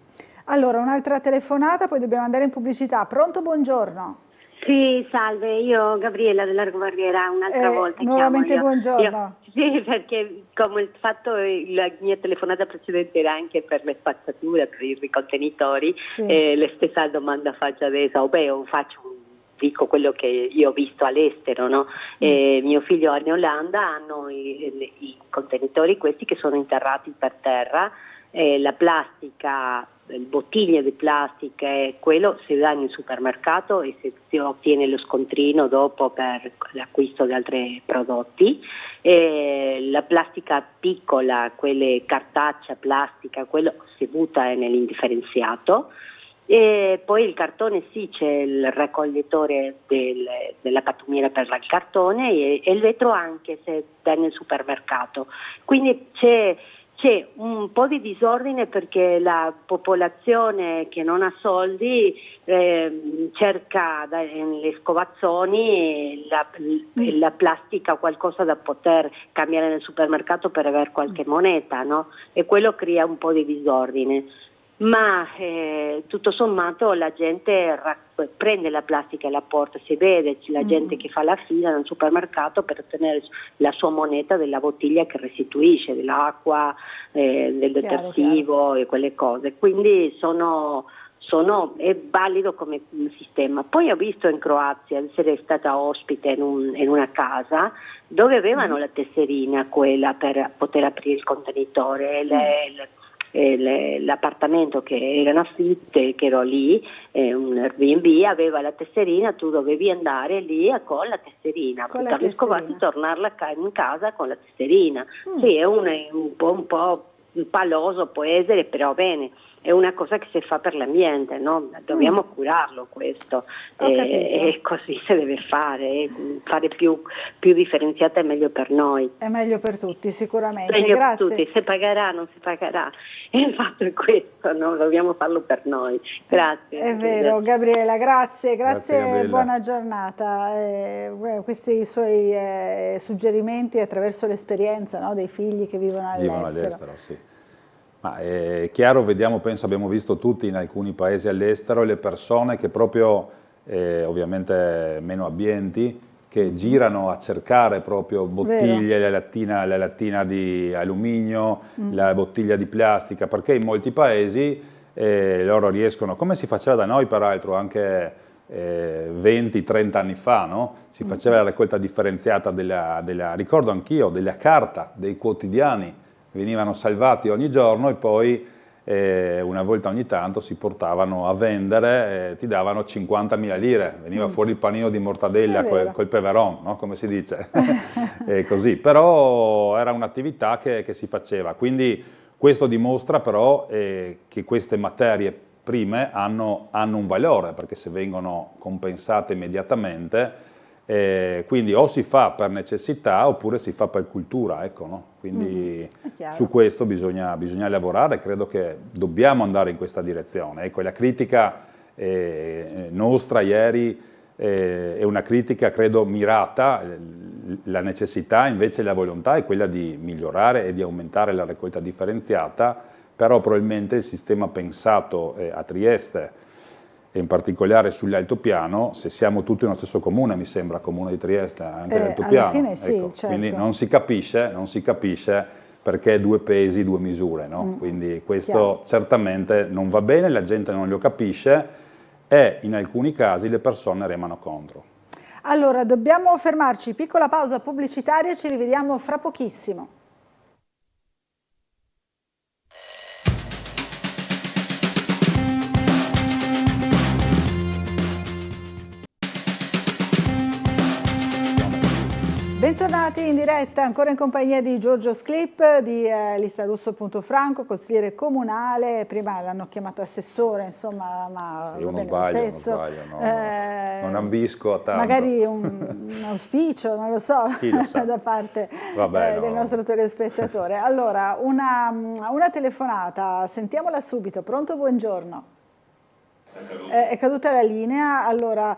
Allora, un'altra telefonata, poi dobbiamo andare in pubblicità. Pronto, buongiorno. Sì, salve, io Gabriella dell'Arco Barriera, un'altra volta nuovamente chiamo buongiorno. Sì, perché come il fatto, la mia telefonata precedente era anche per le spazzature, per i ricontenitori, la stessa domanda faccio adesso, dico quello che io ho visto all'estero, no? Mio figlio in Olanda hanno i contenitori questi che sono interrati per terra, la plastica, le bottiglie di plastica, quello si dà nel supermercato e si ottiene lo scontrino dopo per l'acquisto di altri prodotti. La plastica piccola, quelle cartaccia, plastica, quello si butta nell'indifferenziato. E poi il cartone c'è il raccoglitore della pattumiera per il cartone e il vetro anche se dà nel supermercato. Quindi c'è un po' di disordine perché la popolazione che non ha soldi cerca nelle scovazzoni la plastica, qualcosa da poter cambiare nel supermercato per avere qualche moneta, no? E quello crea un po' di disordine. Ma tutto sommato la gente prende la plastica e la porta, si vede la gente che fa la fila nel supermercato per ottenere la sua moneta della bottiglia che restituisce, dell'acqua, del detersivo e quelle cose, quindi è valido come sistema. Poi ho visto in Croazia, essere stata ospite in una casa dove avevano la tesserina quella per poter aprire il contenitore, l'appartamento che era in affitto, che ero lì, un Airbnb, aveva la tesserina, tu dovevi andare lì con la tesserina, buttare le scovate e tornarla in casa con la tesserina. Sì, è un po' paloso, può essere, però bene, è una cosa che si fa per l'ambiente, no? Dobbiamo curarlo questo, e così si deve fare più differenziata è meglio per noi. È meglio per tutti sicuramente. Meglio grazie. per tutti, se pagherà non si pagherà, il fatto è questo, no? Dobbiamo farlo per noi. Grazie. È vero, Gabriela, grazie Gabriella. Buona giornata. Questi suoi suggerimenti attraverso l'esperienza, no, dei figli che vivono all'estero. Sì. Ma è chiaro, penso abbiamo visto tutti in alcuni paesi all'estero le persone che proprio, ovviamente meno abbienti, che girano a cercare proprio bottiglie, la lattina di alluminio, la bottiglia di plastica, perché in molti paesi loro riescono, come si faceva da noi peraltro anche 20-30 anni fa, no? Si faceva la raccolta differenziata ricordo anch'io, della carta, dei quotidiani, venivano salvati ogni giorno e poi una volta ogni tanto si portavano a vendere, ti davano 50.000 lire, veniva fuori il panino di mortadella col peveron, no? Come si dice, così. Però era un'attività che si faceva, quindi questo dimostra però che queste materie prime hanno un valore, perché se vengono compensate immediatamente Quindi o si fa per necessità oppure si fa per cultura, ecco, no? Quindi su questo bisogna lavorare, credo che dobbiamo andare in questa direzione. Ecco, la critica nostra ieri è una critica, credo, mirata. La necessità, invece la volontà è quella di migliorare e di aumentare la raccolta differenziata, però probabilmente il sistema pensato a Trieste, e in particolare sull'altopiano, se siamo tutti nello stesso comune, mi sembra, comune di Trieste, anche l'altopiano, fine sì, ecco, certo. Quindi non si capisce perché 2 pesi, 2 misure, no? Quindi questo certamente non va bene, la gente non lo capisce e in alcuni casi le persone remano contro. Allora, dobbiamo fermarci, piccola pausa pubblicitaria, ci rivediamo fra pochissimo. Bentornati in diretta, ancora in compagnia di Giorgio Sclip di Listarusso.Franco, consigliere comunale, prima l'hanno chiamato assessore, insomma, ma sì, va bene sbaglio, lo stesso. Non ambisco a tanto. Magari un auspicio, non lo so, da parte del nostro telespettatore. Allora, una telefonata, sentiamola subito. Pronto, buongiorno. È caduta la linea. Allora,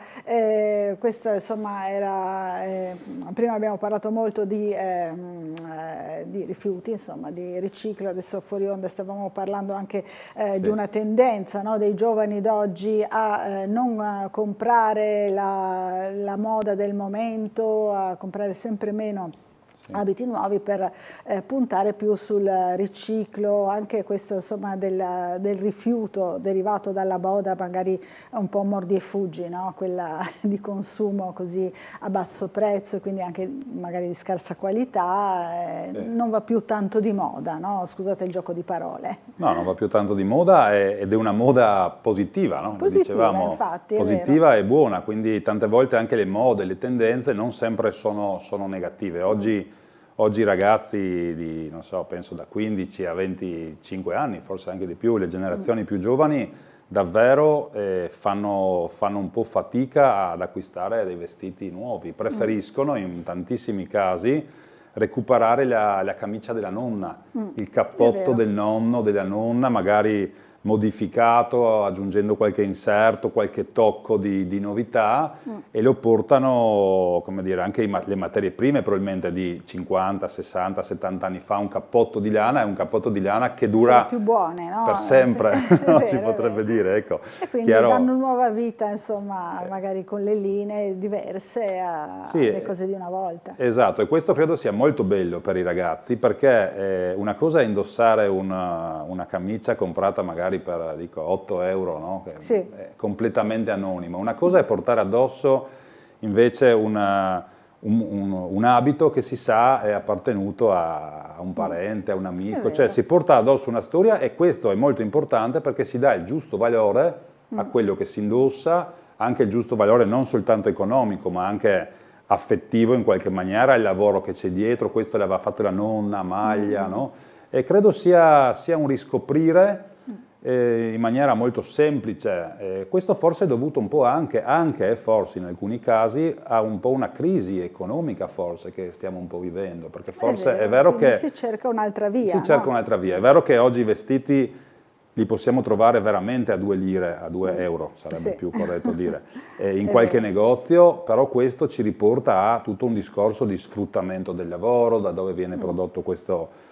questo insomma era, prima abbiamo parlato molto di rifiuti, insomma di riciclo, adesso fuori onda stavamo parlando anche di una tendenza, no, dei giovani d'oggi a non comprare la moda del momento, a comprare sempre meno abiti nuovi per puntare più sul riciclo, anche questo insomma del rifiuto derivato dalla boda, magari un po' mordi e fuggi, no? Quella di consumo così a basso prezzo, quindi anche magari di scarsa qualità, non va più tanto di moda, no? Scusate il gioco di parole. No, non va più tanto di moda ed è una moda positiva, no? Positiva, dicevamo, infatti, positiva e buona, quindi tante volte anche le mode, le tendenze non sempre sono negative. Oggi i ragazzi di, non so, penso da 15 a 25 anni, forse anche di più, le generazioni più giovani davvero fanno un po' fatica ad acquistare dei vestiti nuovi, preferiscono in tantissimi casi recuperare la camicia della nonna, il cappotto del nonno, della nonna, magari modificato, aggiungendo qualche inserto, qualche tocco di novità e lo portano, come dire, anche le materie prime probabilmente di 50, 60, 70 anni fa. Un cappotto di lana è un cappotto di lana che dura più buone, no? per sempre, sì, vero, si potrebbe dire, ecco. E quindi danno nuova vita, insomma, magari con le linee diverse alle cose di una volta. Esatto, e questo credo sia molto bello per i ragazzi, perché una cosa è indossare una camicia comprata magari per 8 euro, no? Che è completamente anonimo. Una cosa è portare addosso invece un abito che si sa è appartenuto a un parente, a un amico, cioè si porta addosso una storia, e questo è molto importante perché si dà il giusto valore a quello che si indossa, anche il giusto valore non soltanto economico ma anche affettivo in qualche maniera, il lavoro che c'è dietro, questo l'aveva fatto la nonna, maglia, no? E credo sia un riscoprire in maniera molto semplice. Questo forse è dovuto un po' anche forse in alcuni casi a un po' una crisi economica forse che stiamo un po' vivendo, perché forse è vero che si cerca un'altra via. Si cerca un'altra via. È vero che oggi i vestiti li possiamo trovare veramente a 2 lire, a 2 euro, sarebbe più corretto dire, in qualche negozio, però questo ci riporta a tutto un discorso di sfruttamento del lavoro, da dove viene prodotto questo,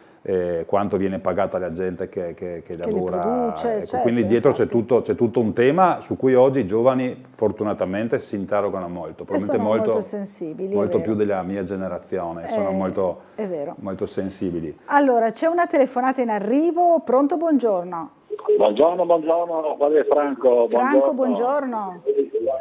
quanto viene pagata la gente che lavora, produce, ecco, certo, quindi dietro c'è tutto un tema su cui oggi i giovani fortunatamente si interrogano molto, probabilmente molto sensibili, molto più della mia generazione, sono molto sensibili. Allora, c'è una telefonata in arrivo, pronto, buongiorno. Buongiorno, quale è Franco? Franco, buongiorno.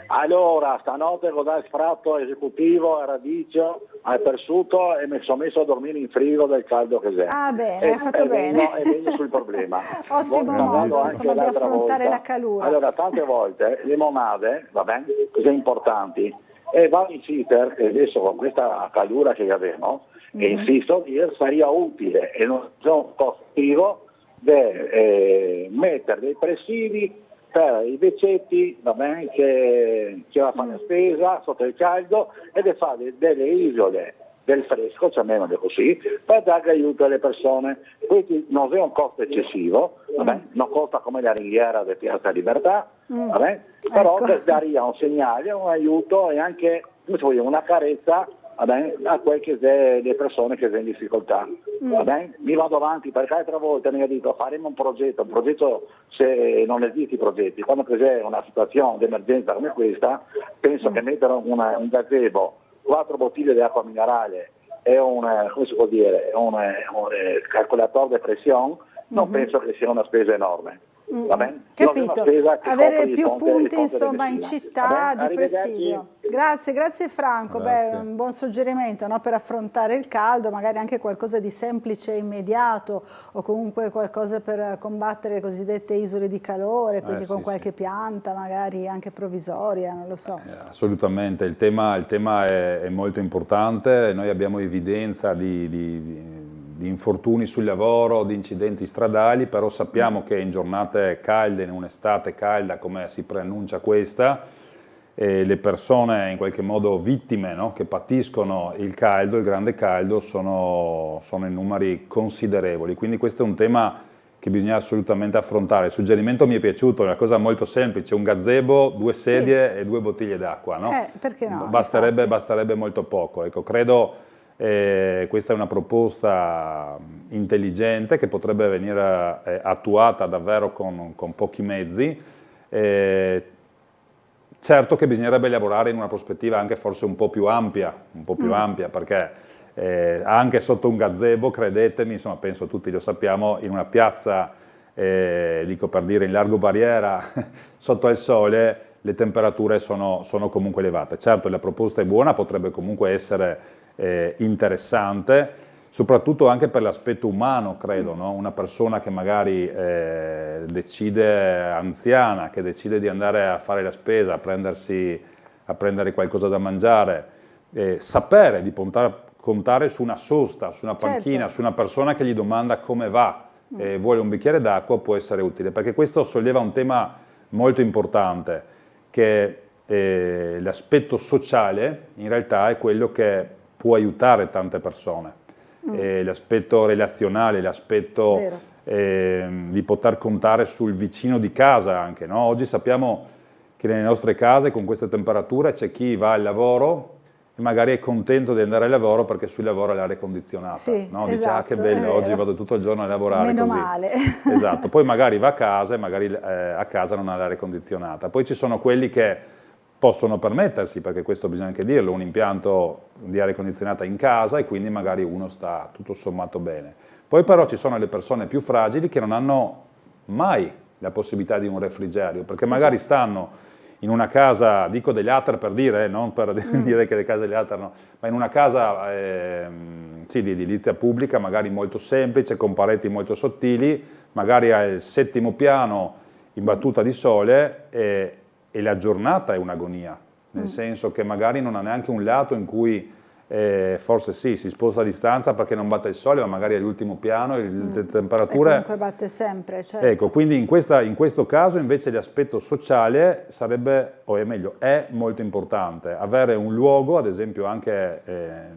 Allora, stanotte con il fratto esecutivo a Radicchio, al Persuto, e mi sono messo a dormire in frigo del caldo che c'è. Ah bene, hai fatto bene. È meglio sul problema. Ottimo modo, insomma, di affrontare la calura. Allora, tante volte le monade, va bene, cose importanti, e vanno in CITER, e adesso con questa calura che abbiamo, e insisto, sarebbe utile e non sono positivo mettere dei presidi per i vecchietti, va bene, che va a fare la spesa sotto il caldo e di fare delle isole del fresco, chiamiamole così, per dare aiuto alle persone. Quindi non è un costo eccessivo, va bene? Non costa come la ringhiera di Piazza Libertà, va bene? Però daria un segnale, un aiuto e anche una carezza, va bene, a le persone che sono in difficoltà. Va bene? Mi vado avanti perché altre volte mi dico faremo un progetto se non esistono i progetti, quando c'è una situazione di emergenza come questa, penso che mettere un gazebo, 4 bottiglie di acqua minerale e un calcolatore di pressione, non penso che sia una spesa enorme. Va bene? Capito, avere più punti insomma in città di presidio. Grazie Franco, Grazie. Beh, un buon suggerimento, no? Per affrontare il caldo, magari anche qualcosa di semplice e immediato o comunque qualcosa per combattere le cosiddette isole di calore, quindi con qualche pianta magari anche provvisoria, non lo so. Assolutamente, il tema è molto importante, noi abbiamo evidenza di infortuni sul lavoro, di incidenti stradali, però sappiamo che in giornate calde, in un'estate calda come si preannuncia questa, le persone in qualche modo vittime, no? Che patiscono il caldo, il grande caldo, sono in numeri considerevoli, quindi questo è un tema che bisogna assolutamente affrontare. Il suggerimento mi è piaciuto, è una cosa molto semplice, un gazebo, 2 sedie e 2 bottiglie d'acqua, no? Perché no? Basterebbe molto poco, ecco, credo questa è una proposta intelligente che potrebbe venire attuata davvero con pochi mezzi. Certo che bisognerebbe lavorare in una prospettiva anche forse un po' più ampia, perché anche sotto un gazebo, credetemi, insomma, penso tutti lo sappiamo, in una piazza, dico per dire in largo barriera, sotto il sole, le temperature sono comunque elevate. Certo, la proposta è buona, potrebbe comunque essere interessante, soprattutto anche per l'aspetto umano, credo, no? Una persona che magari decide, anziana, che decide di andare a fare la spesa, a prendere qualcosa da mangiare, sapere di contare su una sosta, su una panchina, certo, su una persona che gli domanda come va, vuole un bicchiere d'acqua, può essere utile, perché questo solleva un tema molto importante, che l'aspetto sociale in realtà è quello che può aiutare tante persone, l'aspetto relazionale, l'aspetto di poter contare sul vicino di casa anche, no? Oggi sappiamo che nelle nostre case con queste temperature c'è chi va al lavoro e magari è contento di andare al lavoro perché sul lavoro ha l'aria condizionata, sì, no? Dice, esatto, ah che bello, oggi vado tutto il giorno a lavorare meno così. Male. Esatto, poi magari va a casa e magari a casa non ha l'aria condizionata. Poi ci sono quelli che possono permettersi, perché questo bisogna anche dirlo, un impianto di aria condizionata in casa e quindi magari uno sta tutto sommato bene. Poi però ci sono le persone più fragili che non hanno mai la possibilità di un refrigerio, perché magari stanno in una casa, dico degli ATER per dire, non per dire che le case degli ATER no, ma in una casa sì, di edilizia pubblica, magari molto semplice, con pareti molto sottili, magari al 7° piano in battuta di sole e la giornata è un'agonia, nel senso che magari non ha neanche un lato in cui forse sì, si sposta a distanza perché non batte il sole, ma magari all'ultimo piano le temperature... E comunque batte sempre, certo. Ecco, quindi in questo caso invece l'aspetto sociale sarebbe, o è meglio, è molto importante. Avere un luogo, ad esempio anche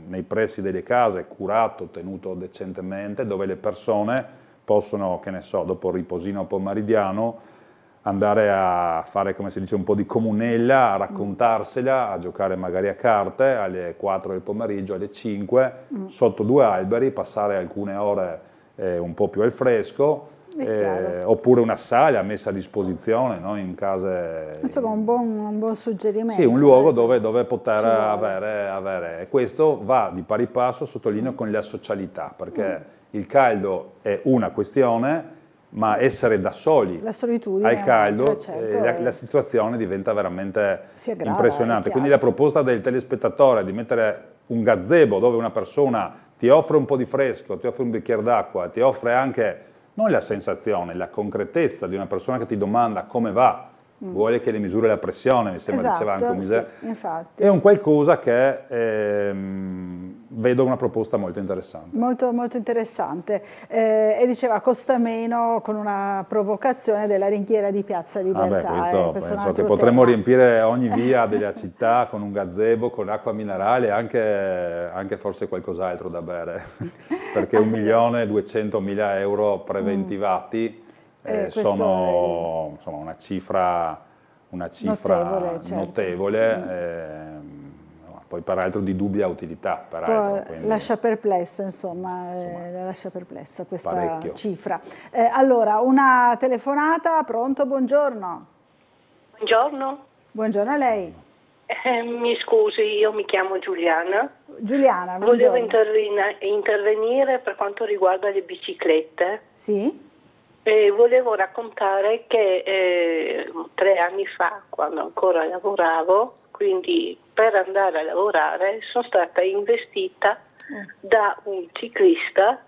nei pressi delle case, curato, tenuto decentemente, dove le persone possono, che ne so, dopo il riposino pomeridiano, andare a fare, come si dice, un po' di comunella, a raccontarsela, a giocare magari a carte alle 4 del pomeriggio, alle 5, sotto 2 alberi, passare alcune ore un po' più al fresco, oppure una sala messa a disposizione, no? In case... Insomma, un buon suggerimento. Sì, un luogo dove poter avere... E questo va di pari passo, sottolineo, con la socialità, perché il caldo è una questione, ma essere da soli al caldo, certo, la situazione diventa veramente impressionante. Quindi la proposta del telespettatore di mettere un gazebo dove una persona ti offre un po' di fresco, ti offre un bicchiere d'acqua, ti offre anche, non la sensazione, la concretezza di una persona che ti domanda come va, vuole che le misuri la pressione, mi sembra, diceva anche Mise. Sì, infatti. È un qualcosa che vedo una proposta molto interessante. Molto, molto interessante. E diceva costa meno, con una provocazione della ringhiera di Piazza Libertà. Questo penso che potremmo riempire ogni via della città con un gazebo, con acqua minerale, anche forse qualcos'altro da bere, perché 1.200.000 euro preventivati sono insomma, una cifra notevole, poi peraltro di dubbia utilità. Lascia perplesso, insomma, lascia perplessa questa cifra. Allora, una telefonata, pronto? Buongiorno. Buongiorno. Buongiorno a lei. Mi scusi, io mi chiamo Giuliana. Giuliana, buongiorno. Volevo intervenire per quanto riguarda le biciclette. Sì. Volevo raccontare che 3 anni fa, quando ancora lavoravo, quindi per andare a lavorare, sono stata investita da un ciclista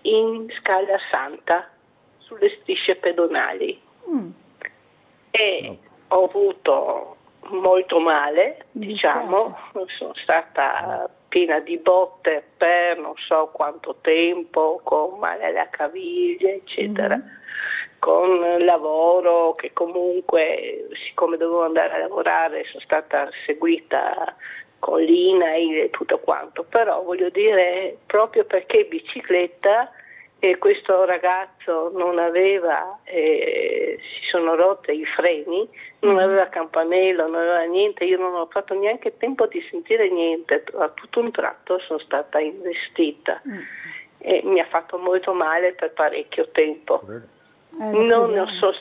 in Scala Santa, sulle strisce pedonali. E ho avuto molto male, diciamo, sono stata piena di botte per non so quanto tempo, con male alla caviglia, eccetera, con lavoro che comunque, siccome dovevo andare a lavorare, sono stata seguita con l'INAIL e tutto quanto, però voglio dire, proprio perché bicicletta, e questo ragazzo non aveva, si sono rotte i freni, non aveva campanello, non aveva niente, io non ho fatto neanche tempo di sentire niente, a tutto un tratto sono stata investita e mi ha fatto molto male per parecchio tempo. Non sono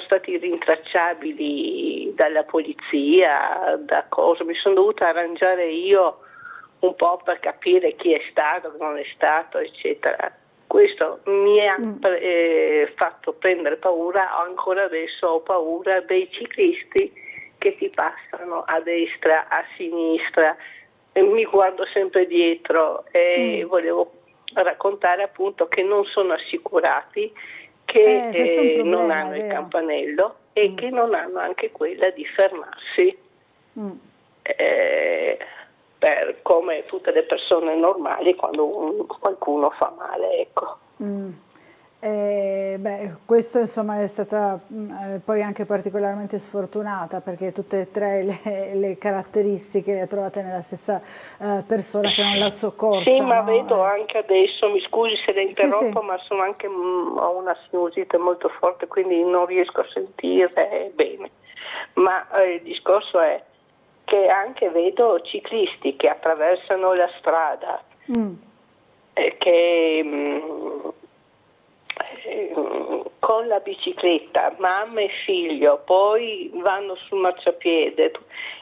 stati rintracciabili dalla polizia, da cosa, mi sono dovuta arrangiare io un po' per capire chi è stato, chi non è stato, eccetera. Questo mi ha fatto prendere paura, ancora adesso ho paura dei ciclisti che ti passano a destra, a sinistra, e mi guardo sempre dietro e volevo raccontare appunto che non sono assicurati, che non hanno il campanello e che non hanno anche quella di fermarsi. Come tutte le persone normali quando qualcuno fa male, ecco. Questo insomma è stata poi anche particolarmente sfortunata, perché tutte e 3 le caratteristiche le trovate nella stessa persona che non l'ha soccorsa. Sì, ma vedo anche adesso, mi scusi se le interrompo, sì. Ma sono anche, ho una sinusite molto forte, quindi non riesco a sentire bene. Ma il discorso è che anche vedo ciclisti che attraversano la strada, che con la bicicletta, mamma e figlio, poi vanno sul marciapiede.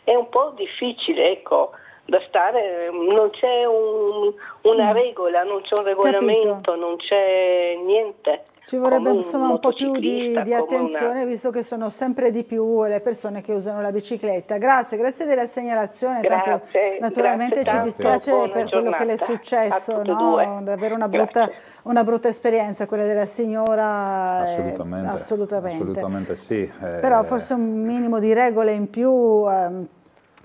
È un po' difficile, ecco, da stare, non c'è una regola, non c'è un regolamento, non c'è niente. Ci vorrebbe insomma un po' più di attenzione, visto che sono sempre di più le persone che usano la bicicletta. Grazie della segnalazione. Tanto, naturalmente ci dispiace per quello che le è successo, no? Davvero una brutta esperienza quella della signora. Assolutamente sì. Però forse un minimo di regole in più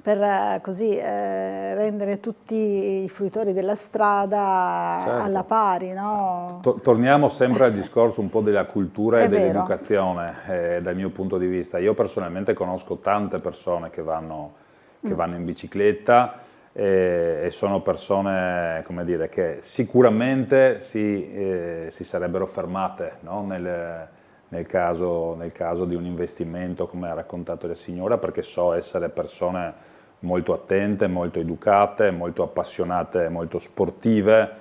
per così rendere tutti i fruitori della strada alla pari, no? Torniamo sempre al discorso un po' della cultura e dell'educazione, dal mio punto di vista. Io personalmente conosco tante persone che vanno in bicicletta e sono persone, come dire, che sicuramente si sarebbero fermate, no? Nel caso di un investimento, come ha raccontato la signora, perché so essere persone molto attente, molto educate, molto appassionate, molto sportive,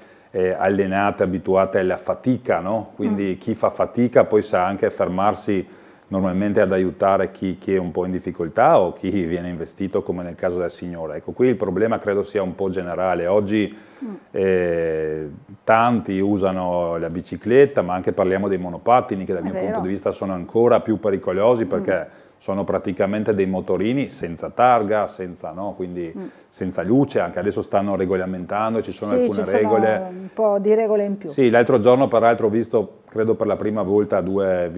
allenate, abituate alla fatica, no? Quindi chi fa fatica poi sa anche fermarsi normalmente ad aiutare chi è un po' in difficoltà o chi viene investito, come nel caso della signora. Ecco, qui il problema credo sia un po' generale. Oggi tanti usano la bicicletta, ma anche parliamo dei monopattini, che dal mio punto di vista sono ancora più pericolosi, perché sono praticamente dei motorini senza targa, quindi senza luce. Anche adesso stanno regolamentando, ci sono alcune regole. Un po' di regole in più. Sì, l'altro giorno peraltro ho visto, credo per la prima volta, due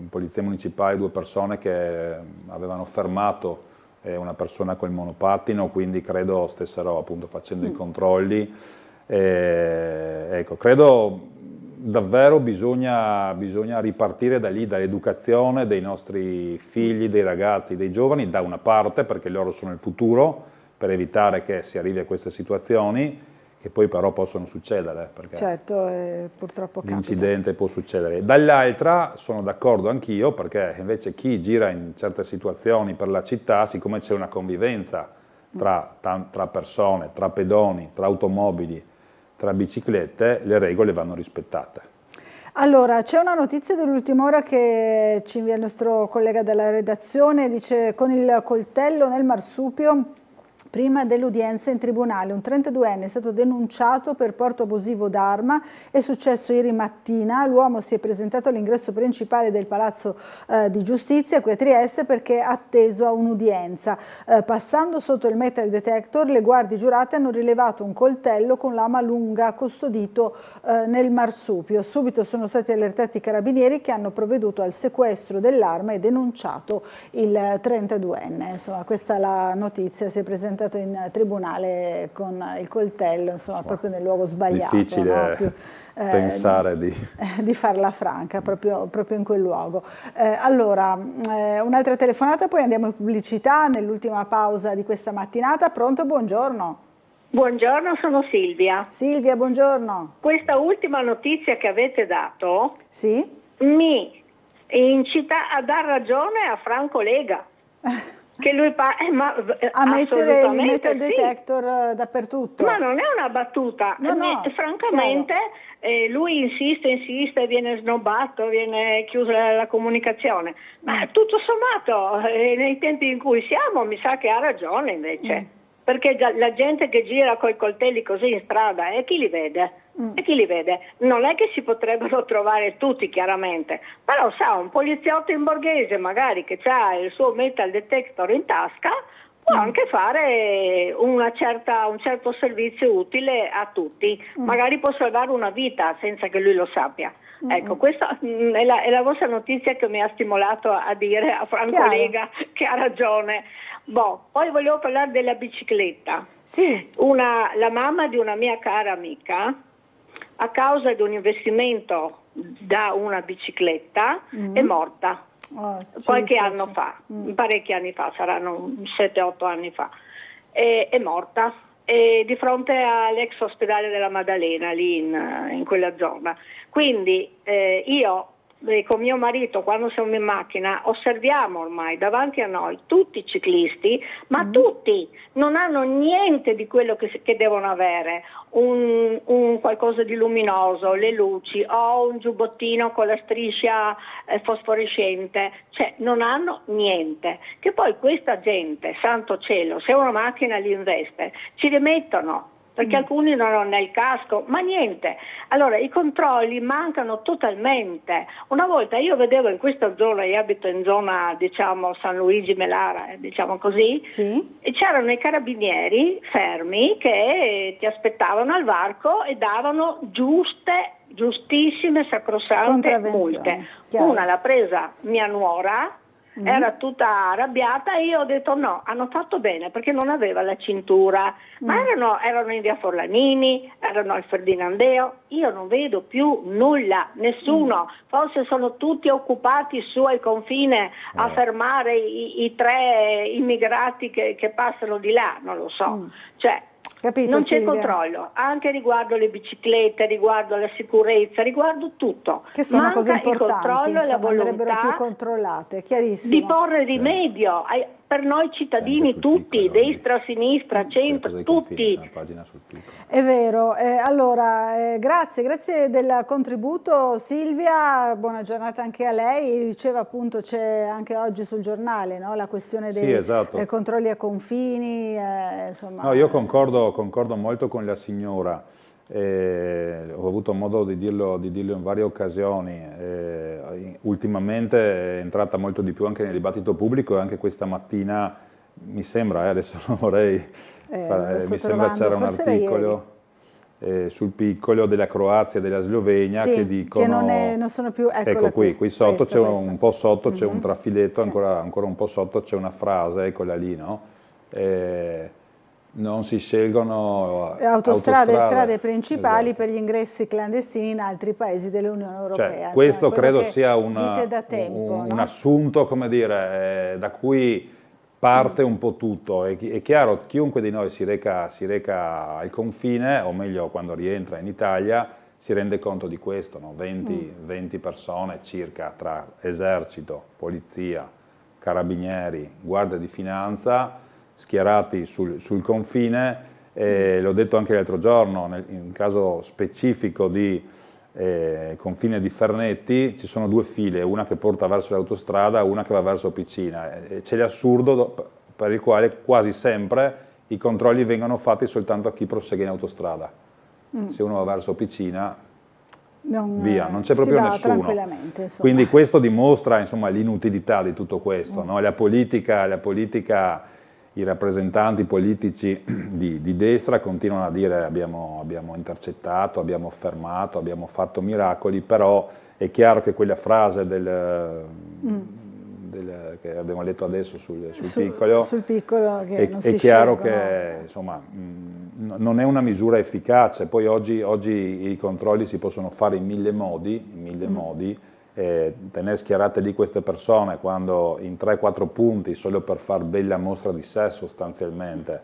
polizie municipali, 2 persone che avevano fermato una persona col monopattino, quindi credo stessero appunto facendo i controlli. Ecco, credo davvero bisogna ripartire da lì, dall'educazione dei nostri figli, dei ragazzi, dei giovani, da una parte, perché loro sono il futuro, per evitare che si arrivi a queste situazioni, che poi però possono succedere, perché certo, purtroppo l'incidente può succedere. Dall'altra sono d'accordo anch'io, perché invece chi gira in certe situazioni per la città, siccome c'è una convivenza tra persone, tra pedoni, tra automobili, tra biciclette, le regole vanno rispettate. Allora, c'è una notizia dell'ultima ora che ci invia il nostro collega della redazione, dice: con il coltello nel marsupio prima dell'udienza in tribunale, un 32enne è stato denunciato per porto abusivo d'arma, è successo ieri mattina, l'uomo si è presentato all'ingresso principale del Palazzo di Giustizia qui a Trieste perché è atteso a un'udienza. Passando sotto il metal detector, le guardie giurate hanno rilevato un coltello con lama lunga custodito nel marsupio. Subito sono stati allertati i carabinieri che hanno provveduto al sequestro dell'arma e denunciato il 32enne. Insomma, questa è la notizia, si è presentato in tribunale con il coltello, insomma, proprio nel luogo sbagliato. Difficile pensare di farla franca, proprio in quel luogo. Allora, un'altra telefonata, poi andiamo in pubblicità nell'ultima pausa di questa mattinata. Pronto? Buongiorno. Buongiorno, sono Silvia. Silvia, buongiorno. Questa ultima notizia che avete dato mi incita a dar ragione a Franco Lega. Che lui a mettere il metal detector dappertutto. Ma non è una battuta, francamente lui insiste, viene snobbato, viene chiusa la comunicazione, ma tutto sommato nei tempi in cui siamo mi sa che ha ragione invece, perché la gente che gira coi coltelli così in strada chi li vede? E chi li vede? Non è che si potrebbero trovare tutti chiaramente, però sa, un poliziotto in borghese magari che ha il suo metal detector in tasca può anche fare un certo servizio utile a tutti, magari può salvare una vita senza che lui lo sappia. Ecco, questa è la vostra notizia che mi ha stimolato a dire a Franco Lega che ha ragione. Poi volevo parlare della bicicletta. La mamma di una mia cara amica, a causa di un investimento da una bicicletta, è morta qualche anno fa, parecchi anni fa, saranno 7-8 anni fa, è morta di fronte all'ex ospedale della Maddalena, lì in quella zona. Quindi io con mio marito, quando siamo in macchina, osserviamo ormai davanti a noi tutti i ciclisti, ma tutti non hanno niente di quello che devono avere, un qualcosa di luminoso, le luci o un giubbottino con la striscia fosforescente, cioè non hanno niente. Che poi questa gente, santo cielo, se una macchina li investe, ci rimettono, perché alcuni non hanno né il casco, ma niente. Allora i controlli mancano totalmente. Una volta io vedevo in questa zona, io abito in zona diciamo San Luigi Melara, diciamo così, e c'erano i carabinieri fermi che ti aspettavano al varco e davano giustissime, sacrosante multe. Una l'ha presa mia nuora, era tutta arrabbiata e io ho detto no, hanno fatto bene perché non aveva la cintura, ma erano in via Forlanini, erano al Ferdinandeo, io non vedo più nulla, nessuno, forse sono tutti occupati su al confine a fermare i 3 immigrati che passano di là, non lo so, cioè capito, non c'è Silvia? Controllo, anche riguardo le biciclette, riguardo la sicurezza, riguardo tutto. Che sono manca cose importanti, il controllo e la andrebbero più volontà controllate, chiarissimo. di porre rimedio per noi cittadini tutti, destra, sinistra, centro, tutti. È vero, allora grazie del contributo Silvia, buona giornata anche a lei. Diceva appunto, c'è anche oggi sul giornale, no? La questione dei controlli a confini, insomma. No, io concordo molto con la signora. ho avuto modo di dirlo in varie occasioni, ultimamente è entrata molto di più anche nel dibattito pubblico e anche questa mattina mi sembra, adesso non vorrei, mi sembra c'era un articolo sul piccolo della Croazia e della Slovenia che dicono, che non sono più, ecco qui sotto c'è un po' sotto c'è un trafiletto, ancora un po' sotto c'è una frase, quella lì, no? Non si scelgono autostrade e strade principali per gli ingressi clandestini in altri paesi dell'Unione Europea. Cioè, questo credo sia un assunto, come dire, da cui parte un po' tutto. È chiaro, chiunque di noi si reca al confine, o meglio quando rientra in Italia, si rende conto di questo, no? 20 persone circa tra esercito, polizia, carabinieri, guardia di finanza, schierati sul confine, l'ho detto anche l'altro giorno, in caso specifico di confine di Fernetti ci sono 2 file, una che porta verso l'autostrada e una che va verso Picina. C'è l'assurdo per il quale quasi sempre i controlli vengono fatti soltanto a chi prosegue in autostrada. Se uno va verso Picina, via, non c'è proprio nessuno. Quindi questo dimostra l'inutilità di tutto questo, no? La politica, i rappresentanti politici di destra continuano a dire abbiamo intercettato, abbiamo fermato, abbiamo fatto miracoli, però è chiaro che quella frase che abbiamo letto adesso sul piccolo che non si è chiaro scelgono. Che non è una misura efficace. Poi oggi i controlli si possono fare in mille modi. Tenere schierate lì queste persone quando in 3-4 punti solo per far bella mostra di sé sostanzialmente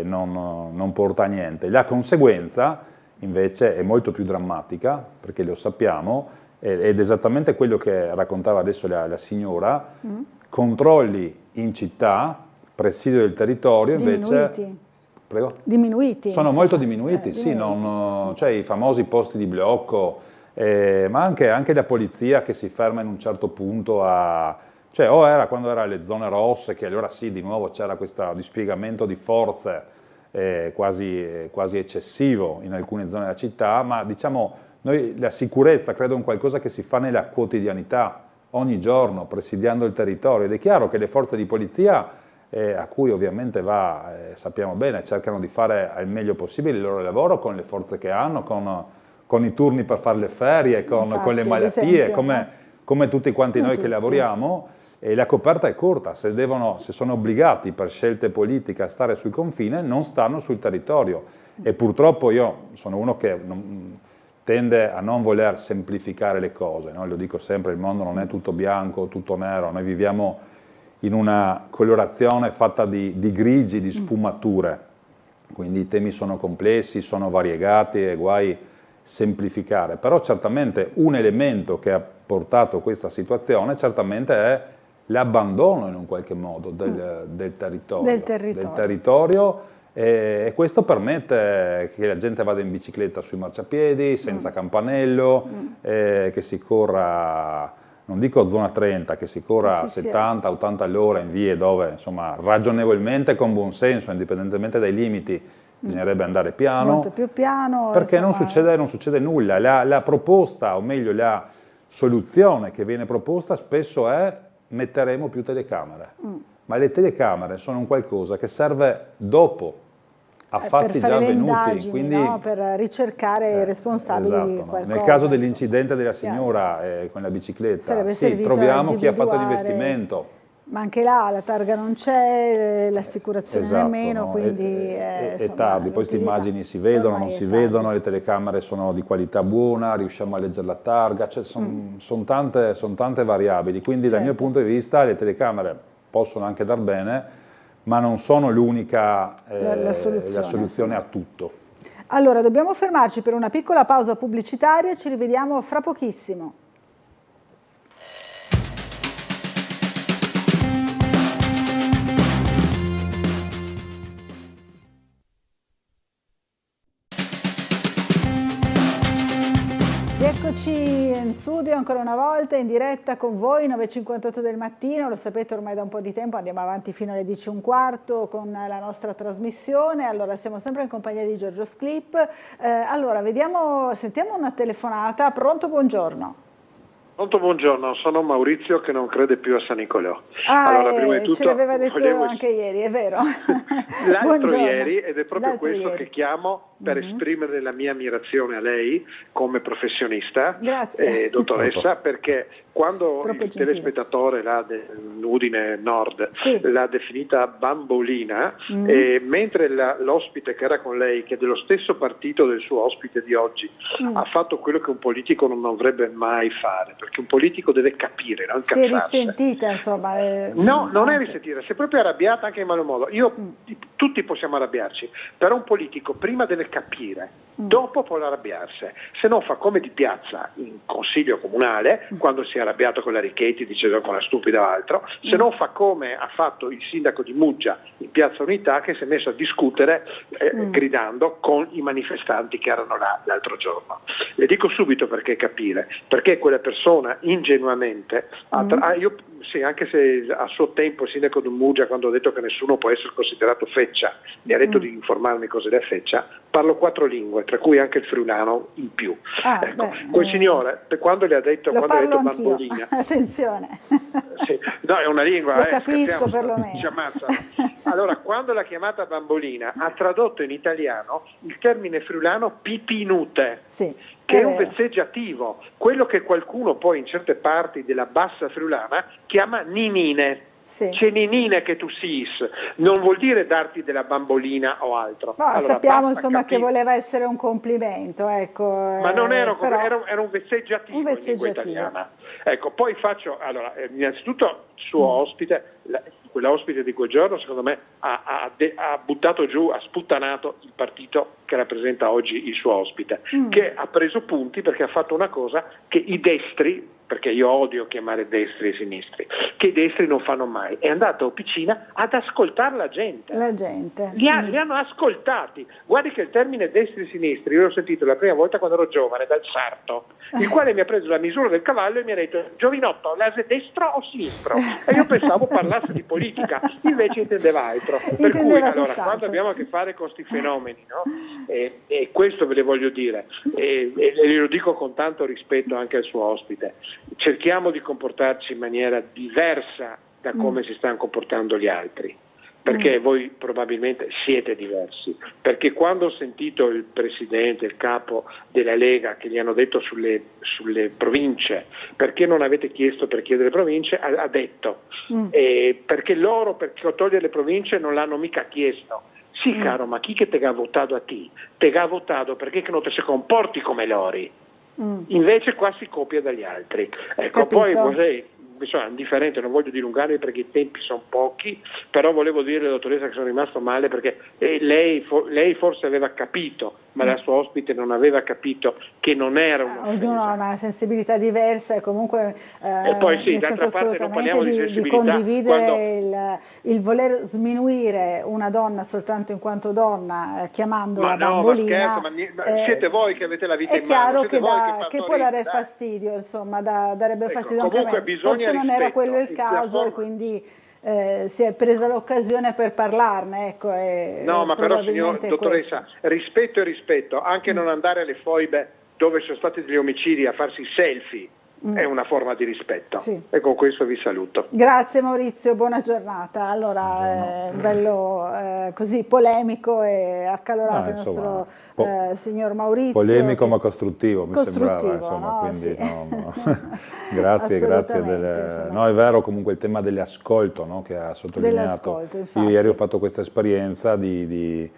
non porta a niente. La conseguenza invece è molto più drammatica, perché lo sappiamo, ed esattamente quello che raccontava adesso la signora, controlli in città, presidio del territorio invece... Prego? Diminuiti. Sono molto diminuiti, sì, cioè i famosi posti di blocco, ma anche la polizia che si ferma in un certo punto cioè era quando era le zone rosse, che allora sì, di nuovo c'era questo dispiegamento di forze quasi eccessivo in alcune zone della città, ma diciamo noi la sicurezza credo è un qualcosa che si fa nella quotidianità, ogni giorno, presidiando il territorio, ed è chiaro che le forze di polizia a cui ovviamente sappiamo bene, cercano di fare al meglio possibile il loro lavoro con le forze che hanno, con i turni per fare le ferie, con le malattie, come tutti quanti noi che lavoriamo, e la coperta è corta. Se sono obbligati per scelte politiche a stare sul confine, non stanno sul territorio. E purtroppo io sono uno che tende a non voler semplificare le cose, no? Lo dico sempre, il mondo non è tutto bianco, tutto nero, noi viviamo in una colorazione fatta di grigi, di sfumature, quindi i temi sono complessi, sono variegati e guai semplificare, però certamente un elemento che ha portato questa situazione certamente è l'abbandono in un qualche modo del territorio e questo permette che la gente vada in bicicletta sui marciapiedi, senza campanello, che si corra, non dico zona 30, che si corra 70-80 all'ora in vie dove insomma ragionevolmente, con buon senso, indipendentemente dai limiti, bisognerebbe andare piano, molto più piano, perché non succede nulla. La proposta, o meglio la soluzione che viene proposta spesso è metteremo più telecamere, ma le telecamere sono un qualcosa che serve dopo, a fatti già avvenuti, quindi no? Per ricercare i responsabili di qualcosa. Nel caso dell'incidente della signora con la bicicletta, sì, troviamo chi ha fatto l'investimento. Ma anche là la targa non c'è, l'assicurazione nemmeno, quindi è tardi, poi queste immagini si vedono, non si vedono, le telecamere sono di qualità buona, riusciamo a leggere la targa, cioè sono tante variabili, quindi dal mio punto di vista le telecamere possono anche dar bene, ma non sono l'unica la soluzione a tutto. Allora dobbiamo fermarci per una piccola pausa pubblicitaria, ci rivediamo fra pochissimo. Rieccoci in studio ancora una volta, in diretta con voi, 9:58 del mattino, lo sapete ormai da un po' di tempo, andiamo avanti fino alle 10:15 con la nostra trasmissione. Allora, siamo sempre in compagnia di Giorgio Sclip. Allora, sentiamo una telefonata. Pronto, buongiorno. Pronto, buongiorno, sono Maurizio che non crede più a San Nicolò. Allora, prima di tutto, ce l'aveva detto anche ieri, è vero? L'altro ieri, ed è proprio questo che chiamo per esprimere la mia ammirazione a lei come professionista, dottoressa, perché quando il telespettatore dell'Udine Nord l'ha definita bambolina, mentre l'ospite che era con lei, che è dello stesso partito del suo ospite di oggi, ha fatto quello che un politico non dovrebbe mai fare, perché un politico deve capire, non incazzarsi. Si è risentita, insomma. No, non è risentita, si è proprio arrabbiata anche in malo modo. Tutti possiamo arrabbiarci, però un politico prima deve capire, dopo può arrabbiarsi, se no fa come di piazza in consiglio comunale, quando si è arrabbiato con la Richetti dicendo con la stupida o altro, se no fa come ha fatto il sindaco di Muggia in Piazza Unità, che si è messo a discutere gridando con i manifestanti che erano là l'altro giorno. Le dico subito perché capire, perché quella persona ingenuamente, anche se a suo tempo il sindaco di Muggia, quando ho detto che nessuno può essere considerato feccia, mi ha detto di informarmi cos'è feccia, parlo 4 lingue, tra cui anche il friulano in più. Quel signore, quando le ha detto, bambolina, attenzione, no, è una lingua, lo capisco perlomeno. Allora, quando l'ha chiamata bambolina, ha tradotto in italiano il termine friulano pipinute. Che è un vezzeggiativo, quello che qualcuno poi in certe parti della bassa friulana chiama ninine. C'è ninine che tu sis, non vuol dire darti della bambolina o altro. No, allora, sappiamo insomma che voleva essere un complimento, ecco. Ma non era un vezzeggiativo in lingua italiana. Ecco, poi innanzitutto il suo ospite, quell'ospite di quel giorno, secondo me ha buttato giù, ha sputtanato il partito che rappresenta oggi il suo ospite, che ha preso punti perché ha fatto una cosa che i destri, perché io odio chiamare destri e sinistri, che i destri non fanno mai, è andato a Opicina ad ascoltare la gente. Li hanno ascoltati. Guardi che il termine destri e sinistri, io l'ho sentito la prima volta quando ero giovane dal sarto, il quale mi ha preso la misura del cavallo e mi ha detto: giovinotto, l'ase destro o sinistro? E io pensavo parlasse di politica, invece intendeva altro. Per cui allora, quando abbiamo a che fare con questi fenomeni, no? E questo ve le voglio dire, e lo dico con tanto rispetto anche al suo ospite, cerchiamo di comportarci in maniera diversa da come si stanno comportando gli altri, perché voi probabilmente siete diversi, perché quando ho sentito il presidente, il capo della Lega che gli hanno detto sulle province, perché non avete chiesto per chiedere le province, ha detto perché loro per togliere le province non l'hanno mica chiesto. Sì, caro, ma chi che te ha votato a te? Te ha votato perché che non te si comporti come loro. Invece qua si copia dagli altri. Ecco, poi insomma, indifferente, non voglio dilungarmi perché i tempi sono pochi, però volevo dire alla dottoressa che sono rimasto male perché lei forse aveva capito, ma la sua ospite non aveva capito che non era una ognuno ha una sensibilità diversa e comunque e poi mi sento assolutamente di condividere il voler sminuire una donna soltanto in quanto donna chiamandola bambolina. Siete voi che avete la vita in mano. È chiaro che può dare fastidio, insomma, darebbe fastidio anche a me. Forse non era quello il caso e quindi si è presa l'occasione per parlarne. Ecco, no, ma però, signor dottoressa, rispetto e rispetto, anche non andare alle foibe dove sono stati degli omicidi a farsi selfie è una forma di rispetto. E con questo vi saluto. Grazie Maurizio, buona giornata. Allora, bello così polemico e accalorato il nostro signor Maurizio. Polemico ma costruttivo, mi sembrava, insomma, no? Quindi grazie. No, è vero comunque il tema dell'ascolto, no, che ha sottolineato. Io ieri ho fatto questa esperienza di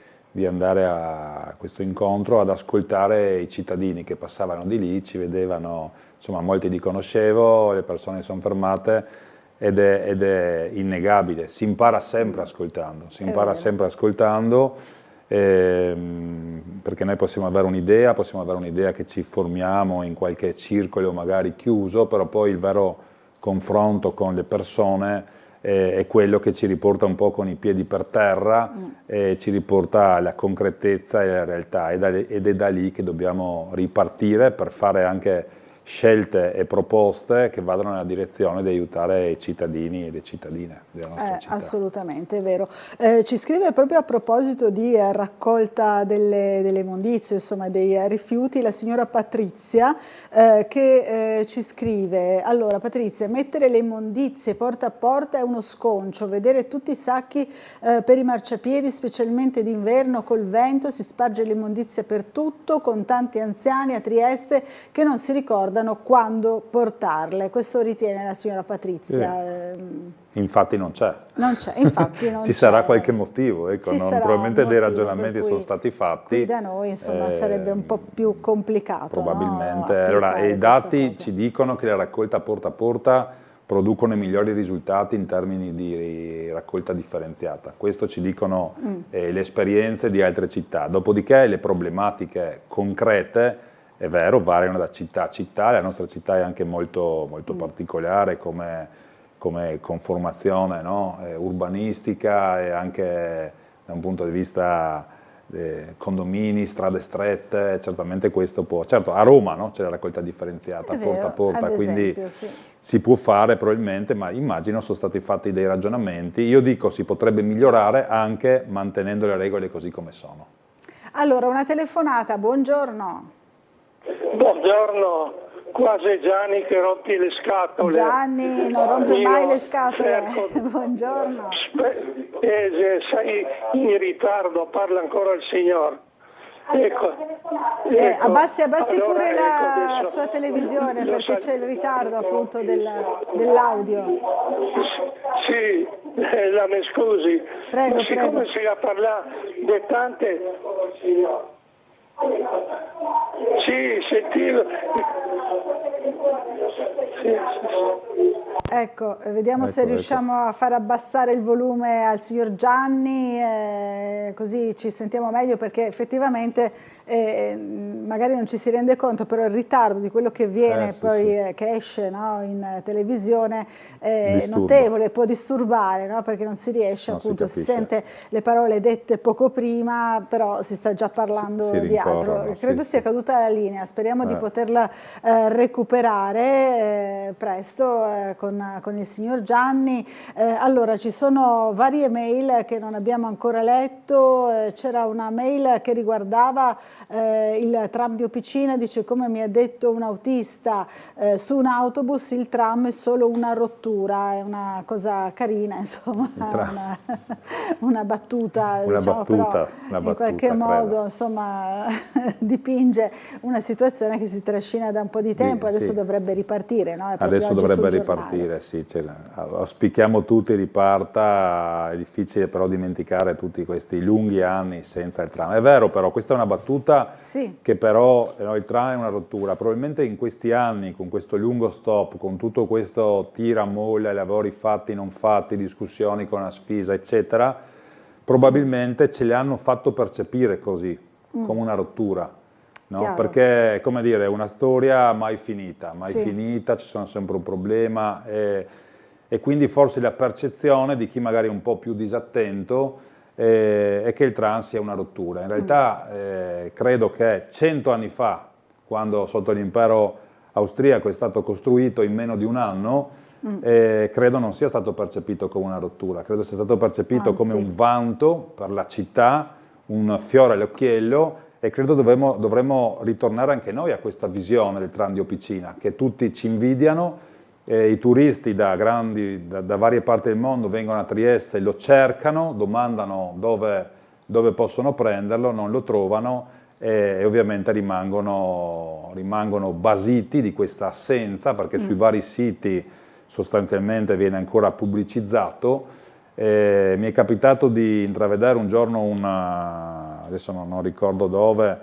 andare a questo incontro ad ascoltare i cittadini che passavano di lì, ci vedevano. Insomma, molti li conoscevo, le persone sono fermate ed è innegabile, si impara sempre ascoltando, perché noi possiamo avere un'idea che ci formiamo in qualche circolo magari chiuso, però poi il vero confronto con le persone è quello che ci riporta un po' con i piedi per terra, ci riporta alla concretezza e alla realtà, ed è da lì che dobbiamo ripartire per fare anche scelte e proposte che vadano nella direzione di aiutare i cittadini e le cittadine della nostra città. Assolutamente, è vero. Ci scrive proprio a proposito di raccolta delle immondizie, insomma dei rifiuti, la signora Patrizia che ci scrive: allora Patrizia, mettere le immondizie porta a porta è uno sconcio, vedere tutti i sacchi per i marciapiedi, specialmente d'inverno col vento, si sparge l'immondizia per tutto, con tanti anziani a Trieste che non si ricordano quando portarle. Questo ritiene la signora Patrizia. Infatti non c'è. Non c'è, infatti non Ci sarà qualche motivo, ecco, probabilmente dei ragionamenti sono stati fatti. Qui da noi insomma sarebbe un po' più complicato. Probabilmente. No? Allora, i dati ci dicono che la raccolta porta a porta producono i migliori risultati in termini di raccolta differenziata. Questo ci dicono le esperienze di altre città. Dopodiché le problematiche concrete, è vero, variano da città a città, la nostra città è anche molto, molto particolare come conformazione, no? Urbanistica e anche da un punto di vista condomini, strade strette, certamente questo può. Certo, a Roma no? C'è la raccolta differenziata, porta a porta, quindi si può fare probabilmente, ma immagino sono stati fatti dei ragionamenti. Io dico si potrebbe migliorare anche mantenendo le regole così come sono. Allora, una telefonata, buongiorno. Buongiorno, qua sei Gianni che rompi le scatole. Gianni non rompe mai le scatole. Buongiorno. Sei in ritardo, parla ancora il signor. Ecco. Abbassi allora, pure la sua televisione perché c'è il ritardo appunto dell'audio. Sì, mi scusi. Prego, siccome si va a parlare di tante... Sì, sentivo. Ecco, vediamo se riusciamo a far abbassare il volume al signor Gianni, così ci sentiamo meglio, perché effettivamente magari non ci si rende conto, però il ritardo di quello che viene che esce no, in televisione è notevole, può disturbare, no, perché non si riesce, appunto, si sente le parole dette poco prima, però si sta già parlando di altro. Credo sia caduta la linea, speriamo di poterla recuperare presto con il signor Gianni. Allora, ci sono varie mail che non abbiamo ancora letto. C'era una mail che riguardava il tram di Opicina, dice: come mi ha detto un autista su un autobus, il tram è solo una rottura, è una cosa carina, insomma, una battuta, diciamo, però in qualche modo insomma dipinge una situazione che si trascina da un po' di tempo, adesso dovrebbe ripartire, no? Adesso dovrebbe ripartire, sì, auspichiamo tutti riparta, è difficile però dimenticare tutti questi lunghi anni senza il tram. È vero, però questa è una battuta che però il tram è una rottura, probabilmente in questi anni con questo lungo stop, con tutto questo tira molla, lavori fatti non fatti, discussioni con la Sfisa eccetera, probabilmente ce le hanno fatto percepire così, come una rottura. No? Perché, come dire, è una storia mai finita, ci sono sempre un problema e quindi forse la percezione di chi magari è un po' più disattento è che il tram sia una rottura. In realtà credo che 100 anni fa, quando sotto l'impero austriaco è stato costruito in meno di un anno, credo non sia stato percepito come una rottura, credo sia stato percepito come un vanto per la città, un fiore all'occhiello. E credo dovremmo ritornare anche noi a questa visione del tram di Opicina, che tutti ci invidiano, i turisti da varie parti del mondo vengono a Trieste, lo cercano, domandano dove possono prenderlo, non lo trovano e ovviamente rimangono basiti di questa assenza, perché sui vari siti sostanzialmente viene ancora pubblicizzato. Mi è capitato di intravedere un giorno adesso non ricordo dove,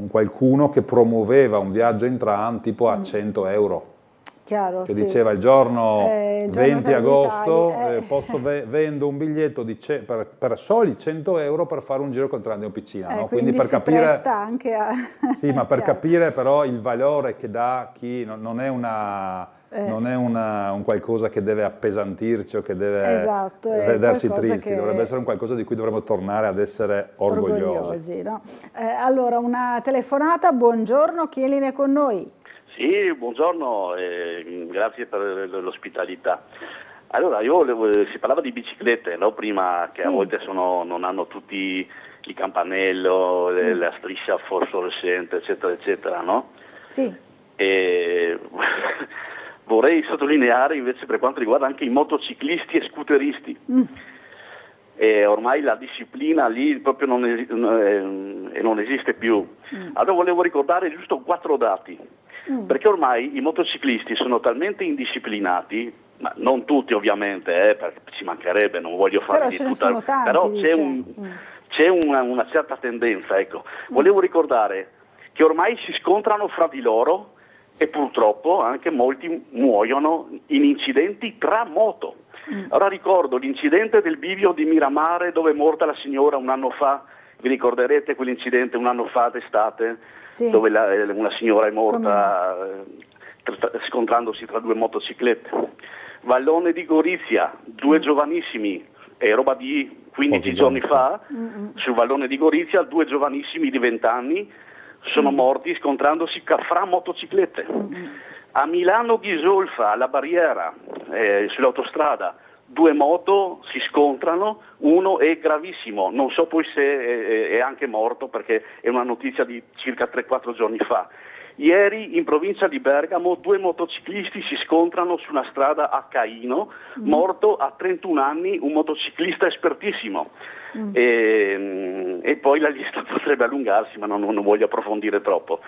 qualcuno che promuoveva un viaggio in tram tipo a 100 euro Chiaro, che sì. diceva il giorno 20 agosto vendo un biglietto per soli 100 euro per fare un giro col tram di Opicina, no? Quindi per si capire, presta anche a... Sì, ma per capire però il valore che dà chi non è un qualcosa che deve appesantirci o che deve vederci tristi, dovrebbe essere un qualcosa di cui dovremmo tornare ad essere orgogliosi. No? Allora, una telefonata, buongiorno, chi è in linea con noi? Sì, buongiorno, grazie per l'ospitalità. Allora, si parlava di biciclette, no? Prima, che a volte non hanno tutti il campanello, la striscia fosforescente, eccetera, eccetera, no? Sì. E vorrei sottolineare invece per quanto riguarda anche i motociclisti e scooteristi. E ormai la disciplina lì proprio non esiste più. Allora volevo ricordare giusto 4 dati. Perché ormai i motociclisti sono talmente indisciplinati, ma non tutti ovviamente, perché ci mancherebbe, non voglio fare di tutta, però c'è una certa tendenza, ecco. Volevo ricordare che ormai si scontrano fra di loro e purtroppo anche molti muoiono in incidenti tra moto. Ora ricordo l'incidente del bivio di Miramare dove è morta la signora un anno fa. Vi ricorderete quell'incidente un anno fa d'estate, dove una signora è morta scontrandosi tra 2 motociclette. Vallone di Gorizia, 2 giovanissimi, è roba di 15 giorni fa, sul Vallone di Gorizia 2 giovanissimi di 20 anni sono morti scontrandosi fra motociclette. A Milano Ghisolfa, alla barriera, sull'autostrada, 2 moto si scontrano, uno è gravissimo, non so poi se è anche morto perché è una notizia di circa 3-4 giorni fa. Ieri in provincia di Bergamo 2 motociclisti si scontrano su una strada a Caino, morto a 31 anni un motociclista espertissimo. E poi la lista potrebbe allungarsi, ma non voglio approfondire troppo.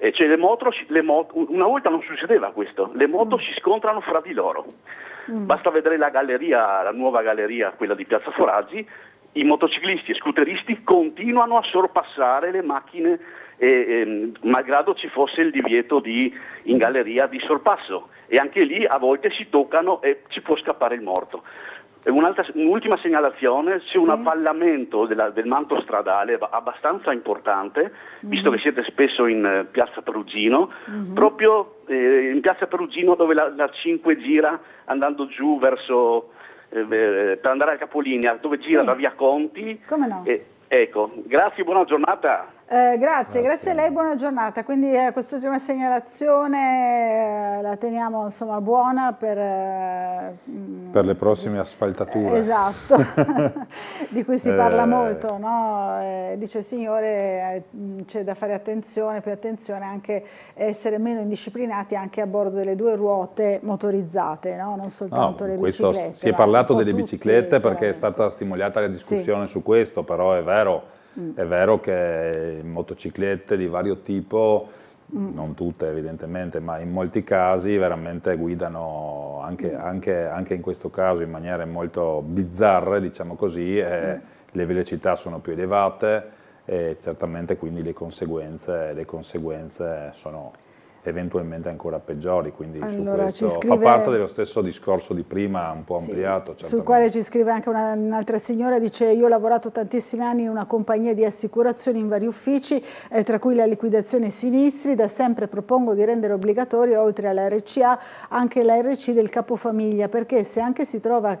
Cioè una volta non succedeva questo, le moto si scontrano fra di loro. Basta vedere la galleria, la nuova galleria, quella di Piazza Foraggi, i motociclisti e scooteristi continuano a sorpassare le macchine malgrado ci fosse il divieto in galleria di sorpasso, e anche lì a volte si toccano e ci può scappare il morto. Un'ultima segnalazione, c'è un avvallamento del manto stradale abbastanza importante, visto che siete spesso in Piazza Perugino, proprio in Piazza Perugino dove la 5 gira andando giù verso per andare al capolinea, dove gira da via Conti. Come no? Ecco, grazie, buona giornata. Grazie a lei, buona giornata. Quindi quest'ultima segnalazione la teniamo insomma buona per le prossime asfaltature. Esatto, di cui si parla molto, no? Dice il Signore, c'è da fare attenzione, più attenzione, anche essere meno indisciplinati anche a bordo delle 2 ruote motorizzate, no? Non soltanto le biciclette. Si è parlato delle biciclette perché è stata stimolata la discussione su questo, però è vero che motociclette di vario tipo, non tutte evidentemente, ma in molti casi veramente guidano anche in questo caso in maniere molto bizzarre, diciamo così, le velocità sono più elevate e certamente quindi le conseguenze sono eventualmente ancora peggiori, quindi su questo fa parte dello stesso discorso di prima, un po' ampliato. Sul quale ci scrive anche un'altra signora, dice: io ho lavorato tantissimi anni in una compagnia di assicurazioni in vari uffici, tra cui la liquidazione sinistri, da sempre propongo di rendere obbligatorio, oltre alla RCA, anche la RC del capofamiglia, perché se anche si trova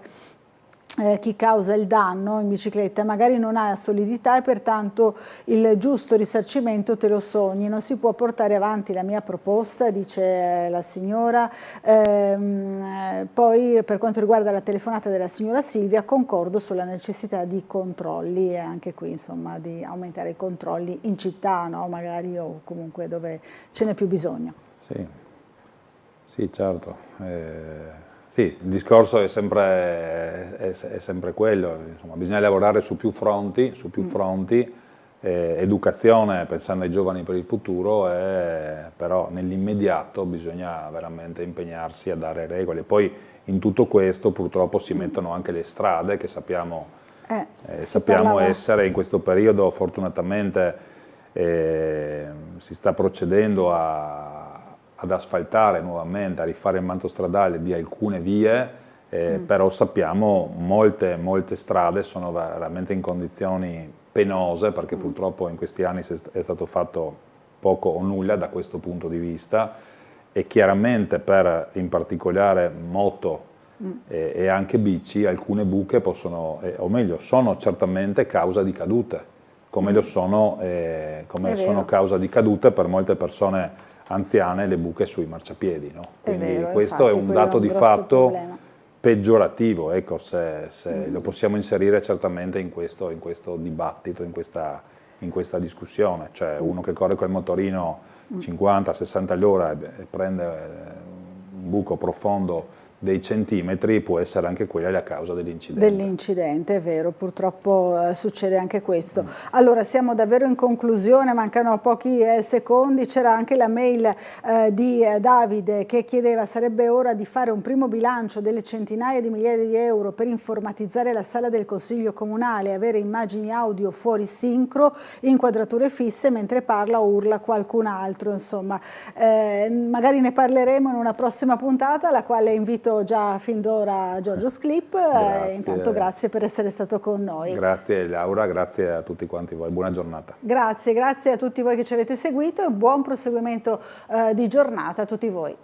chi causa il danno in bicicletta magari non ha solidità e pertanto il giusto risarcimento te lo sogni, non si può portare avanti la mia proposta, dice la signora. Poi per quanto riguarda la telefonata della signora Silvia, concordo sulla necessità di controlli e anche qui insomma di aumentare i controlli in città, no? Magari o comunque dove ce n'è più bisogno. Sì, certo. Sì, il discorso è sempre quello, insomma, bisogna lavorare su più fronti, educazione pensando ai giovani per il futuro, però nell'immediato bisogna veramente impegnarsi a dare regole. Poi in tutto questo purtroppo si mettono anche le strade che sappiamo essere in questo periodo fortunatamente si sta procedendo a ad asfaltare nuovamente, a rifare il manto stradale di alcune vie, però sappiamo molte strade sono veramente in condizioni penose, perché purtroppo in questi anni è stato fatto poco o nulla da questo punto di vista, e chiaramente per in particolare moto e anche bici alcune buche possono, o meglio, sono certamente causa di cadute, come sono causa di cadute per molte persone anziane le buche sui marciapiedi, no? Quindi questo è un dato di fatto peggiorativo, ecco, se lo possiamo inserire certamente in questo dibattito, in questa discussione. Cioè uno che corre col motorino 50-60 all'ora e prende un buco profondo dei centimetri, può essere anche quella la causa dell'incidente. Dell'incidente, è vero, purtroppo succede anche questo. Allora, siamo davvero in conclusione, mancano pochi secondi. C'era anche la mail di Davide che chiedeva: sarebbe ora di fare un primo bilancio delle centinaia di migliaia di euro per informatizzare la sala del Consiglio Comunale, avere immagini audio fuori sincro, inquadrature fisse mentre parla o urla qualcun altro, insomma. Magari ne parleremo in una prossima puntata, alla quale invito già fin d'ora Giorgio Sklip. Intanto grazie per essere stato con noi. Grazie Laura, grazie a tutti quanti voi, buona giornata. Grazie a tutti voi che ci avete seguito e buon proseguimento di giornata a tutti voi.